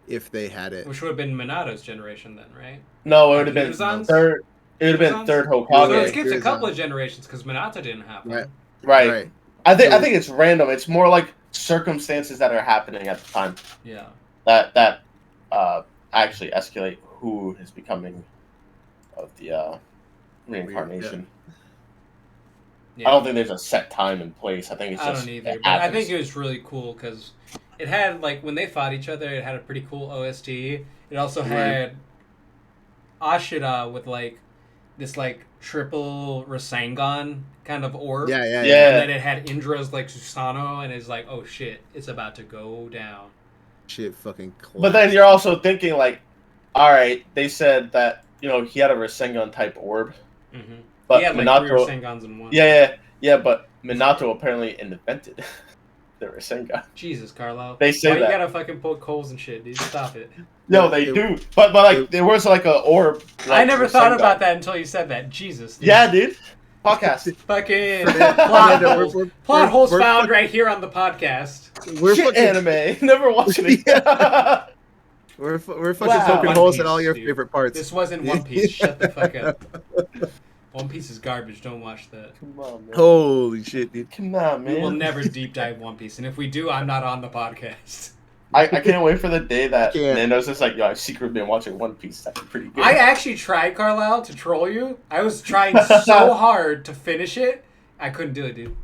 if they had it. Which would have been Minato's generation then, right? No, it would have been Muzan's? third. It would have been Muzan's? third So Hokage. it skips a here's couple on. of generations because Minato didn't have one. Right. Right. I So- think it's random. It's more like circumstances that are happening at the time Yeah. that actually escalate who is becoming of the reincarnation. Yeah. I don't think there's a set time and place. I think it's I just don't either, it but I happens. think it was really cool because it had like when they fought each other, it had a pretty cool OST. It also Right. had Ashura with like this like triple Rasengan kind of orb. Yeah, yeah, And Yeah. then it had Indra's like Susanoo, and it's like, oh shit, it's about to go down. Shit, fucking. But then you're also thinking like, all right, they said that he had a Rasengan type orb, Mm-hmm. but he had like Minato, 3 Rasengans in one. yeah, Yeah, but Minato apparently invented the Rasengan. Jesus, Carlisle. They say Why that. you gotta fucking poke holes and shit, dude? Stop it. No, they do. But like there was like a orb. Like, I never thought Rasengan. about that until you said that. Jesus, dude. Yeah, dude. Podcast. Fucking Yeah, plot no, holes. we're- Plot holes we're found fuck- right here on the podcast. We're Shit fucking anime. Never watched it. we're fucking Wow. poking One holes in Piece, all your dude. favorite parts. This wasn't One Piece. Shut the fuck up. One Piece is garbage. Don't watch that. Come on, man. Holy shit, dude. Come on, We will man. never deep dive One Piece, and if we do, I'm not on the podcast. I can't wait for the day that Can't. Nando's just like, yo, I've secretly been watching One Piece. That's pretty good. I actually tried, Carlisle, to troll you. I was trying so hard to finish it. I couldn't do it, dude.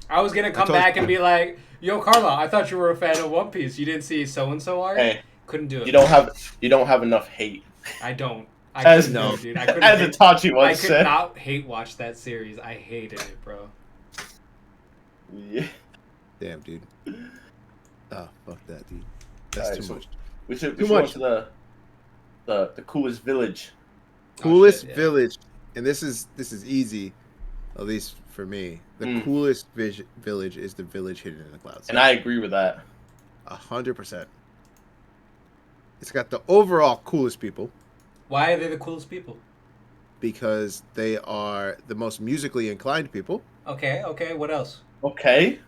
I was gonna come told back you. and be like, "Yo, Carlisle, I thought you were a fan of One Piece. You didn't see so and so arc." Hey, Couldn't do it. you don't have enough hate. I don't. I As couldn't do no. it, dude. I couldn't. As hate- Itachi I once could said. not hate watch that series. I hated it, bro. Yeah. Damn, dude. Oh, fuck that, dude. That's Alright, too so much. We should Too go much. to the coolest village. Coolest shit, yeah. village, and this is easy, at least for me. The coolest village is the village hidden in the clouds. And I agree with that. 100%. It's got the overall coolest people Why are they the coolest people? because they are the most musically inclined people. Okay, okay. What else? Okay.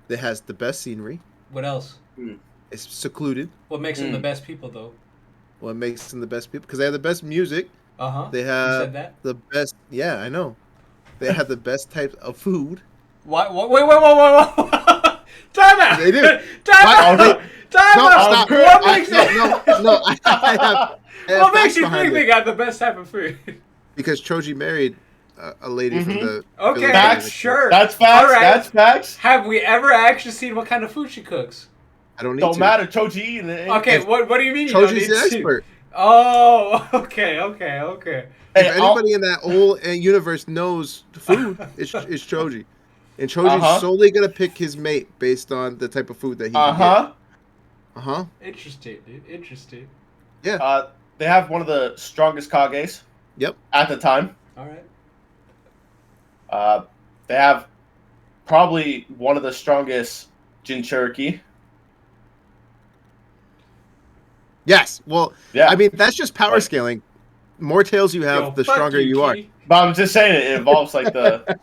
It has the best scenery. What else? It's secluded. What makes them the best people, though? What makes them the best people? Because they have the best music. Uh huh. They You have said that. the best. Yeah, I know. They have the best types of food. What? Wait. Time out. They do. Time Why- out. oh, Time No, out. stop. What I- makes no, it? no. I have What makes facts you behind think it. they got the best type of food? Because Choji married a lady from the Okay, village Facts. sure. That's facts. All right. That's facts. Have we ever actually seen what kind of food she cooks? I don't need Don't to. matter. Choji eating it. Okay, If- what do you mean? You don't Choji's need the to? expert. Oh, okay. Hey, If anybody in that whole universe knows food, it's Choji. And Choji's solely gonna pick his mate based on the type of food that he can get. Interesting, dude. Interesting. They have one of the strongest Kages. Yep. At the time. All right. They have probably one of the strongest Jinchuriki. Yes. Well, Yeah. I mean that's just power Like- scaling. More tails you have, Yo, the fuck stronger you are. Key. But I'm just saying it involves like the.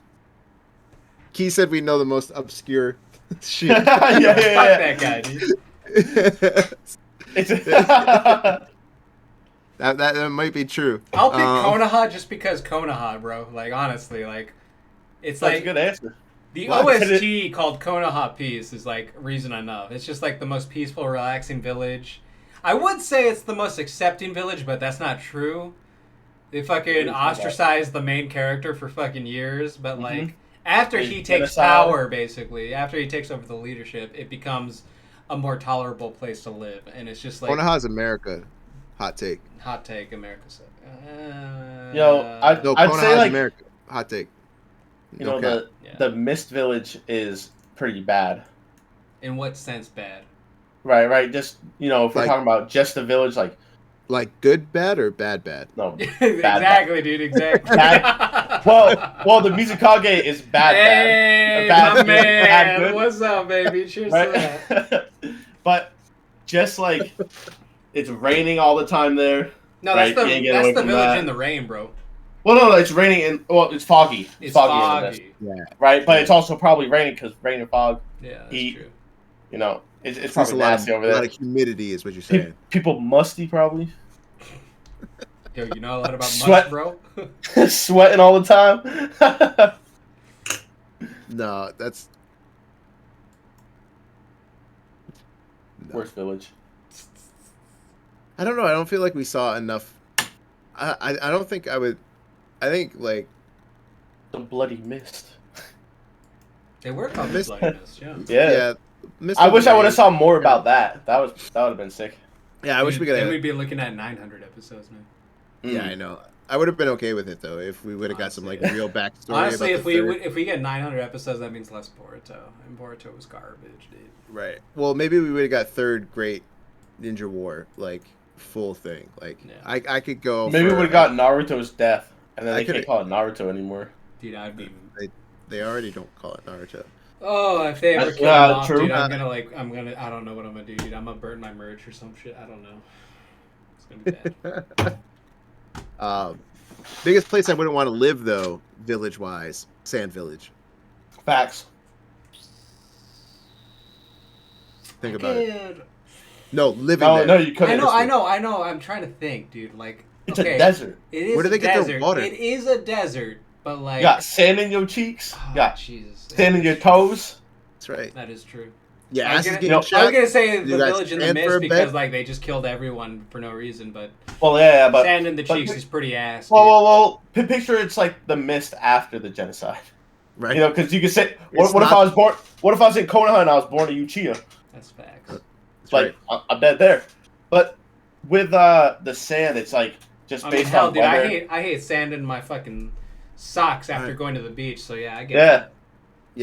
Key said we know the most obscure shit. yeah, Yo, fuck that guy, dude. It's that might be true. I'll pick Konoha just because Konoha, bro. Like honestly, like it's That's like a good answer. the What? OST called Konoha Peace is like reason enough. It's just like the most peaceful, relaxing village. I would say it's the most accepting village, but that's not true. They fucking ostracized the main character for fucking years, but like after They he get takes us out. power, basically, after he takes over the leadership, it becomes a more tolerable place to live, and it's just like Konoha's America. Hot take. hot take, America said. Yo, No, I'd Konoha's say like America. Hot take. you know Okay. the Mist Village is pretty bad. In what sense bad? Right. Just if we're Like- talking about just the village, like Like good bad or bad bad? no. Exactly, dude. Exactly. Well, the Mizukage is bad. Hey, Bad my good, bad man. good. What's up, baby? Cheers to that. Right? But just like it's raining all the time there. No, Right, that's you ain't getting away the from village that. in the rain, bro. Well, no, it's raining and it's foggy. It's foggy. in the mist, foggy. right? But it's also probably raining because rain and fog. Yeah, that's Heat. true. It's There's probably a lot nasty of, over a lot there. of humidity is what you're saying. People musty probably, Yo, you know a lot about Sweat. must, bro? sweating all the time. No, that's no. Worst village. I don't know. I don't feel like we saw enough. I don't think I would. I think like The bloody mist. They were called Mist- bloodiness, yeah. Yeah. Mist I of wish the I would Rain- have saw more about that. That would have been sick. Yeah, I wish we could Then have. we'd be looking at 900 episodes, man. Yeah, I know. I would have been okay with it though if we would have got some like Honestly. real backstory. Honestly, about if the we third. if we get 900 episodes, that means less Boruto, and Boruto was garbage, dude. Right. Well, maybe we would have got third great Ninja War like full thing. Like Yeah. I could go. Maybe we for, would have got Naruto's death, and then I they can't could've- call it Naruto anymore. Dude, I'd be They already don't call it Naruto. Oh, if they ever That's- kill him off, true. dude, I don't know what I'm gonna do, dude. I'm gonna burn my merch or some shit. I don't know. It's gonna be bad. Biggest place I wouldn't want to live though, village-wise, Sand Village. Facts. Think about it. No, living No, there. no, you couldn't. I know. I'm trying to think, dude. Like, It's okay, a desert. It is Where do they a get their desert. water? It is a desert, but like, You got sand in your cheeks. oh, You got Jesus, sand in your toes. That's right. that is true. Yeah, I was, asses gonna, getting I was shot. gonna say the You guys village in the stand for mist a because bed? like they just killed everyone for no reason, but Well, yeah, but sand in the but- cheeks is pretty ass. well. Picture it's like the mist after the genocide. Right. You know, because you could say, It's what if not- I was born? What if I was in Konoha and I was born in Uchiha? That's facts. That's Like right. I'm dead there. But with the sand, it's like just I mean, based hell, on dude, weather. I hate sand in my fucking socks after Right. going to the beach. So yeah, I get Yeah. it.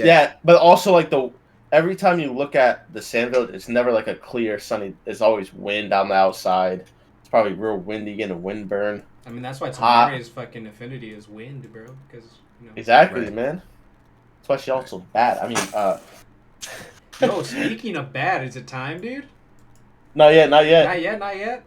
Yeah, but also like every time you look at the sand village, it's never like a clear, sunny. There's always wind on the outside. It's probably real windy, getting a wind burn. I mean, that's why Hot. Tamari's fucking affinity is wind, bro. Because you know. Exactly, Right. man. That's why she's also bad. I mean, Yo, speaking of bad, is it time, dude? not yet. Not yet.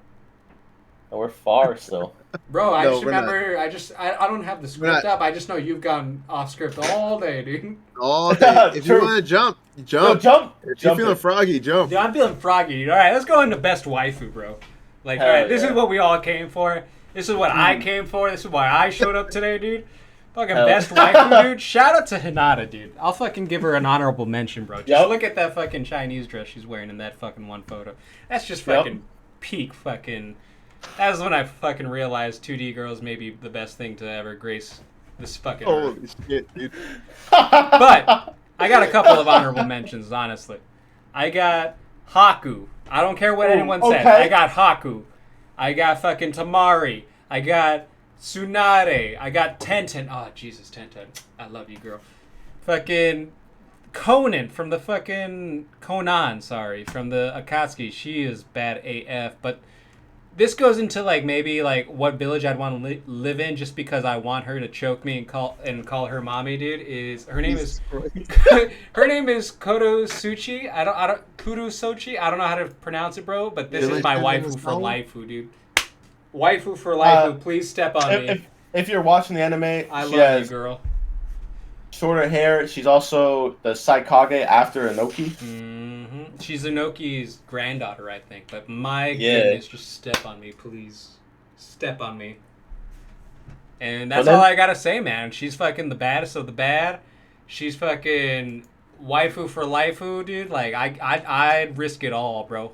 No, we're far still. Bro, I No, just we're not. remember. I don't have the script not. up. I just know you've gone off script all day, dude. All day. If you True. want to jump, No, jump. jump. If you're Jump feeling it. froggy, jump. Dude, I'm feeling froggy, dude. All right, let's go into best waifu, bro. Like, Hell all right, this yeah. is what we all came for. This is what I came for. This is why I showed up today, dude. Fucking Hell. best waifu, dude. Shout out to Hinata, dude. I'll fucking give her an honorable mention, bro. Just Yep. look at that fucking Chinese dress she's wearing in that fucking one photo. That's just Yep. fucking peak fucking. That was when I fucking realized 2D girls may be the best thing to ever grace this fucking earth. Holy shit, dude. But I got a couple of honorable mentions, honestly. I got Haku. I don't care what Ooh, anyone says. okay. I got Haku. I got fucking Tamari. I got Tsunade. I got Tenten. Oh, Jesus, Tenten. I love you, girl. Fucking Conan from the fucking Conan, from the Akatsuki. She is bad AF, but this goes into like maybe like what village I'd want to live in just because I want her to choke me and call her mommy, dude. Her name is her name is Kodo Suchi. I don't Kudo Sochi. I don't know how to pronounce it, bro, but this is my waifu for Laifu, dude. Waifu for Laifu, please step on me. If you're watching the anime, I she love has you, girl. shorter hair. She's also the Saikage after Inoki. Mm-hmm. She's Inoki's granddaughter, I think. But my Yeah. goodness, just step on me, please. Step on me. And that's But then- all I gotta say, man. She's fucking the baddest of the bad. She's fucking waifu for Laifu, dude. Like, I'd risk it all, bro.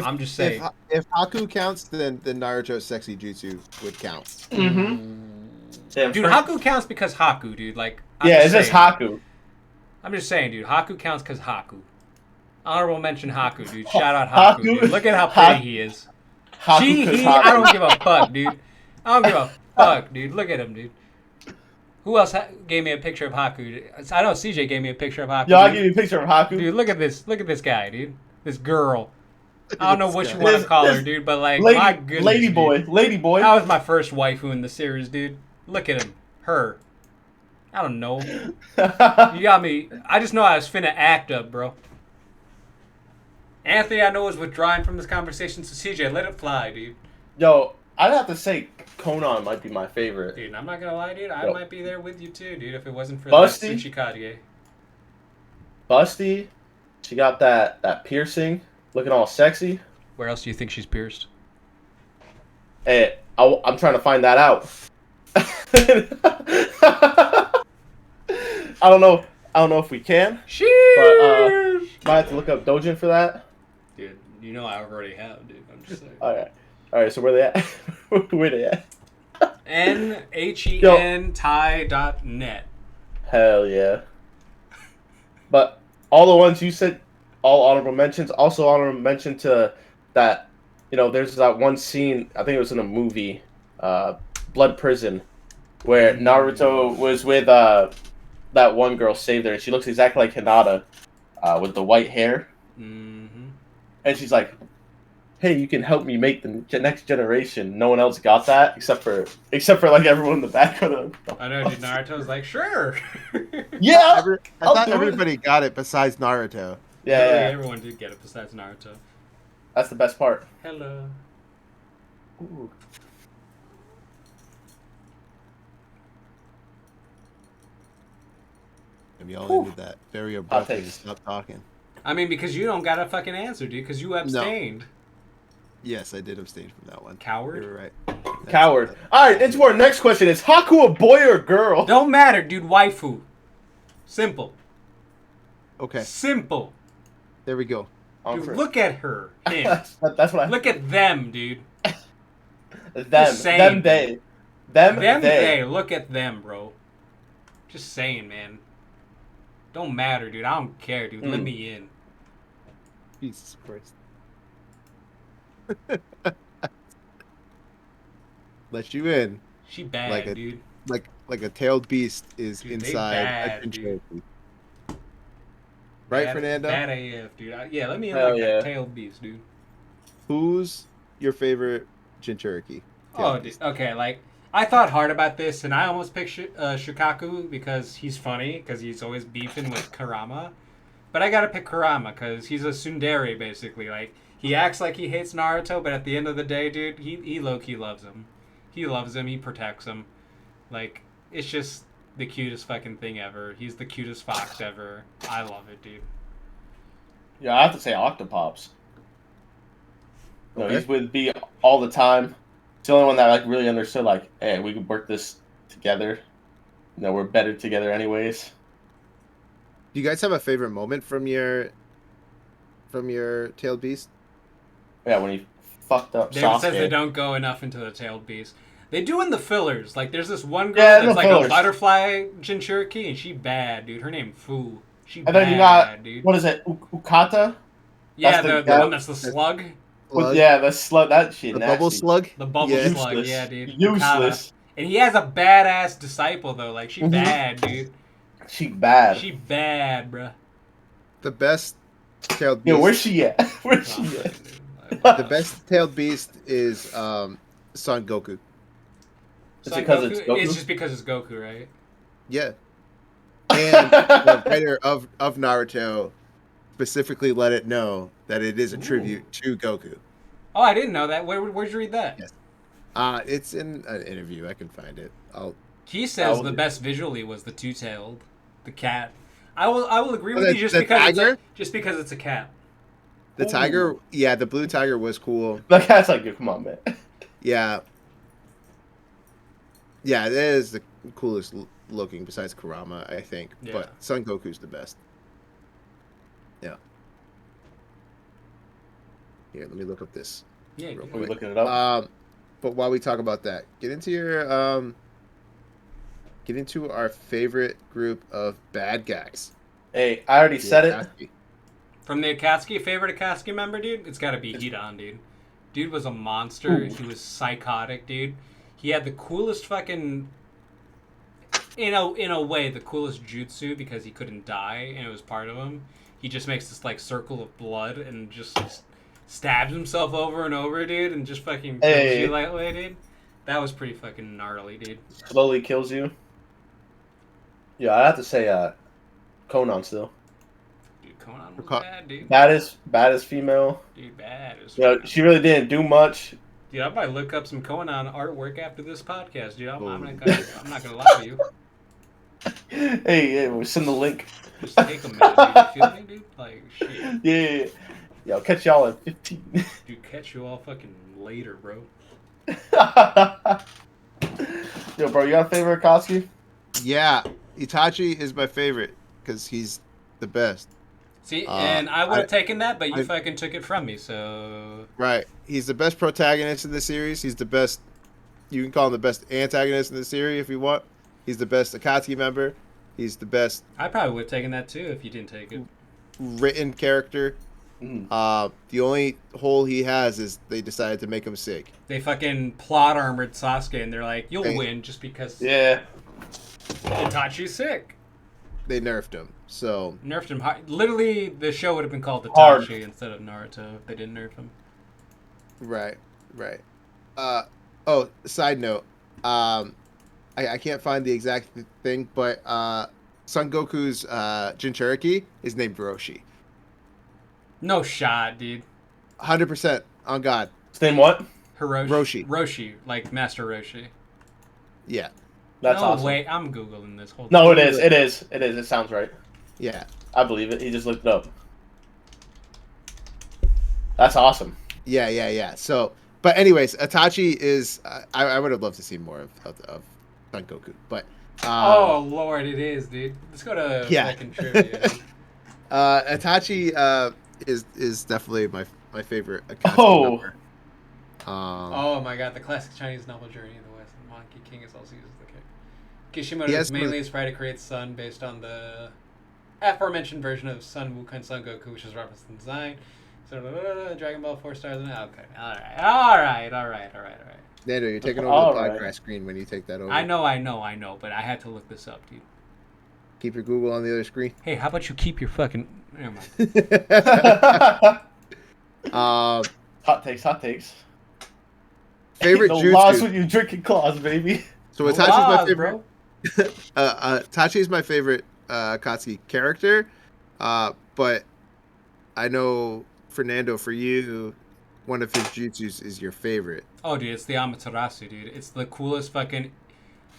I'm just saying. If Haku counts, then Naruto's sexy jutsu would count. Mm-hmm. Yeah, Dude, Haku counts because Haku, dude. Like, it's just Haku. I'm just saying, dude. Haku counts because Haku. Honorable mention Haku, dude. Shout out Haku, Haku- dude. Look at how pretty he is. Haku 'cause Haku. I don't give a fuck, dude. I don't give a fuck, dude. Look at him, dude. Who else gave me a picture of Haku? Dude? I know CJ gave me a picture of Haku. Yo, I'll dude. give you a picture of Haku. Dude, look at this. Look at this guy, dude. This girl. I don't know what you This want to guy. call her, This dude, but like, my goodness, lady dude. boy, lady boy. That was my first waifu in the series, dude. Look at him. Her. I don't know. You got me. I just know I was finna act up, bro. Anthony, I know, is withdrawing from this conversation, so CJ, let it fly, dude. Yo, I'd have to say Conan might be my favorite. Dude, I'm not gonna lie, dude. I Yo. might be there with you too, dude, if it wasn't for Busty? that Tsuchikage. Busty, she got that piercing, looking all sexy. Where else do you think she's pierced? Hey, I'm trying to find that out. I don't know if we can. Sheesh! Might have to look up Dojin for that. Dude, you know I already have, dude. I'm just saying. All right. So where they at? Where they at? NHEN Thai.net. Hell yeah. But all the ones you said, all honorable mentions. Also honorable mention to that. You know, there's that one scene. I think it was in a movie, Blood Prison, where Naruto was with that one girl saved her, and she looks exactly like Hinata, with the white hair. Mm-hmm. And she's like, hey, you can help me make the next generation. No one else got that except for like everyone in the background. I know, dude. Naruto's like, sure. Yeah, I I'll thought do it. everybody got it besides Naruto. Yeah, Literally yeah, everyone did get it besides Naruto. that's the best part. Hello. Ooh. And we all ended that very abruptly and takes. stopped talking. I mean, because you don't got a fucking answer, dude. Because you abstained. Yes, I did abstain from that one. Coward. You were right. Coward. All right, into our next question. Is Haku a boy or a girl? Don't matter, dude. Waifu. Simple. Okay, Simple. there we go. Dude, look at her. Him. That's what I. Look at them, dude. Them. saying. Them. They. Them. They. Look at them, bro. Just saying, man. Don't matter, dude. I don't care, dude. Let me in. Jesus Christ. Let you in. She bad, Like a- dude. Like a tailed beast is Dude, they inside bad, a dude. Jinchuriki. Right, Bad- Fernando? Bad AF, dude. Yeah, let me in Hell like yeah. a tailed beast, dude. Who's your favorite Jinchuriki? Oh, dude, okay. Like, I thought hard about this, and I almost picked Shikaku because he's funny, because he's always beefing with Kurama. But I gotta pick Kurama because he's a tsundere, basically. Like, he acts like he hates Naruto, but at the end of the day, dude, he low-key loves him. He loves him. He protects him. Like, it's just the cutest fucking thing ever. He's the cutest fox ever. I love it, dude. Yeah, I have to say Octopops. No, Okay. he's with B all the time. It's the only one that like really understood. Like, hey, we could work this together. You know, we're better together, anyways. Do you guys have a favorite moment from your tailed beast? Yeah, when he fucked up David Sasuke. says they don't go enough into the tailed beast. They do in the fillers. Like, there's this one girl Yeah, that's the like fillers. a butterfly Jinchuriki, and she bad, dude. Her name Fu. She And bad, then you got dude. what is it? Ukata? Yeah, that's the the guy- one that's the slug. Slug? Yeah, the slug. That shit The nasty. bubble slug? The bubble Yeah. slug, Useless. yeah, dude. Useless. Ukata. And he has a badass disciple, though. Like, she Mhm. bad, dude. She bad. She bad, bruh. The best tailed beast. Yo, where's she at? Where's Oh, she at? dude. The best tailed beast is Son Goku. Is Son it 'cause it's Goku? Goku? It's just because it's Goku, right? Yeah. And the writer of Naruto specifically let it know that it is a tribute to Goku. Oh, I didn't know that. Where'd you read that? Yes. It's in an interview. I can find it. He says Oh, the dude. best visually was the two-tailed, the cat. I will agree Oh, with the- you just the because tiger? it's a cat. The tiger, yeah, the blue tiger was cool. That guy's like, yo, come on, man. Yeah. Yeah, that is the coolest looking besides Kurama, I think. Yeah. But Son Goku's the best. Yeah. Here, let me look up this. Yeah, Real good. Are we quick. looking it up? But while we talk about that, get into our favorite group of bad guys. Hey, I already said it. Hikashi. From the Akatsuki, favorite Akatsuki member, dude, it's got to be Hidan, dude. Dude was a monster. Ooh. He was psychotic, dude. He had the coolest fucking, in a way, the coolest jutsu because he couldn't die and it was part of him. He just makes this like circle of blood and just stabs himself over and over, dude, and just fucking kills Hey. you that way, dude. That was pretty fucking gnarly, dude. Slowly kills you. Yeah, I have to say, Conan still. Dude, Conan was Ka- bad, dude. Baddest female. Dude, bad. As You know, fuck. she really didn't do much. Dude, I might look up some Conan artwork after this podcast, dude. I'm Oh. not gonna lie to you. Hey, we'll send the link. Just take a minute, dude. You feel me, dude? Like, shit. Yeah. Yeah, I'll catch y'all at 15. Dude, catch you all fucking later, bro. Yo, bro, you got a favorite Akatsuki? Yeah, Itachi is my favorite because he's the best. See, and I would have taken that, but you I- fucking took it from me, so... Right. He's the best protagonist in the series. He's the best. You can call him the best antagonist in the series if you want. He's the best Akatsuki member. He's the best I probably would have taken that too if you didn't take it. written character. The only hole he has is they decided to make him sick. They fucking plot armored Sasuke, and they're like, you'll Hey. win just because Yeah. Itachi's sick. They nerfed him. So Nerfed him hard. Literally, the show would have been called Hard. Itachi instead of Naruto if they didn't nerf him. Right. Right. Side note. I can't find the exact thing, but Son Goku's Jinchuriki is named Roshi. No shot, dude. 100% on God. His name what? Roshi. Roshi, like Master Roshi. Yeah. That's no awesome. way, I'm googling this whole. No, thing. it is. It is. It is. It sounds right. Yeah. I believe it. He just looked it up. That's awesome. Yeah. So, but anyways, Itachi is. I would have loved to see more of Son Goku, but. Oh Lord, it is, dude. Let's go to Yeah. fucking trivia. Itachi is definitely my favorite Akatsuki Oh. member. Oh my God, the classic Chinese novel Journey in the West. The Monkey King is also used as the character. Kishimoto He is has mainly inspired to create Sun based on the aforementioned version of Sun Wukong Son Goku, which is referenced in design. So Dragon Ball 4 stars and okay. All right. Nando, you're taking over All the right. podcast screen when you take that over. I know, but I had to look this up, dude. Keep your Google on the other screen. Hey, how about you keep your fucking... Never mind. Hot takes. Favorite No laws jutsu. when you drinking claws, baby. So No Itachi's my laws, favorite. Itachi is my favorite Akatsuki character, but I know Fernando, for you, one of his jutsus is your favorite. Oh, dude, it's the Amaterasu, dude. It's the coolest fucking...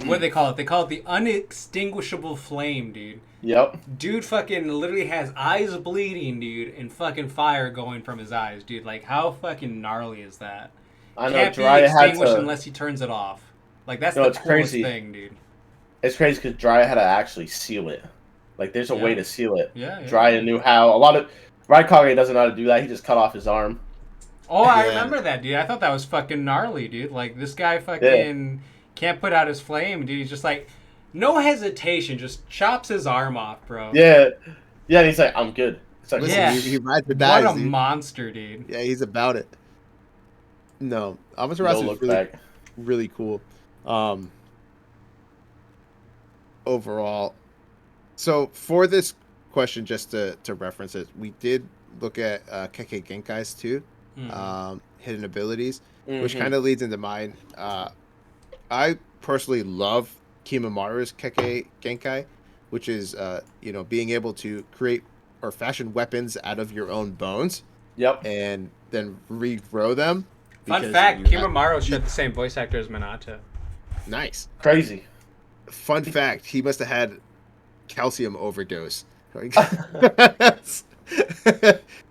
What do they call it? They call it the unextinguishable flame, dude. Yep. Dude fucking literally has eyes bleeding, dude, and fucking fire going from his eyes, dude. Like, how fucking gnarly is that? I know. Can't be Jiraiya had extinguished to. unless he turns it off. Like, that's No, the it's coolest crazy. thing, dude. It's crazy because Jiraiya had to actually seal it. Like, there's a Yeah. way to seal it. Yeah. Jiraiya knew how. A lot of Raikage doesn't know how to do that. He just cut off his arm. Oh, I Yeah. remember that, dude. I thought that was fucking gnarly, dude. Like, this guy fucking can't put out his flame, dude. He's just like, no hesitation, just chops his arm off, bro. Yeah. Yeah. And he's like, I'm good. It's like, Listen, Yeah. he rides the What dice, a dude. monster, dude. Yeah, he's about it. No, no Amaterasu is look really, back. really cool. Overall, so for this question, just to reference it, we did look at Kekkei Genkai's too, Mhm. hidden abilities, which Mhm. kind of leads into mine. I personally love Kimamaru's Kekkei Genkai, which is being able to create or fashion weapons out of your own bones Yep. and then regrow them. Fun because fact, you have- Kimamaru shared the same voice actor as Minato. Nice. Crazy. Fun fact, he must have had calcium overdose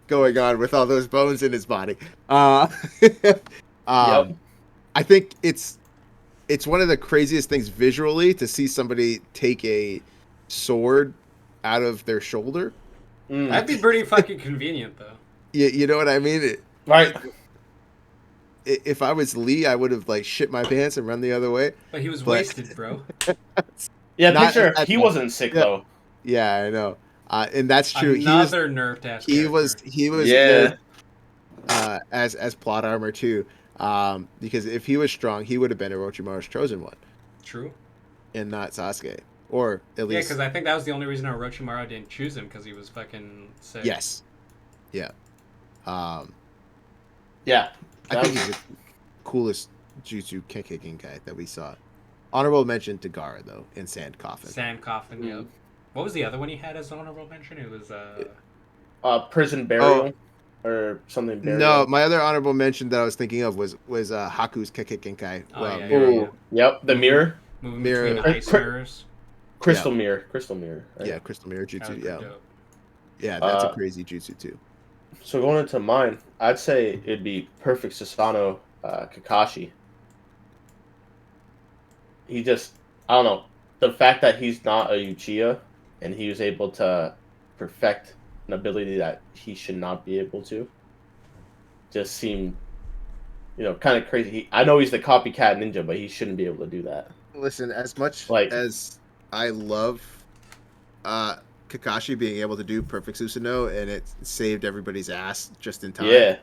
going on with all those bones in his body. Yep. I think it's one of the craziest things visually to see somebody take a sword out of their shoulder. Mm. That'd be pretty fucking convenient, though. You know what I mean? Right. If I was Lee, I would have like shit my pants and run the other way. But he was But- wasted, bro. Yeah. Not Picture at if he that- wasn't sick yeah. though. Yeah, I know. And that's true. Another nerfed ass. He was Yeah. good, as plot armor too. Because if he was strong, he would have been Orochimaru's chosen one, True. and not Sasuke, or at Yeah, least because I think that was the only reason Orochimaru didn't choose him, because he was fucking sick. yes, yeah. Yeah. I think he's the coolest Jutsu Kekkei Genkai that we saw. Honorable mention to Gaara though in Sand Coffin. Sand Coffin, Mm. yeah. What was the other one he had as honorable mention? It was, Prison burial or something. Burial. No, my other honorable mention that I was thinking of was Haku's Kekkei Genkai. Oh, yeah, mirror. Ooh. Yep. The mirror. moving Mirror- between ice mirrors. Crystal mirror. Crystal mirror. Right? Yeah, Crystal Mirror That was Jutsu. pretty Yeah, dope. yeah, that's a crazy jutsu too. So going into mine, I'd say it'd be perfect Susanoo Kakashi. He just, I don't know, the fact that he's not a Uchiha and he was able to perfect an ability that he should not be able to, just seemed, kind of crazy. I know he's the copycat ninja, but he shouldn't be able to do that. Listen, as much Like- as I love Kakashi being able to do perfect Susanoo, and it saved everybody's ass just in time. Yeah.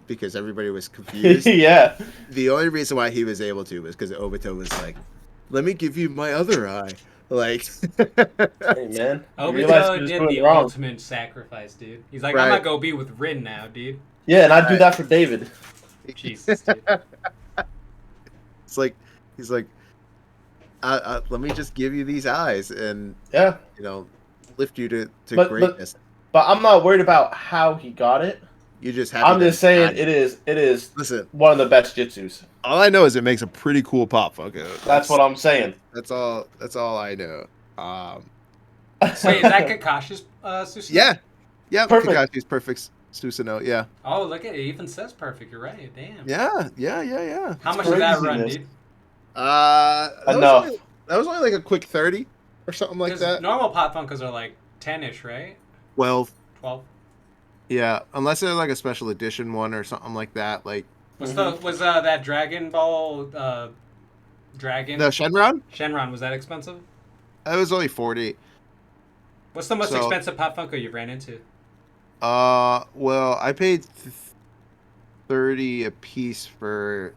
Because everybody was confused. Yeah. The only reason why he was able to was because Obito was like, "Let me give you my other eye." Like, Hey, man. You realize he Obito was did doing the wrong. ultimate sacrifice, dude. He's like, Right. I'm gonna go be with Rin now, dude. Yeah, and I'd do Right. that for David. Jesus, dude. It's like he's like, let me just give you these eyes and Yeah, lift you to but greatness. I'm not worried about how he got it. You're just happy. I'm that just he saying got it is Listen, one of the best jutsus. all I know is it makes a pretty cool pop Funko. That's what I'm saying. That's all. That's all I know. Wait, is that Kakashi's Susanoo? Yeah, yeah. Perfect. Kakashi's perfect Susanoo. Yeah, Oh, look at it. It even says perfect. You're right. Damn. yeah. How much did that run, craziness. dude? That was only like a quick 30 or something like Because that. normal Pop Funkos are like 10-ish, right? 12. 12. Yeah, unless they're like a special edition one or something like that. Like Was that Dragon Ball dragon the Shenron, Shenron, was that expensive? that was only 40. What's the most So- expensive Pop Funko you've ran into? Well, I paid 30 a piece for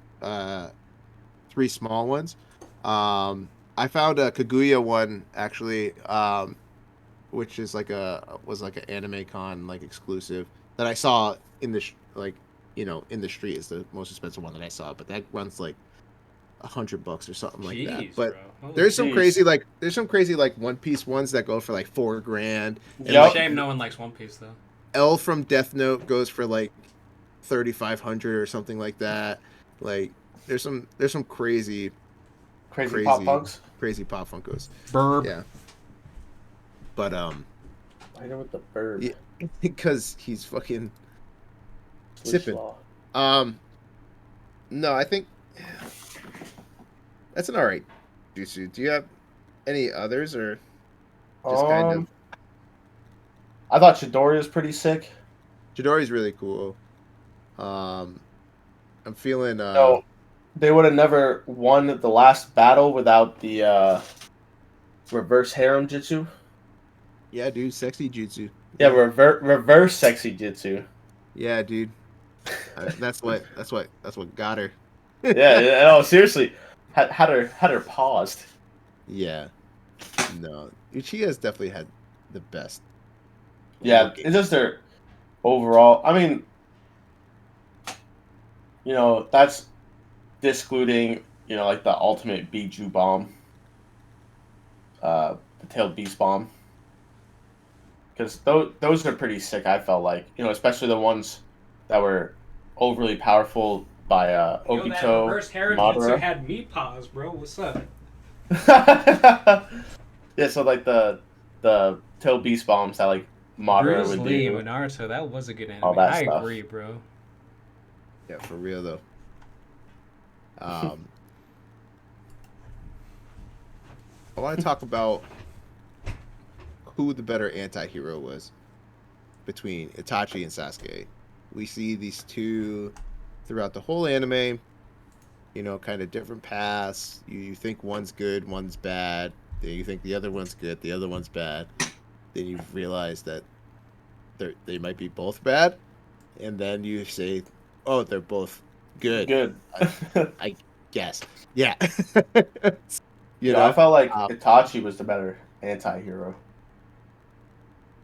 3 small ones. I found a Kaguya one actually, which is was like an Anime Con like exclusive that I saw in the in the street is the most expensive one that I saw, but that runs like $100 or something like that. Jeez, But bro. Holy there's some Jeez. crazy like One Piece ones that go for like $4,000. And Yup. Shame no one likes One Piece though. L from Death Note goes for like 3,500 or something like that. Like there's some crazy Pop Funks. crazy pop Funkos. Burp. Yeah. But I know with the bird. Yeah, because he's fucking Switch sipping. law. No, I think that's an alright jutsu. Do you have any others or just kind of I thought Chidori was pretty sick. Chidori's really cool. I'm feeling No, they would have never won the last battle without the reverse harem jutsu. yeah, dude, sexy jutsu. Yeah, reverse sexy jutsu. Yeah, dude. That's what got her. Yeah, no, seriously, had her paused. Yeah. No. Uchiha's definitely had the best. Yeah, looking. it's just their overall. I mean, that's excluding, like the ultimate Biju bomb, the tailed beast bomb, because those are pretty sick. I felt like, especially the ones that were overly powerful by Yo, that Obito, reverse Harem Madara. Jutsu had me pause, bro. What's up? Yeah, so like the tailed beast bombs that like Madara Bruce would Lee do. with Naruto, that was a good anime. All that I stuff. agree, bro. Yeah, for real though. I want to talk about who the better anti-hero was between Itachi and Sasuke. We see these two throughout the whole anime, kind of different paths. You think one's good, one's bad. Then you think the other one's good, the other one's bad. Then you realize that they might be both bad. And then you say, oh, they're both good. Good. I guess. Yeah. I felt like Itachi was the better anti-hero.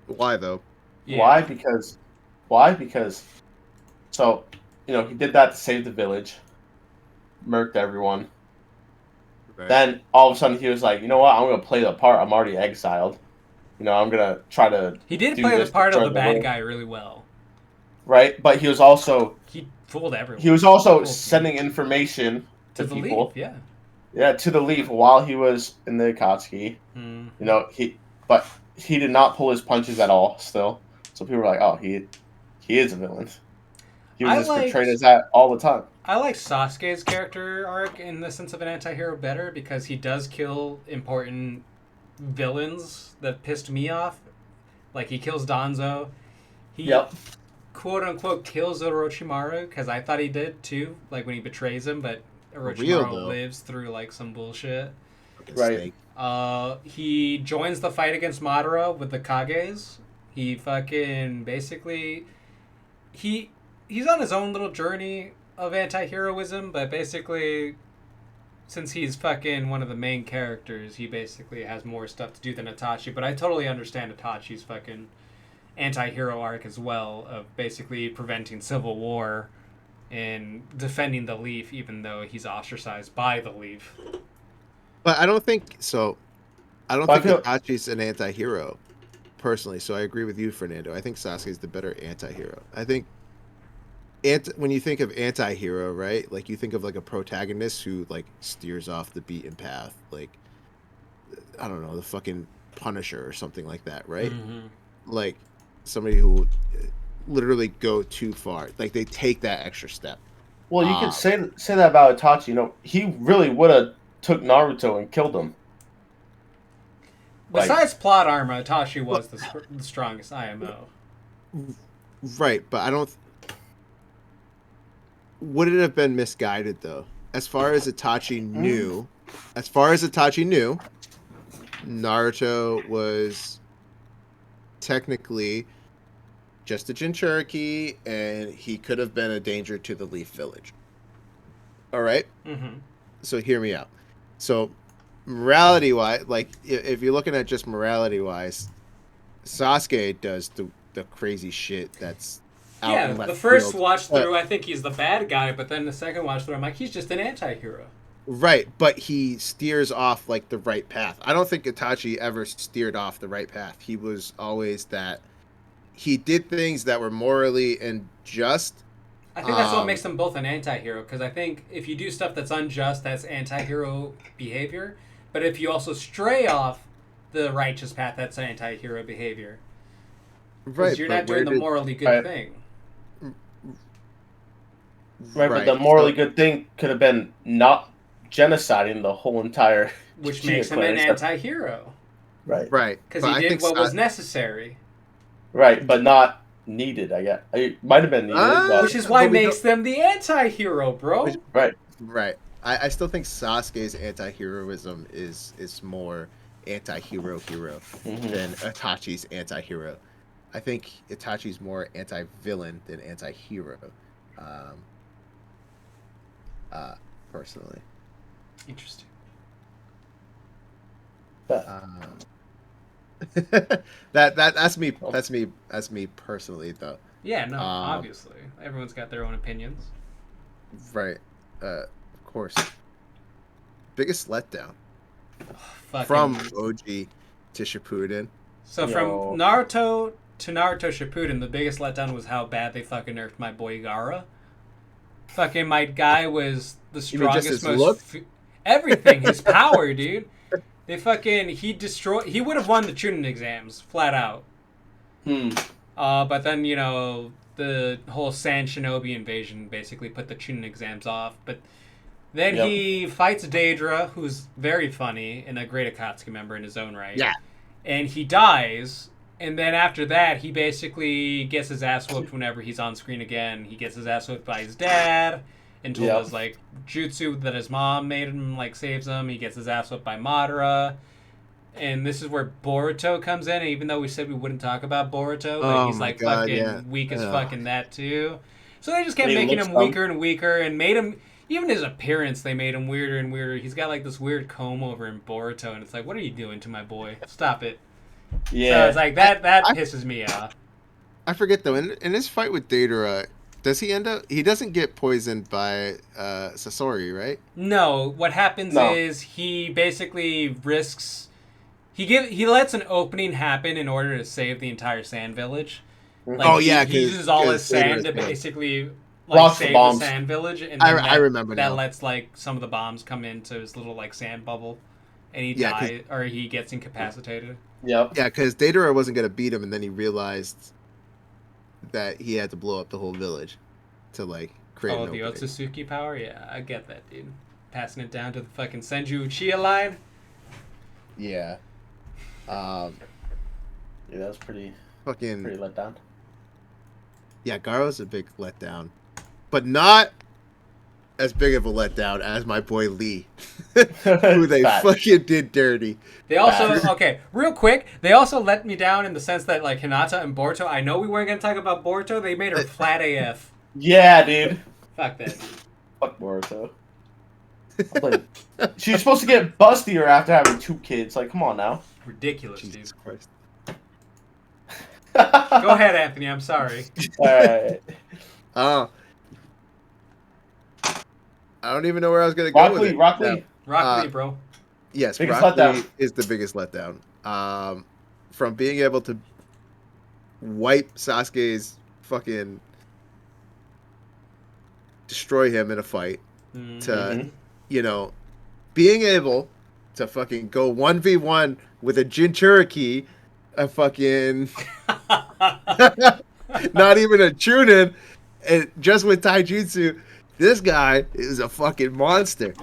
Why though? Yeah. Why? Because so, he did that to save the village, murked everyone. Right. Then all of a sudden he was like, you know what? I'm gonna play the part. I'm already exiled. I'm gonna try to. He did do play the this to part of destroy the bad world. guy really well. Right, but he was also He fooled everyone. also Fooled sending information to to the people. leaf, yeah. Yeah, to the leaf while he was in the Akatsuki. Hmm. But he did not pull his punches at all. Still, so people were like, "Oh, he is a villain." He was I just liked- portrayed as that all the time. I like Sasuke's character arc in the sense of an anti-hero better because he does kill important villains that pissed me off. Like, he kills Danzo. He Yep. quote-unquote kills Orochimaru because I thought he did too, like when he betrays him, but real, Orochimaru though. lives through like some bullshit. Fucking Right. snake. He joins the fight against Madara with the Kages. He fucking basically he's on his own little journey of anti-heroism, but basically since he's fucking one of the main characters, he basically has more stuff to do than Itachi, but I totally understand Itachi's fucking anti-hero arc as well of basically preventing civil war in defending the Leaf, even though he's ostracized by the Leaf. But I don't think so. I don't But I think feel- Itachi's an anti-hero, personally. So I agree with you, Fernando. I think Sasuke's the better anti-hero. I think when you think of anti-hero, right? Like you think of like a protagonist who like steers off the beaten path, like I don't know, the fucking Punisher or something like that, right? Mm-hmm. Like somebody who literally go too far, like they take that extra step. Well, you could say that about Itachi. You know, he really would have took Naruto and killed him. Like- Besides plot armor, Itachi was the strongest IMO. Right, but I don't. Would it have been misguided though? As far as Itachi knew, Naruto was technically just a Jinchuriki, and he could have been a danger to the Leaf Village. All right, Mm-hmm. so hear me out. So morality wise, like if you're looking at just morality wise, Sasuke does the crazy shit that's out Yeah, in left the first field. watch through, I think he's the bad guy, but then the second watch through, I'm like, he's just an anti-hero. Right, but he steers off like the right path. I don't think Itachi ever steered off the right path. He was always that. He did things that were morally and just. I think that's what makes them both an anti-hero, because I think if you do stuff that's unjust, that's anti-hero behavior. But if you also stray off the righteous path, that's anti-hero behavior. Right, Because you're not doing the morally good Right. thing. Right, but the morally good thing could have been not genociding the whole entire. Which Uchiha makes him clan. an anti-hero. Right. Right, Because but he I did think what was necessary. Right, but not needed. I guess it might have been needed, but Which is why but we makes them the anti-hero, bro. right. Right. I still think Sasuke's anti-heroism is more anti-hero Mhm. than Itachi's anti-hero. I think Itachi's more anti-villain than anti-hero. Personally. Interesting. But, That's me personally though. Yeah, no, obviously. Everyone's got their own opinions. Right. Of course. Biggest letdown Fucking... from OG to Shippuden. So Yo. from Naruto to Naruto Shippuden, the biggest letdown was how bad they fucking nerfed my boy Gaara. Fucking my guy was the You mean just strongest, his look? everything, his power, dude. They fucking he would have won the Chunin exams flat out. But then the whole Sand Shinobi invasion basically put the Chunin exams off. But then he fights Daedra, who's very funny and a great Akatsuki member in his own right. Yeah. And he dies. And then after that, he basically gets his ass whooped whenever he's on screen again. He gets his ass whooped by his dad until his jutsu that his mom made him saves him. He gets his ass whooped by Madara. And this is where Boruto comes in. And even though we said we wouldn't talk about Boruto, but he's weak as fuck in that too. So they just kept making him weaker and weaker, and made him, even his appearance, they made him weirder and weirder. He's got this weird comb over in Boruto, and it's like, what are you doing to my boy? Stop it. Yeah. So it's like that pisses me off. I forget though. In his fight with Daedra, does he end up? He doesn't get poisoned by Sasori, right? No. What happens is he basically risks. He lets an opening happen in order to save the entire sand village. He uses all his sand to basically save the sand village, and then I remember that now. lets some of the bombs come into his little sand bubble, and he dies or he gets incapacitated. Yep. Yeah, because Daedra wasn't gonna beat him, and then he realized that he had to blow up the whole village to create. Oh, the Otsutsuki power? Yeah, I get that, dude. Passing it down to the fucking Senju Uchiha line. Yeah. Yeah, that was pretty let down. Yeah, Garo's a big letdown, but not as big of a letdown as my boy Lee, who they fucking did dirty. They also real quick. They also let me down in the sense that Hinata and Boruto. I know we weren't gonna talk about Boruto. They made her flat AF. Yeah, dude. Fuck that. Fuck Boruto. She's supposed to get bustier after having 2 kids. Come on now. Ridiculous, Jesus dude. Christ. Go ahead, Anthony. I'm sorry. Alright. I don't even know where I was gonna go Rock with Lee, it. Rock Lee. Rock Lee, bro. Yes, Biggest Rock Lee letdown. is the biggest letdown. From being able to wipe Sasuke's fucking destroy him in a fight to, you know, being able to fucking go 1v1 with a Jinchuriki, a fucking not even a Chunin, and just with Taijutsu, this guy is a fucking monster.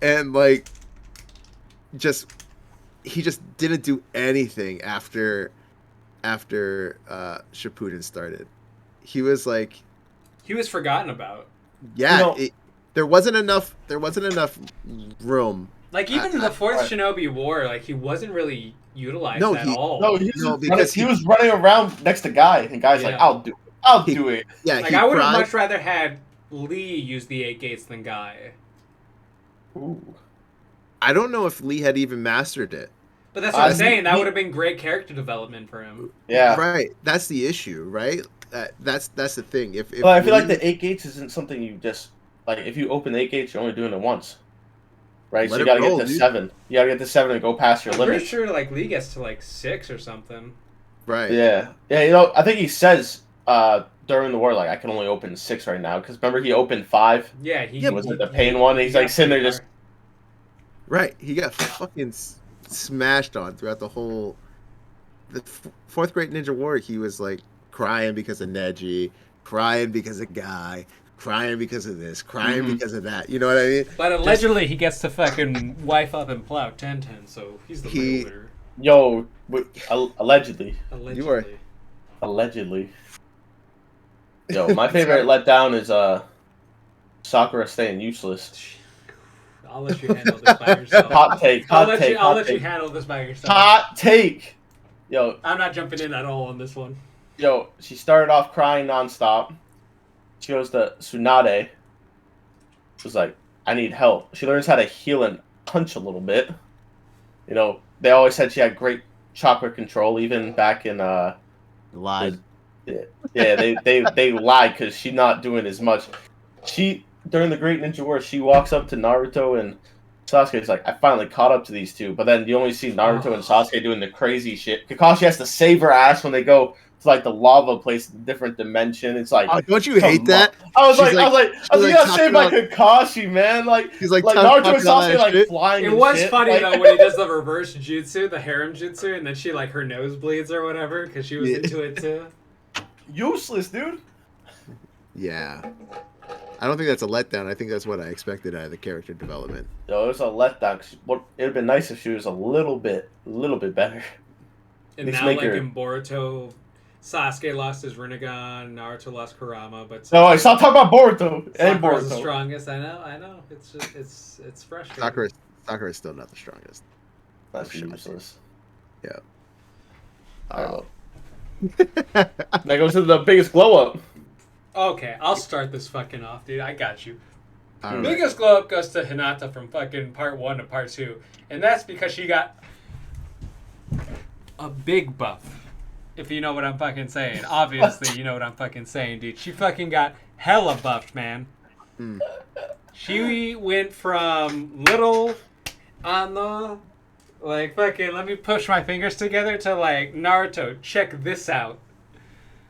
And like just he just didn't do anything after Shippuden started. He was like He was forgotten about. yeah, there wasn't enough room. Like even in the fourth right. Shinobi War, like he wasn't really utilized No, at he- all. No, because he was running around next to Guy, and Guy's like, Yeah. I'll do it. Yeah, like he I would have cried. much rather had Lee use the 8 gates than Guy. Ooh. I don't know if Lee had even mastered it. But that's what I'm he- saying. That he- would have been great character development for him. Yeah. Right. That's the issue, right? That's the thing. If But I feel like Lee- the 8 gates isn't something you just like. If you open the 8 gates, you're only doing it once, right? Let So you it gotta roll, get to dude. 7. You gotta get to 7 and go past your I'm pretty limit. sure like Lee gets to like 6 or something. right. Yeah, yeah. You know, I think he says during the war, like, I can only open 6 right now, because remember he opened 5. Yeah, he Was it the pain one? He's like sitting there just. Right. He got fucking smashed on throughout the whole fourth Great Ninja War. He was like crying because of Neji, crying because of Guy, crying because of this, crying because of that. You know what I mean? But allegedly, he gets to fucking wife up and plow Tenten, so he's the real winner. Yo, allegedly. Allegedly. Allegedly. Yo, my favorite letdown is Sakura staying useless. I'll let you handle this by yourself. Hot take. I'll Hot let take. you. I'll Hot let you take. handle this by yourself. Hot take. Yo, I'm not jumping in at all on this one. she started off crying nonstop. She goes to Tsunade. She was like, I need help. She learns how to heal and punch a little bit. You know, they always said she had great chakra control, even back in Lied. yeah, they lied because she's not doing as much. She during the Great Ninja War, she walks up to Naruto and Sasuke's like, I finally caught up to these two. But then you only see Naruto and Sasuke doing the crazy shit. Kakashi has to save her ass when they go to like the lava place, in a different dimension. It's like, Oh, don't you hate that? I was She's like, you like gotta save my talking Kakashi, man. Like He's like Naruto and talking all that Sasuke like shit. flying. It and was shit. funny Like- though when he does the reverse jutsu, the harem jutsu, and then she like her nose bleeds or whatever because she was Yeah. into it too. Useless, dude. Yeah. I don't think that's a letdown. I think that's what I expected out of the character development. Yo, it was a letdown. It'd been nice if she was a little bit better. And Let's now make like her- in Boruto, Sasuke lost his Rinnegan, Naruto lost Kurama, but No, I stop talking about Boruto and Sakura's the Boruto. strongest. I know. It's just it's frustrating. Sakura is still not the strongest. That's Shit. useless. Yeah. That goes to the biggest glow up. Okay, I'll start this fucking off, dude. I got you. All right. Biggest glow up goes to Hinata from fucking part 1 to part 2. And that's because she got a big buff. If you know what I'm fucking saying. Obviously, you know what I'm fucking saying, dude. She fucking got hella buffed, man. She went from little on the, like, fucking, let me push my fingers together to, like, Naruto, check this out.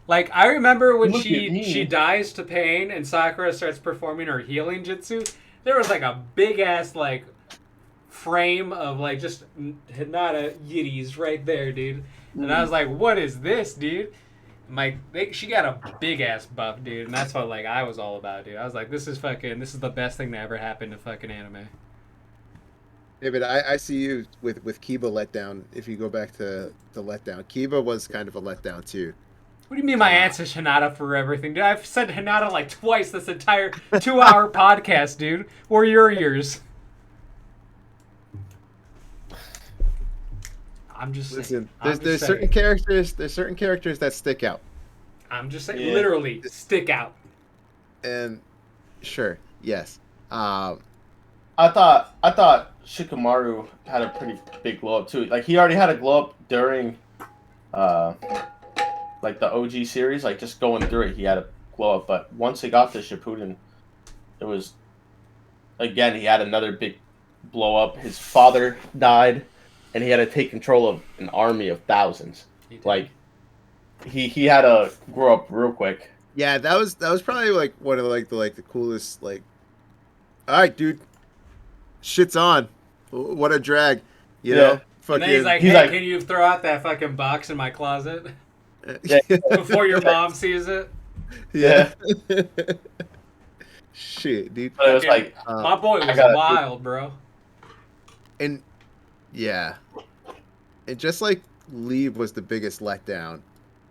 Like, I remember when Look at me. she dies to pain and Sakura starts performing her healing jutsu, there was, like, a big-ass, like, frame of, like, just Hinata yitties right there, dude. And I was like, what is this, dude? Like, she got a big-ass buff, dude. And that's what, like, I was all about, dude. I was like, this is the best thing that ever happened to fucking anime. David, I see you with Kiba letdown. If you go back to the letdown, Kiba was kind of a letdown too. What do you mean my answer's Hinata for everything, dude? I've said Hinata like twice this entire 2-hour podcast, dude. Or your ears. I'm just saying. Listen, I'm there's just certain saying. characters that stick out, I'm just saying, Yeah. literally stick out. and sure, yes, I thought Shikamaru had a pretty big glow up too. Like he already had a glow up during like the OG series, like just going through it, he had a glow up. But once he got to Shippuden, it was again, he had another big blow up. His father died, and he had to take control of an army of thousands. He did. Like, he had to grow up real quick. Yeah, that was probably like one of the coolest like. All right, dude. Shit's on. What a drag. You know. and Fucking. then he's like, can you throw out that fucking box in my closet Yeah. before your mom sees it? Yeah. Shit, dude. But it was like, My boy was gotta- wild, bro. And yeah, and just like Leave was the biggest letdown,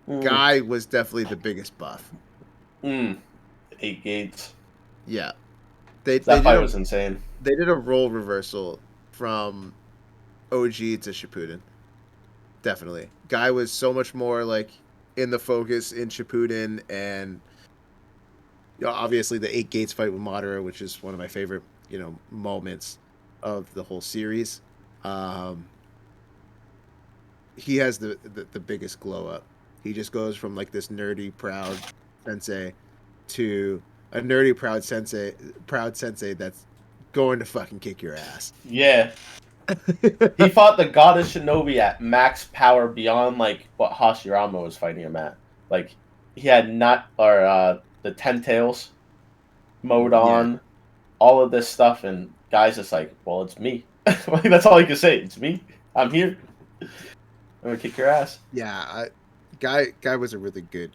Guy was definitely the biggest buff. 8 gates. Yeah, That fight was insane. They did a role reversal from OG to Shippuden. Definitely, Guy was so much more like in the focus in Shippuden, and obviously the 8 gates fight with Madara, which is one of my favorite moments of the whole series. He has the biggest glow up. He just goes from like this nerdy proud sensei to a nerdy proud sensei that's going to fucking kick your ass. Yeah. He fought the goddess shinobi at max power beyond like what Hashirama was fighting him at. Like he had the 10 tails mode on, all of this stuff, and Guy's just like, well, it's me. Like, that's all he can say. It's me. I'm here. I'm gonna kick your ass. Yeah, Guy was a really good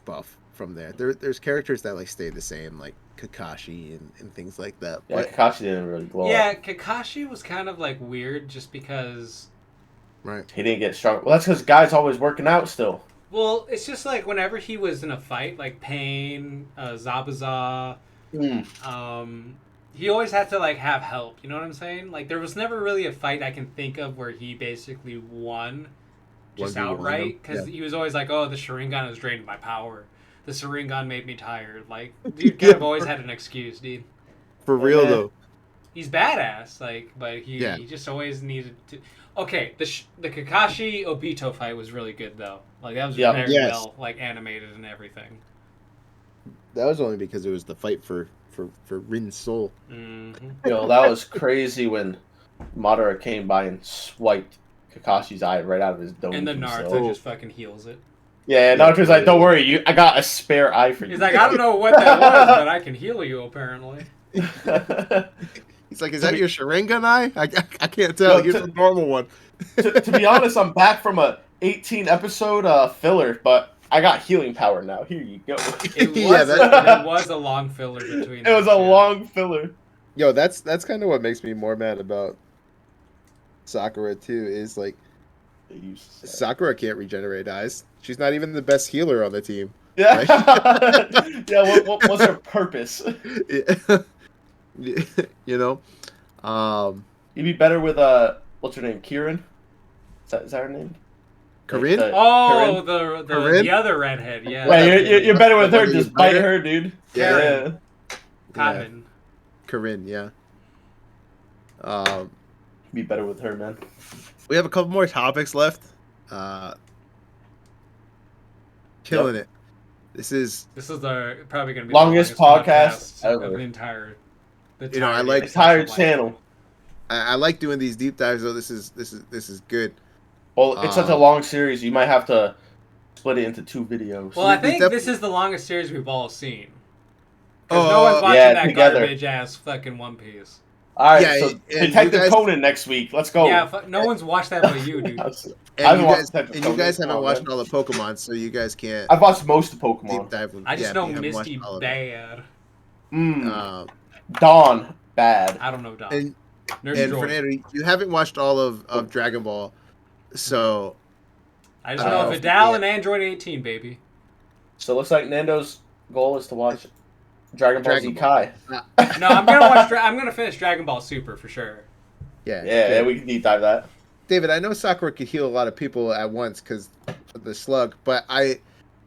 buff from there. There's characters that like stayed the same, like Kakashi and things like that. Yeah, But, Kakashi didn't really glow up. Yeah, Kakashi was kind of like weird just because. right. He didn't get strong. Well, that's because Guy's always working out still. Well, it's just like whenever he was in a fight, like Pain, Zabuza, he always had to like have help. You know what I'm saying? Like there was never really a fight I can think of where he basically won just 1v1 outright because yeah. he was always like, "Oh, the Sharingan has drained my power. The Sharingan made me tired." Like dude kind of always had an excuse, dude. For real though. He's badass, like, but he just always needed to. Okay, the Kakashi Obito fight was really good though. Like that was very well like animated and everything. That was only because it was the fight for Rin's soul. Mm-hmm. Yo, that was crazy when Madara came by and swiped Kakashi's eye right out of his dome. And then Naruto just fucking heals it. Yeah, Naruto's like, don't worry, I got a spare eye for you. He's like, I don't know what that was, but I can heal you apparently. He's like, is that your Sharingan eye? I can't tell. Here's a normal one. to be honest, I'm back from a 18 episode filler, but I got healing power now. Here you go. It was a long filler between. It was a long filler. Yo, that's kind of what makes me more mad about Sakura too. Is like Sakura can't regenerate eyes. She's not even the best healer on the team. Yeah. Right? Yeah. What's her purpose? You know, You'd be better with what's her name? Kieran. Is that her name? Corinne? Oh, Corinne? the other redhead, yeah. Wait, you're better with her. Just bite her, dude. Karen. Yeah. Common. Corinne, yeah. Be better with her, man. We have a couple more topics left. Killing it. This is probably going to be longest the longest podcast of ever. the entire. I like entire channel. I like doing these deep dives though. This is good. Well, it's such a long series. You might have to split it into 2 videos. Well, I think this is the longest series we've all seen. Because no one's watching that together. garbage ass fucking One Piece. All right, Yeah, so and Detective Conan next week. Let's go. Yeah, no one's watched that but you, dude. And I've you guys haven't watched all the Pokemon, so you guys can't I've watched most of deep Pokemon. dive. I just know you haven't Misty watched all of it. bad. Dawn bad. I don't know, Dom. And Nurse Joy. Fernando, you haven't watched all of Dragon Ball, so I just know Vidal and Android 18, baby. So it looks like Nando's goal is to watch Dragon Ball Z Kai. No, I'm gonna watch. I'm gonna finish Dragon Ball Super for sure. Yeah, we can deep dive that. David, I know Sakura could heal a lot of people at once because of the slug, but I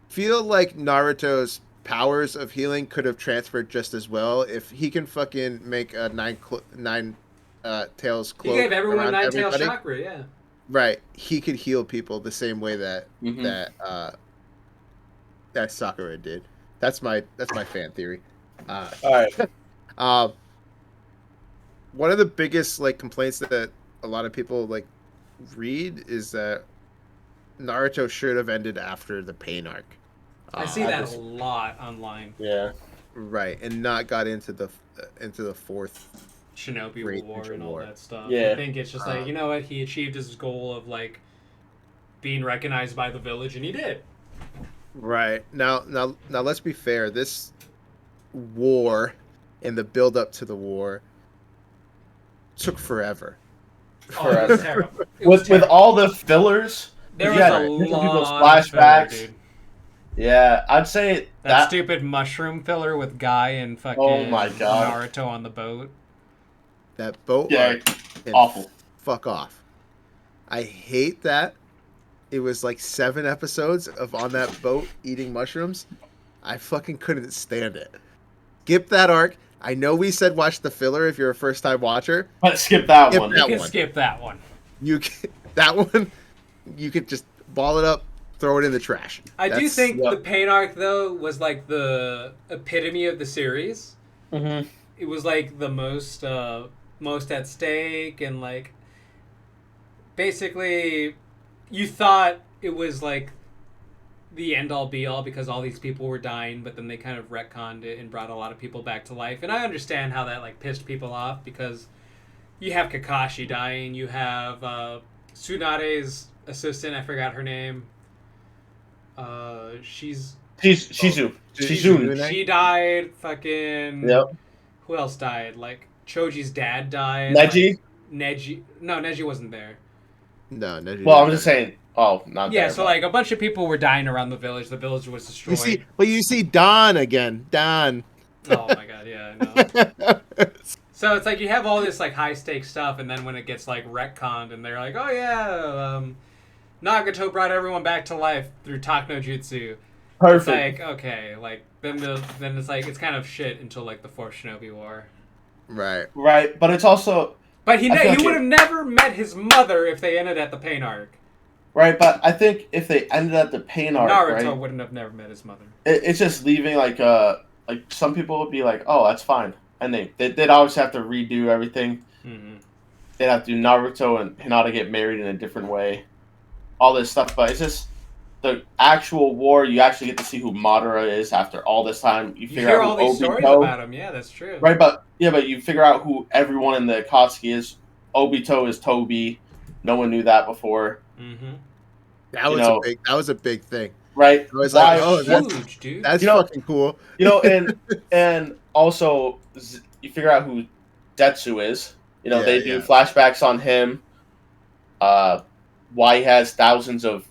feel like Naruto's powers of healing could have transferred just as well if he can fucking make a nine tails cloak. He gave everyone around 9 tails everybody. chakra, yeah. Right, he could heal people the same way that that Sakura did. That's my fan theory. All right. one of the biggest like complaints that a lot of people like read is that Naruto should have ended after the pain arc. I see I that just- a lot online. Yeah. Right, and not got into the fourth Shinobi Great War Ninja and all War. that stuff. Yeah. I think it's just like, you know what, he achieved his goal of like being recognized by the village, and he did. Right. Now let's be fair. This war and the build up to the war took forever. Oh, it was Forever. terrible. It was With terrible. all the fillers, There you was had a different lot people's of filler, flashbacks. dude. Yeah, I'd say That that. stupid mushroom filler with Guy and fucking Oh my God. Naruto on the boat. That boat Yeah, arc can awful. fuck off. I hate that. It was like 7 episodes of on that boat eating mushrooms. I fucking couldn't stand it. Skip that arc. I know we said watch the filler if you're a first time watcher. But skip that Skip one. that You can one. skip that one. You can, that one you could just ball it up, throw it in the trash. I do That's- think yep. the pain arc though was like the epitome of the series. Mm-hmm. It was like the most at stake, and like basically you thought it was like the end all be all because all these people were dying, but then they kind of retconned it and brought a lot of people back to life. And I understand how that like pissed people off because you have Kakashi dying, you have Tsunade's assistant, I forgot her name. Shizu. Shizune. Shizune. She died. Fucking. Yep. Who else died? Like Choji's dad died. Neji? Like, Neji. No, Neji wasn't there. No, Well, I'm just saying. Oh, not Yeah, there, so but- like a bunch of people were dying around the village. The village was destroyed. you see Don again. Don. Oh my god, yeah, I know. So it's like you have all this like high stakes stuff, and then when it gets like retconned, and they're like, oh yeah, Nagato brought everyone back to life through Takno Jutsu. Perfect. It's like okay, like then it's like it's kind of shit until like the Fourth Shinobi War. Right. Right, but it's also But he I feel like would have never met his mother if they ended at the pain arc. right. But I think if they ended at the pain arc, Naruto right, wouldn't have never met his mother. it's just leaving like some people would be like, oh, that's fine, and they'd always have to redo everything. Mm-hmm. They'd have to do Naruto and Hinata get married in a different way, all this stuff. But it's just the actual war. You actually get to see who Madara is after all this time. You You figure hear out all who these stories Obito, about him. Yeah, that's true. right? But you figure out who everyone in the Akatsuki is. Obito is Toby. No one knew that before, Mm-hmm. That was a big thing. right? I was Why- like, oh, that's Huge, dude. that's You know- fucking cool. And also you figure out who Zetsu is. They do Yeah. flashbacks on him. Why he has thousands of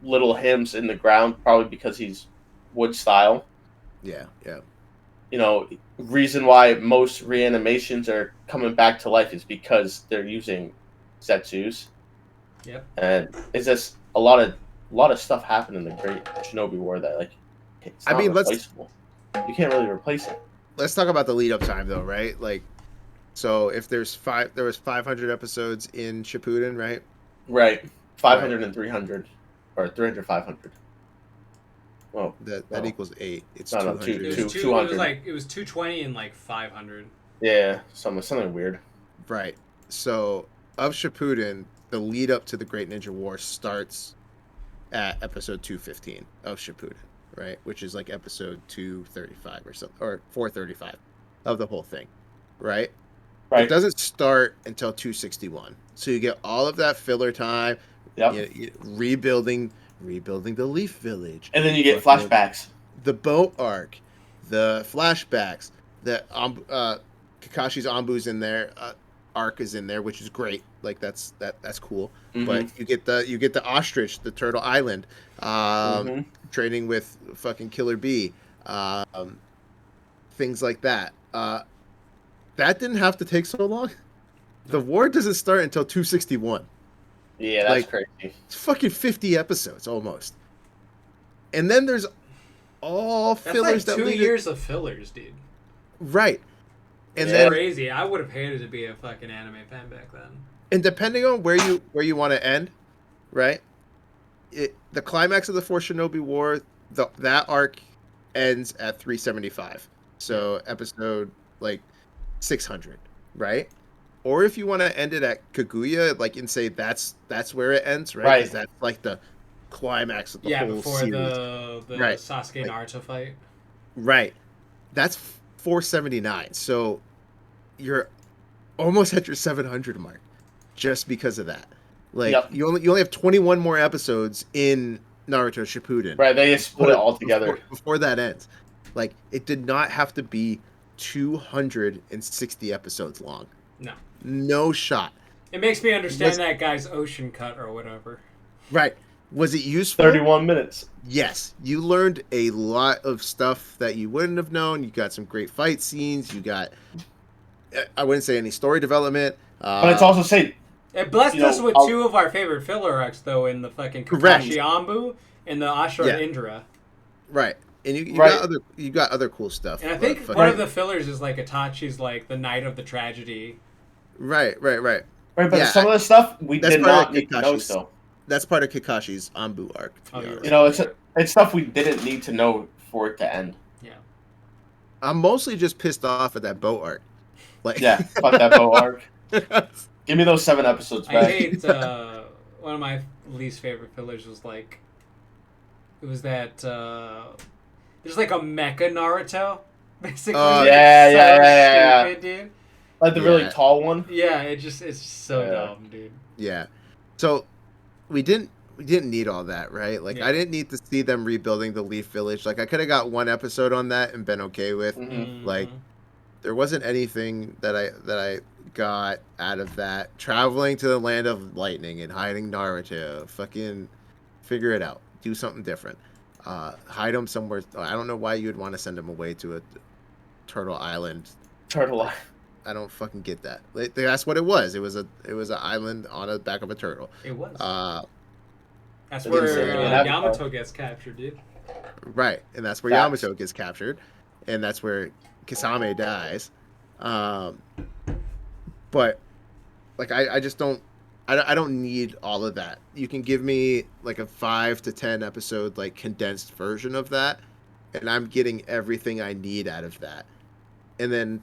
little hymns in the ground, probably because he's wood style. Yeah. Reason why most reanimations are coming back to life is because they're using Zetsus. Yep. And it's just a lot of stuff happened in the Great Shinobi War that like it's I not mean, let's- replaceable. You can't really replace it. Let's talk about the lead up time though, right? Like, so if there was 500 episodes in Shippuden, right? Right. 500 and 300. Or 300, 500. Well, That No. equals 8. It's No, no, 200. It two- was 200. it was 220 and like 500. yeah, something weird. Right. So of Shippuden, the lead up to the Great Ninja War starts at episode 215 of Shippuden, right? Which is like episode 235 or something, or 435 of the whole thing, right? It Right. doesn't start until 261. So you get all of that filler time, Yep. rebuilding the Leaf Village, And then you get Fucking- flashbacks. the boat arc, the flashbacks, the Kakashi's Ombu's in there, arc is in there, which is great. Like that's cool. Mhm. But you get the ostrich, the Turtle Island, Mhm. training with fucking Killer Bee, things like that. That didn't have to take so long. The war doesn't start until 261. Yeah, that's like- crazy. It's fucking 50 episodes almost. And then there's all That's fillers like that 2 lead years of fillers, dude. right. And It's then crazy. I would have hated to be a fucking anime fan back then. and depending on where you want to end, right? The climax of the Fourth Shinobi War, that arc ends at 375. So episode like 600, right? Or if you want to end it at Kaguya, like, and say that's where it ends, right? Right. Because that's like the climax of the Yeah, whole before series, the right? Sasuke Like, Naruto fight. right. That's 479. So you're almost at your 700 mark just because of that. Like, Yep. you only have 21 more episodes in Naruto Shippuden. Right. They just split it all together. Before that ends. Like, it did not have to be 260 episodes long. No. No shot. It makes me understand Was- that guy's ocean cut or whatever. Right. Was it useful? 31 minutes. Yes. You learned a lot of stuff that you wouldn't have known. You got some great fight scenes. You got, I wouldn't say any story development. But it's also saying, It blessed You know, us with I'll- two of our favorite filler arcs, though, in the fucking Correct. Kakashi Ombu and the Ashura Yeah. Indra. right. And you Right. got other cool stuff. And I think But one of the fillers is like Itachi's like the night of the tragedy. right. right, but Yeah, some of the stuff we that's did part of not need to know Kakashi's. still. That's part of Kakashi's Ombu arc. To Oh, be you're honest. You know, it's stuff we didn't need to know for it to end. Yeah. I'm mostly just pissed off at that boat arc. Like, Yeah, fuck that bow arc. Give me those 7 episodes I back. hate one of my least favorite fillers was like it was that there's like a mecha Naruto basically. Oh, yeah. Stupid, dude. Like the really Yeah. tall one. Yeah, it's just so Yeah. dumb, dude. yeah. So we didn't need all that, right? Like, Yeah. I didn't need to see them rebuilding the Leaf Village. Like, I could have got one episode on that and been okay with. Mhm. Like, there wasn't anything that I got out of that. Traveling to the land of lightning and hiding Naruto. Fucking figure it out. Do something different. Hide him somewhere. I don't know why you would want to send him away to a turtle island. Turtle Eye. I don't fucking get that. Like, that's what it was. It was an island on the back of a turtle. It was. That's I didn't say where that. Yamato gets captured, dude. Right, and that's where Facts. Yamato gets captured, and that's where Kisame dies. But like, I just don't. I don't need all of that. You can give me like a 5 to 10 episode like condensed version of that, and I'm getting everything I need out of that. And then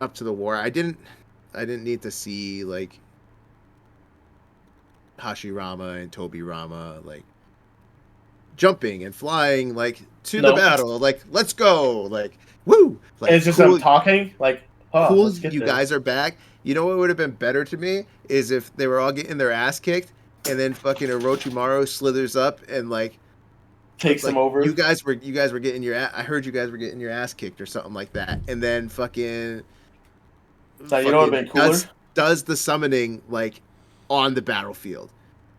up to the war, I didn't need to see like Hashirama and Tobirama like jumping and flying like to the Nope. battle, like let's go, like woo, like And it's just cool, them talking, like, oh, cool let's get you there. guys are back. You know what would have been better to me is if they were all getting their ass kicked and then fucking Orochimaru slithers up and like Takes them over. You guys were getting I heard you guys were getting your ass kicked or something like that, and then fucking. So you know what would have been cooler? Does the summoning like on the battlefield,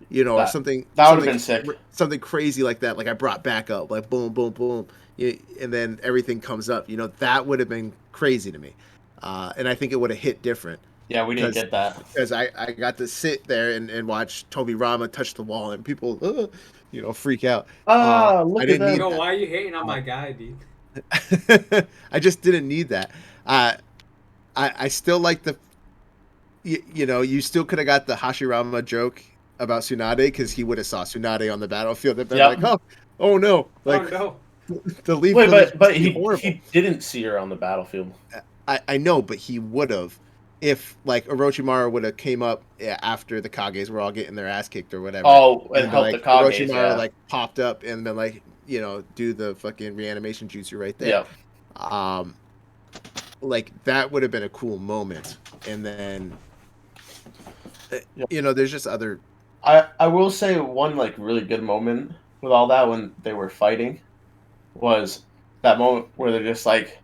you know, or something. That would have been sick. Something crazy like that. Like I brought back up, like boom, boom, boom, and then everything comes up. You know, that would have been crazy to me, and I think it would have hit different. Yeah, we didn't get that. Because I got to sit there and watch Tobirama touch the wall and people, you know, freak out. Look I at didn't that. need Yo, why are you hating on my guy, dude? I just didn't need that. I still like the, you know, you still could have got the Hashirama joke about Tsunade because he would have saw Tsunade on the battlefield and been Yep. like, oh no, like Oh no. the leaf. Wait, village but must be he horrible. didn't see her on the battlefield. I know, but he would have if like Orochimaru would have came up after the Kages were all getting their ass kicked or whatever. Oh, and then, helped like, the Kages, Orochimaru yeah. like popped up and then like, you know, do the fucking reanimation jutsu right there. Yeah. Like that would have been a cool moment. And then Yeah. you know, there's just other. I will say one like really good moment with all that when they were fighting was that moment where they're just like,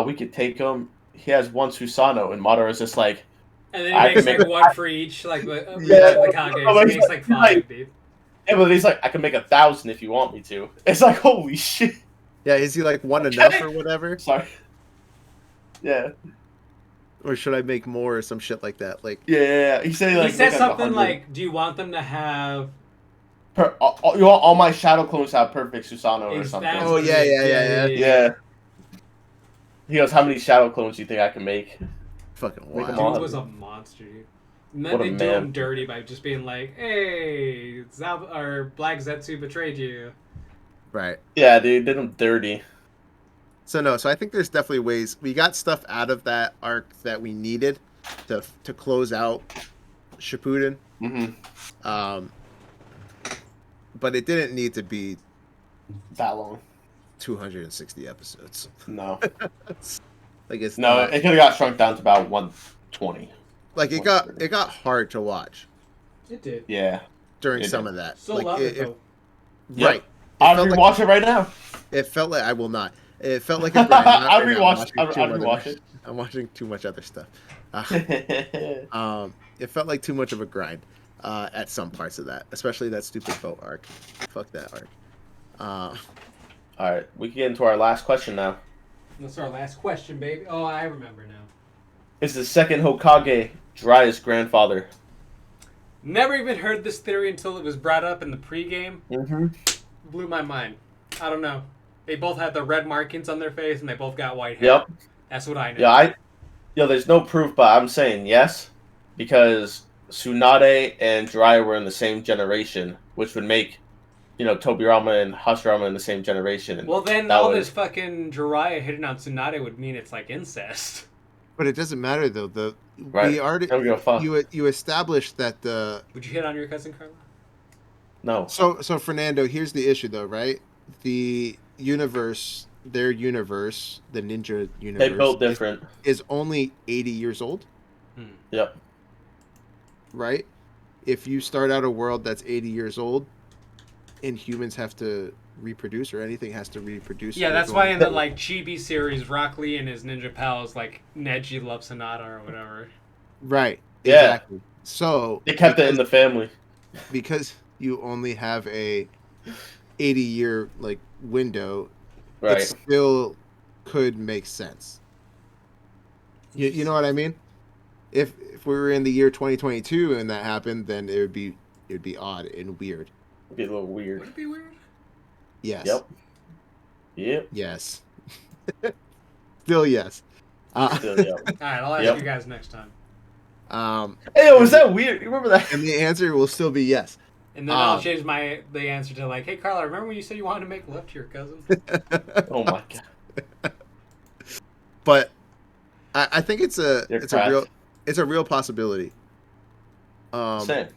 we could take him. He has one Susanoo, and Madara's just like, And then I he makes can like make- one for each, like Yeah. the Kage. Oh, He makes like he's like- 5, dude. yeah, but he's like, I can make 1,000 if you want me to. It's like, holy shit. Yeah, is he like one Okay. enough or whatever? Sorry. Yeah. Or should I make more or some shit like that? Like Yeah. He said, like, He said make, something 100. like, "Do you want them to have?" You want all my shadow clones to have perfect Susanoo or Is something. that Oh, what it yeah, is? Yeah. He goes, how many shadow clones do you think I can make? fucking Make them wild. all Dude was a monster, dude. And then What a they do man. him dirty by just being like, "Hey, Black Zetsu betrayed you." Right. Yeah, dude, did him dirty. So no, so I think there's definitely ways we got stuff out of that arc that we needed to close out Shippuden. Mm-hmm. Um, but it didn't need to be That long. 260 episodes. No. Like it's No, not it could have got shrunk down to about 120. like it got hard to watch It did. Yeah. during It some did. of that. Still like love it though. Yep. Right. I'll felt rewatch it right now. It felt like I will not. It felt like a grind. Not I'll right now. rewatch. I'll Watching too rewatch much- it. I'm watching too much other stuff. It felt like too much of a grind at some parts of that, especially that stupid boat arc. Fuck that arc. All right, we can get into our last question now. That's our last question, baby. Oh, I remember now. Is the second Hokage Jiraiya's grandfather? Never even heard this theory until it was brought up in the pregame. Mm-hmm. Blew my mind. I don't know. They both had the red markings on their face, and they both got white hair. Yep. That's what I know. Yeah, there's no proof, but I'm saying yes because Tsunade and Jiraiya were in the same generation, which would make, Tobirama and Hashirama in the same generation. And Well, then that all would- this fucking Jiraiya hitting on Tsunade would mean it's like incest. But it doesn't matter though. Right. We already Don't give a fuck. you established that the Would you hit on your cousin, Carla? No. so Fernando. Here's the issue though, right? The universe, their universe, the ninja universe, They built different. is only 80 years old, Yep. right? If you start out a world that's 80 years old, and humans have to reproduce, or anything has to reproduce. Yeah, or that's go why on- in the Chibi series, Rock Lee and his ninja pals Neji loves Hinata or whatever. Right. Yeah. Exactly. So They kept it in the family. because you only have a 80-year window, Right. it still could make sense. You know what I mean? If we were in the year 2022 and that happened, then it'd be odd and weird. It'd be a little Would weird. it be weird? Yes. Yep. Yep. Yes. Still yes. Still, yep. Alright, I'll ask Yep. you guys next time. Hey, was that weird? You remember that? And the answer will still be yes. And then I'll change the answer to hey Carla, remember when you said you wanted to make love to your cousin? Oh my god. But I think it's a You're it's correct. a real possibility. Same.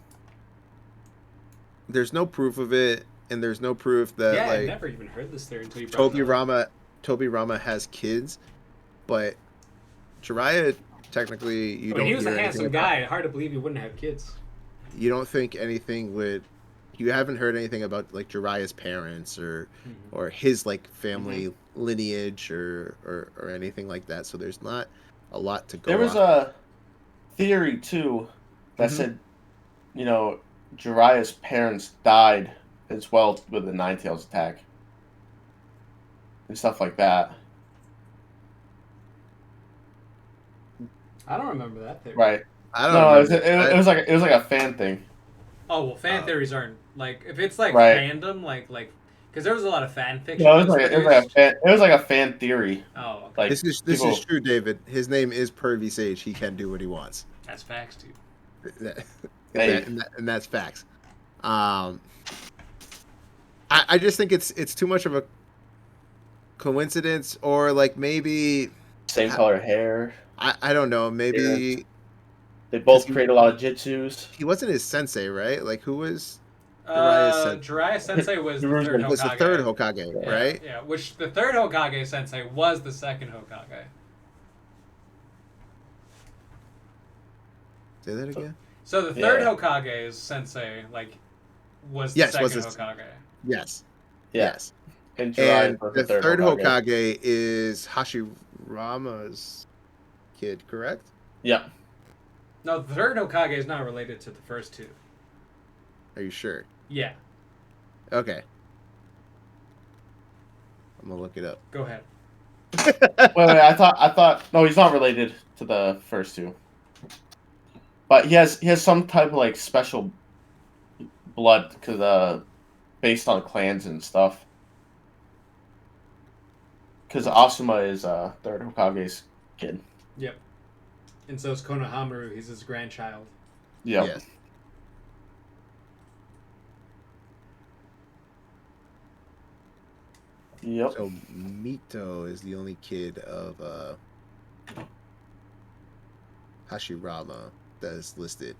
There's no proof of it, and there's no proof that Yeah, I never even heard this theory until you brought it up. Tobirama has kids, but Jiraiya technically you don't. He was hear a anything handsome about. guy. Hard to believe he wouldn't have kids. You don't think anything would. You haven't heard anything about Jiraiya's parents or his family lineage or anything like that. So there's not a lot to go. There was on. a theory too that said, Jiraiya's parents died as well with the Nine Tails attack and stuff like that. I don't remember that theory. Right? I don't No, know. it was like a fan thing. Oh well, fan theories aren't if it's Right. fandom because there was a lot of fan fiction. No, that was it produced. was like a fan theory. Oh, okay. Like This is people- true, David. His name is Pervy Sage. He can do what he wants. That's facts, dude. Hey. And that's facts. I just think it's too much of a coincidence, or maybe Same color hair. I don't know. Maybe They both 'Cause he- create a lot of jitsus. he wasn't his sensei, right? Who was Jiraiya Jiraiya Sensei was the He was third Hokage. was the third Hokage, Yeah, right? Yeah, which the third Hokage Sensei was the second Hokage. Say that again. So the third Yeah. Hokage's Sensei was the Yes, second was his- Hokage. Yes. Yeah. Yes. And Jiraiya And was the third Hokage is Hashirama's kid, correct? Yeah. No, the third Hokage is not related to the first two. Are you sure? Yeah, Okay. I'm gonna look it up. go ahead. Wait. I thought. No, he's not related to the first two. But he has some type of special blood because based on clans and stuff. Because Asuma is third Hokage's kid. Yep. And so is Konohamaru. He's his grandchild. Yep. Yes. Yep. So Mito is the only kid of Hashirama that is listed,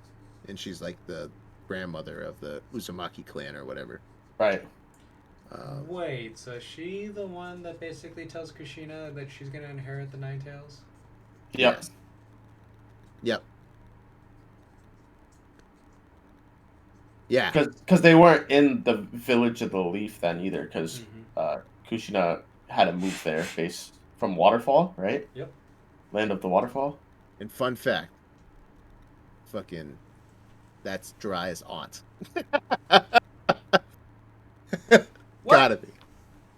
and she's like the grandmother of the Uzumaki clan or whatever. Right. Wait, so is she the one that basically tells Kushina that she's gonna inherit the Nine Tails? Yep. Yes. Yep. Yeah. Because they weren't in the village of the leaf then either, because Mm-hmm. Kushina had to move there based from Waterfall, right? Yep. Land of the Waterfall. And fun fact, fucking, that's dry as aunt. Gotta be.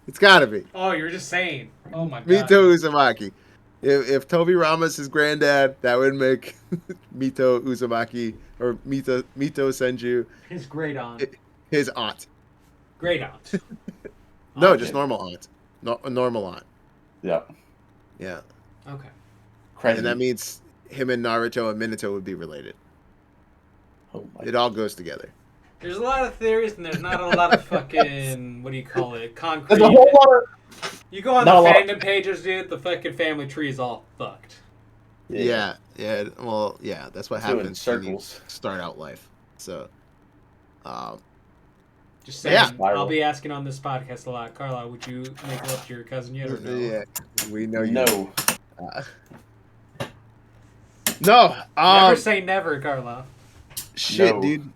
It's gotta be. Oh, you were just saying. Oh my god. Mito Uzumaki. If Toby Rama's his granddad, that would make Mito Uzumaki or Mito Senju His great aunt. his aunt. Great aunt. No, Aunt. just normal aunt. No, a normal aunt. Yep. Yeah. Okay. Crazy. And that means him and Naruto and Minato would be related. Oh my It all goes together. There's a lot of theories, and there's not a lot of fucking, what do you call it, concrete. There's a whole lot of... You go on Not the a lot. fandom pages, dude, the fucking family tree is all fucked. Yeah. Well, yeah, that's what It's doing happens when you circles. start out life. So, Just saying, Yeah. I'll be asking on this podcast a lot. Carla, would you make love to your cousin yet or no? yeah, we know you. No. No. Never say never, Carla. Shit, No. dude.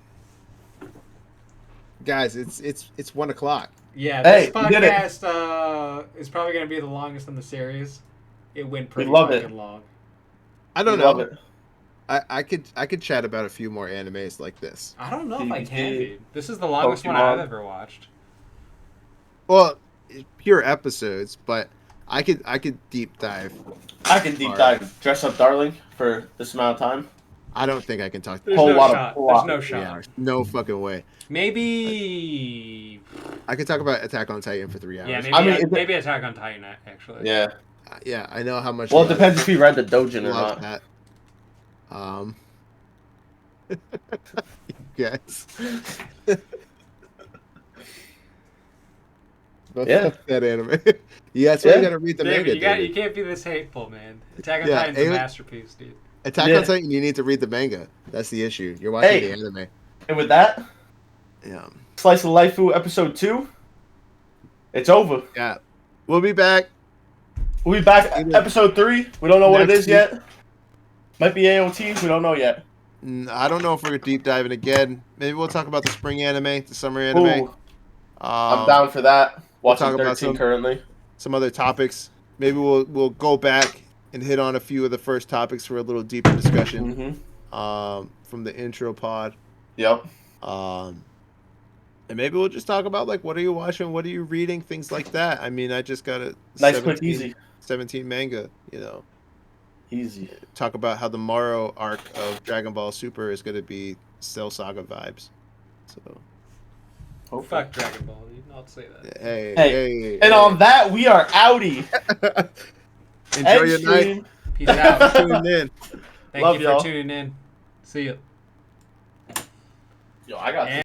Guys, it's 1 o'clock. Yeah, Hey, this you did it. podcast is probably going to be the longest in the series. It went pretty love it. fucking long. I don't We love know. it. I could chat about a few more animes like this. I don't know if I can, DBZ, dude. This is the longest one Pokemon. I've ever watched. Well, pure episodes, but I could deep dive. I can deep dive Dress Up Darling for this amount of time. I don't think I can talk. There's Whole no lot of shot. plot. There's no Yeah, shot. no fucking way. Maybe. I could talk about Attack on Titan for 3 hours. Yeah, maybe, I mean, maybe Attack on Titan, actually. Yeah. Yeah, I know how much. Well, it you depends if you read the Dojin or love not. that. Yes. Yeah. That anime. Yeah, that's why you Yeah. gotta read the David, manga. you can't be this hateful, man. Attack on Yeah, Titan's a Alien- masterpiece, dude. Attack Yeah. on Titan, you need to read the manga. That's the issue. You're watching Hey. the anime. And with that, Yeah. Slice of Laifu episode 2, it's over. Yeah. We'll be back. We'll be back at episode 3. We don't know what it Next is yet. Might be AOT. We don't know yet. I don't know if we're deep diving again. Maybe we'll talk about the spring anime, the summer anime. Ooh, I'm down for that. Watching talk about 13 some- currently. Some other topics. Maybe we'll go back and hit on a few of the first topics for a little deeper discussion. Mm-hmm. From the intro pod. Yep. And maybe we'll just talk about like what are you watching, what are you reading, things like that. I mean, I just got a Nice, quick, easy. 17 manga, Easy. Talk about how the Morrow arc of Dragon Ball Super is going to be Cell Saga vibes. So, Hopefully. Fuck Dragon Ball, dude. I'll say that. hey. And on that, we are outie. Enjoy your night. Stream. Peace out. Tune in. Thank Love you for y'all. tuning in. See ya. Yo, I got